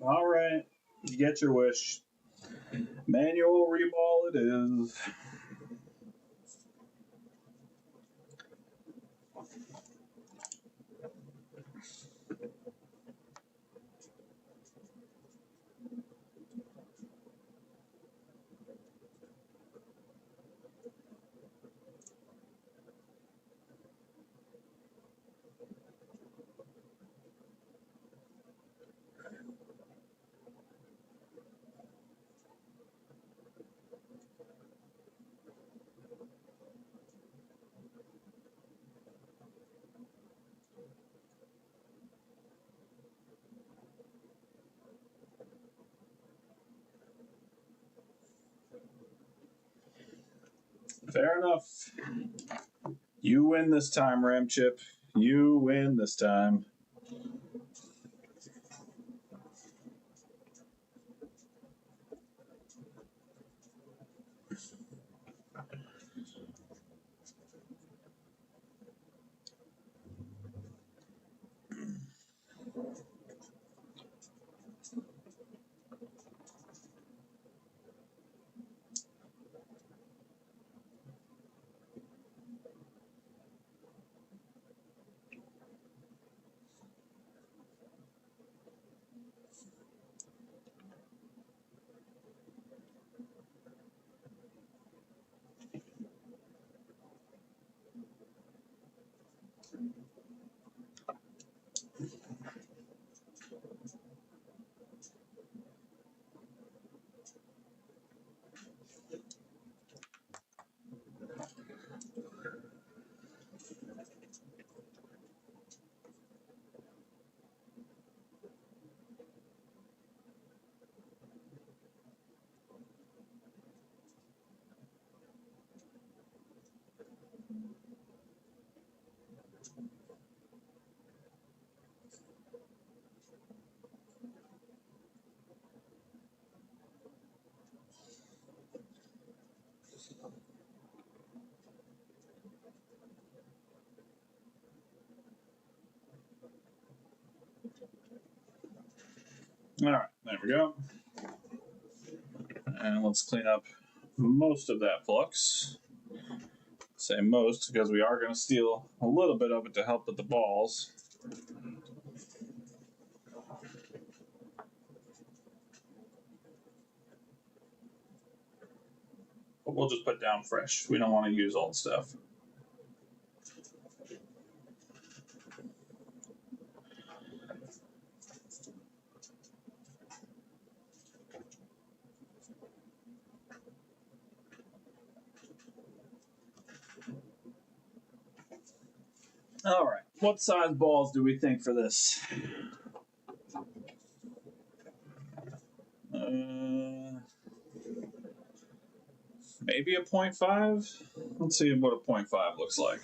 All right. You get your wish. Manual reball it is. Fair enough. You win this time, Ram Chip. You win this time. All right, there we go. And let's clean up most of that flux. Say most because we are going to steal a little bit of it to help with the balls. But we'll just put down fresh. We don't want to use old stuff. All right, what size balls do we think for this? Maybe a 0.5? Let's see what a 0.5 looks like.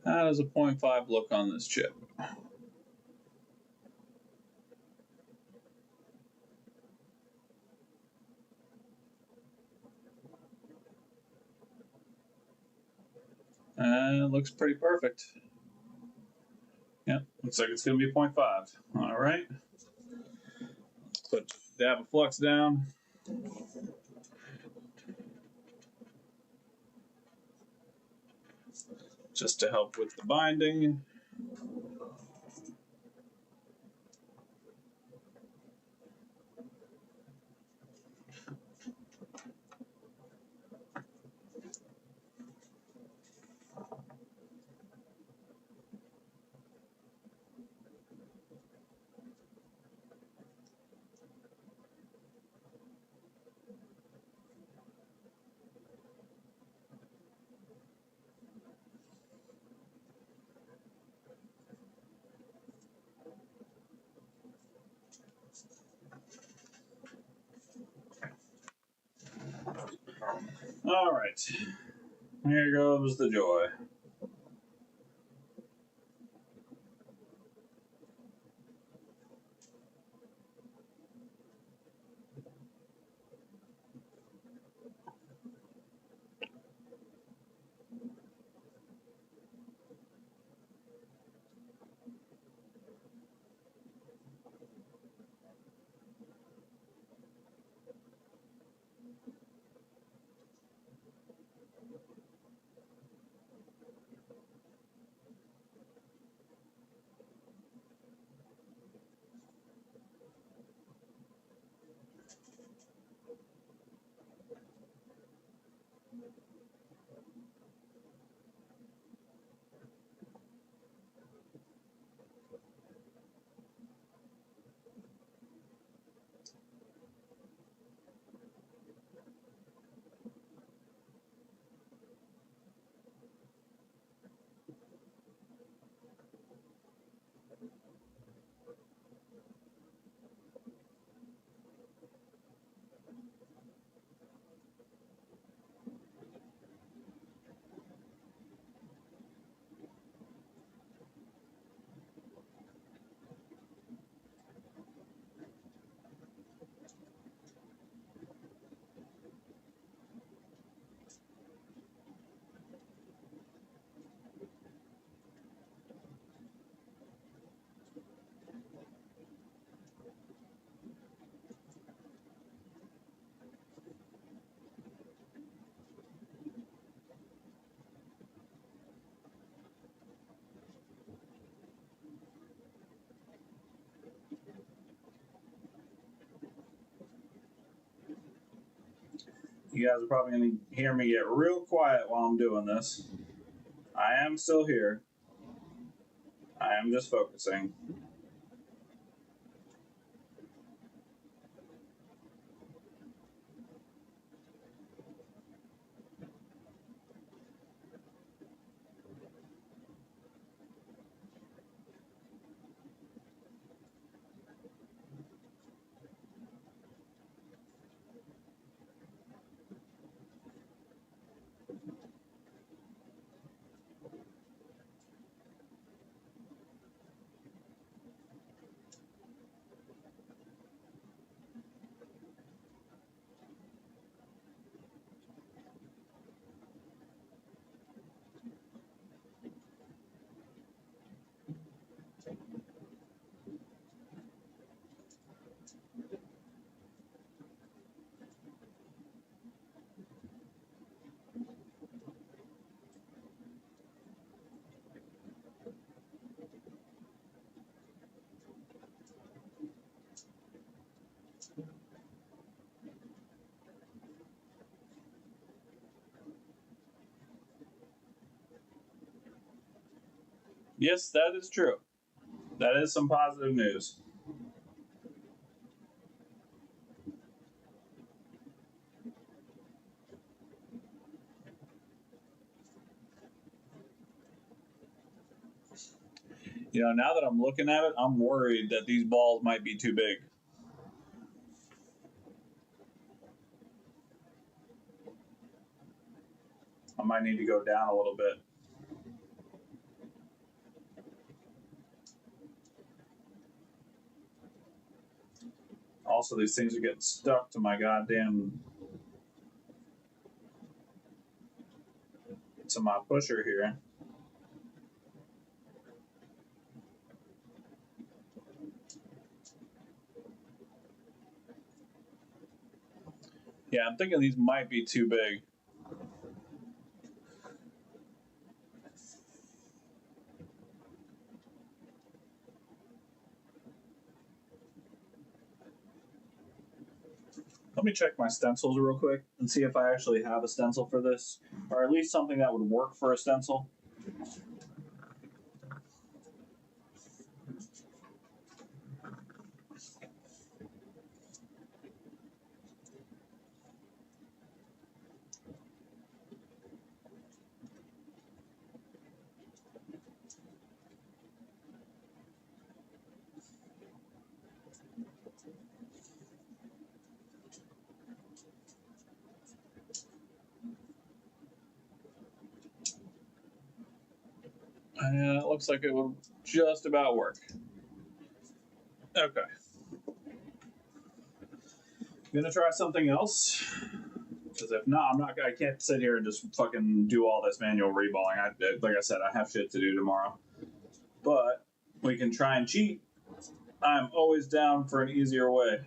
How does a 0.5 look on this chip? It looks pretty perfect. Yep, looks like it's going to be 0.5. All right. Put a dab of flux down. Just to help with the binding. All right. Here goes the joy. You guys are probably going to hear me get real quiet while I'm doing this. I am still here. I am just focusing. Yes, that is true. That is some positive news. You know, now that I'm looking at it, I'm worried that these balls might be too big. I might need to go down a little bit. Also, these things are getting stuck to my goddamn to my pusher here. Yeah, I'm thinking these might be too big. Let me check my stencils real quick and see if I actually have a stencil for this, or at least something that would work for a stencil. And it looks like it would just about work. Okay. Gonna try something else. Because if not, I can't sit here and just fucking do all this manual reballing. Like I said, I have shit to do tomorrow. But we can try and cheat. I'm always down for an easier way.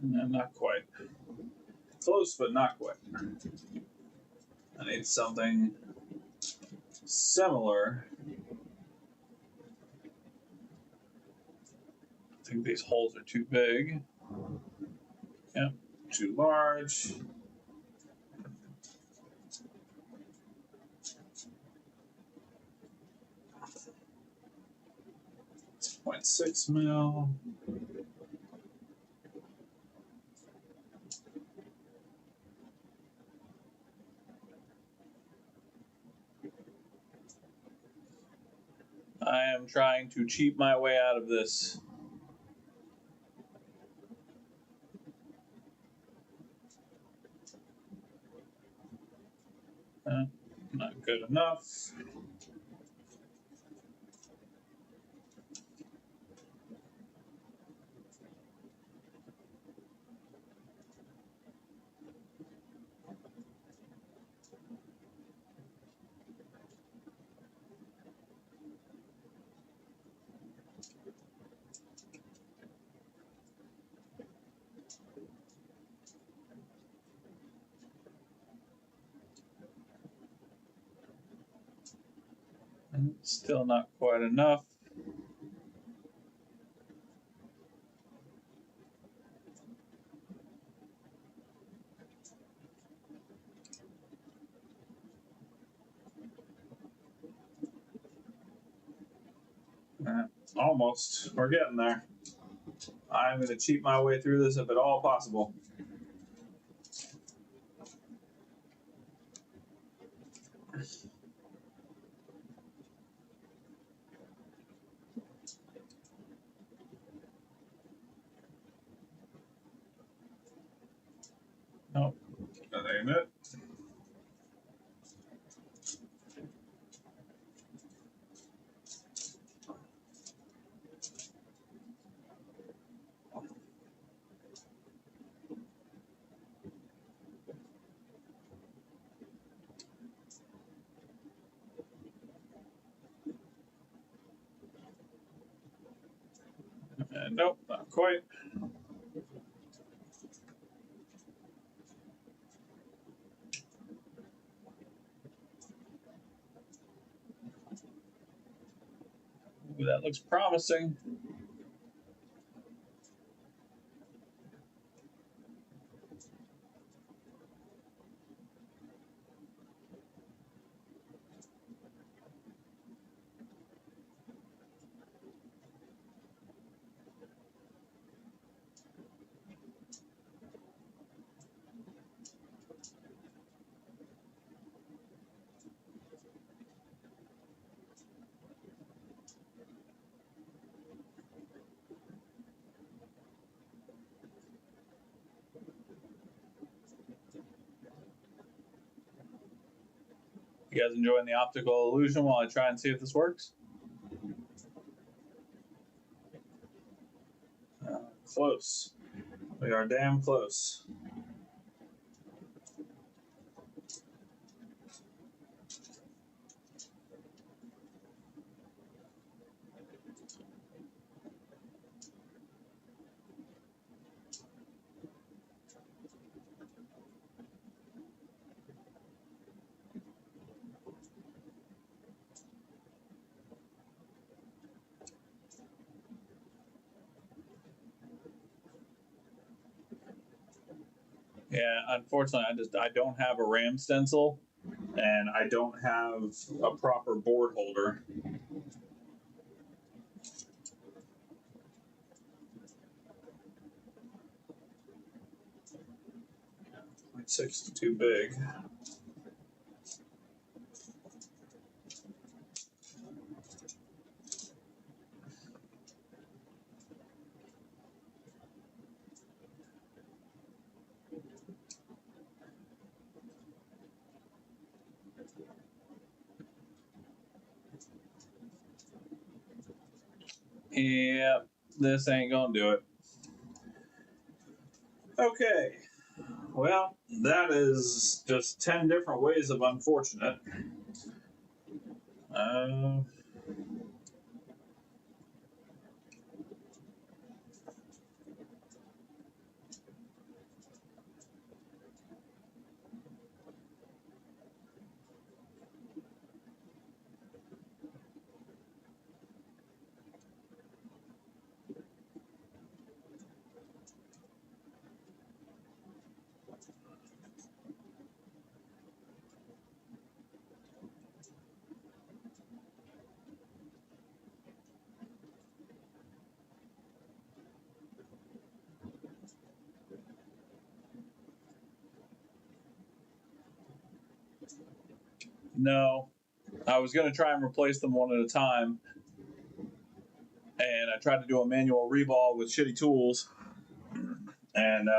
No, not quite. Close, but not quite. I need something similar. I think these holes are too big. Yep, too large. 0.6 mil. I am trying to cheat my way out of this. Not good enough. And still not quite enough. Almost. We're getting there. I'm going to cheat my way through this if at all possible. Nope, that ain't it. Nope, not quite. Ooh, that looks promising. You guys enjoying the optical illusion while I try and see if this works? Close. We are damn close. Yeah, unfortunately, I don't have a RAM stencil, and I don't have a proper board holder. .6 is too big. Yep, this ain't gonna do it. Okay, well, that is just 10 different ways of unfortunate. No, I was gonna try and replace them one at a time, and I tried to do a manual reball with shitty tools, and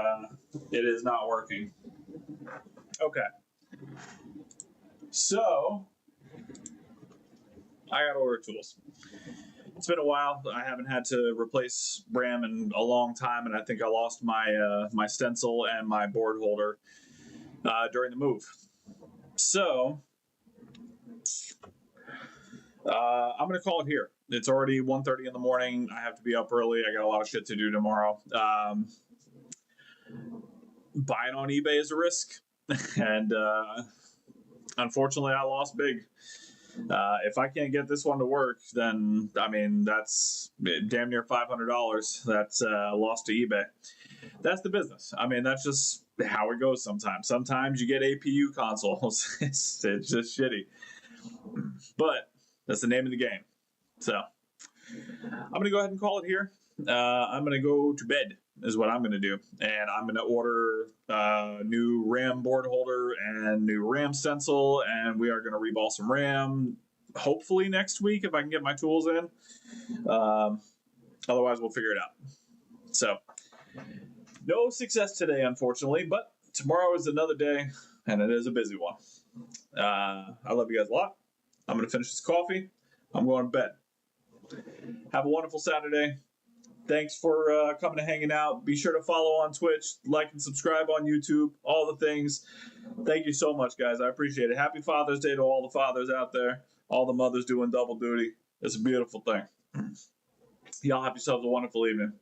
it is not working. Okay, so I gotta order tools. It's been a while. I haven't had to replace RAM in a long time, and I think I lost my my stencil and my board holder during the move. So I'm gonna call it here. It's already 1:30 in the morning. I have to be up early. I got a lot of shit to do tomorrow. Buying on eBay is a risk, and unfortunately, I lost big. If I can't get this one to work, then I mean that's damn near $500. That's lost to eBay. That's the business. I mean that's just how it goes sometimes. Sometimes you get APU consoles. it's just shitty, but that's the name of the game. So I'm gonna go ahead and call it here. I'm going to go to bed is what I'm going to do. And I'm going to order new RAM board holder and new RAM stencil. And we are going to reball some RAM hopefully next week if I can get my tools in. Otherwise, we'll figure it out. So, no success today, unfortunately, but tomorrow is another day, and it is a busy one. I love you guys a lot. I'm going to finish this coffee. I'm going to bed. Have a wonderful Saturday. Thanks for coming and hanging out. Be sure to follow on Twitch, like and subscribe on YouTube, all the things. Thank you so much, guys. I appreciate it. Happy Father's Day to all the fathers out there, all the mothers doing double duty. It's a beautiful thing. Y'all have yourselves a wonderful evening.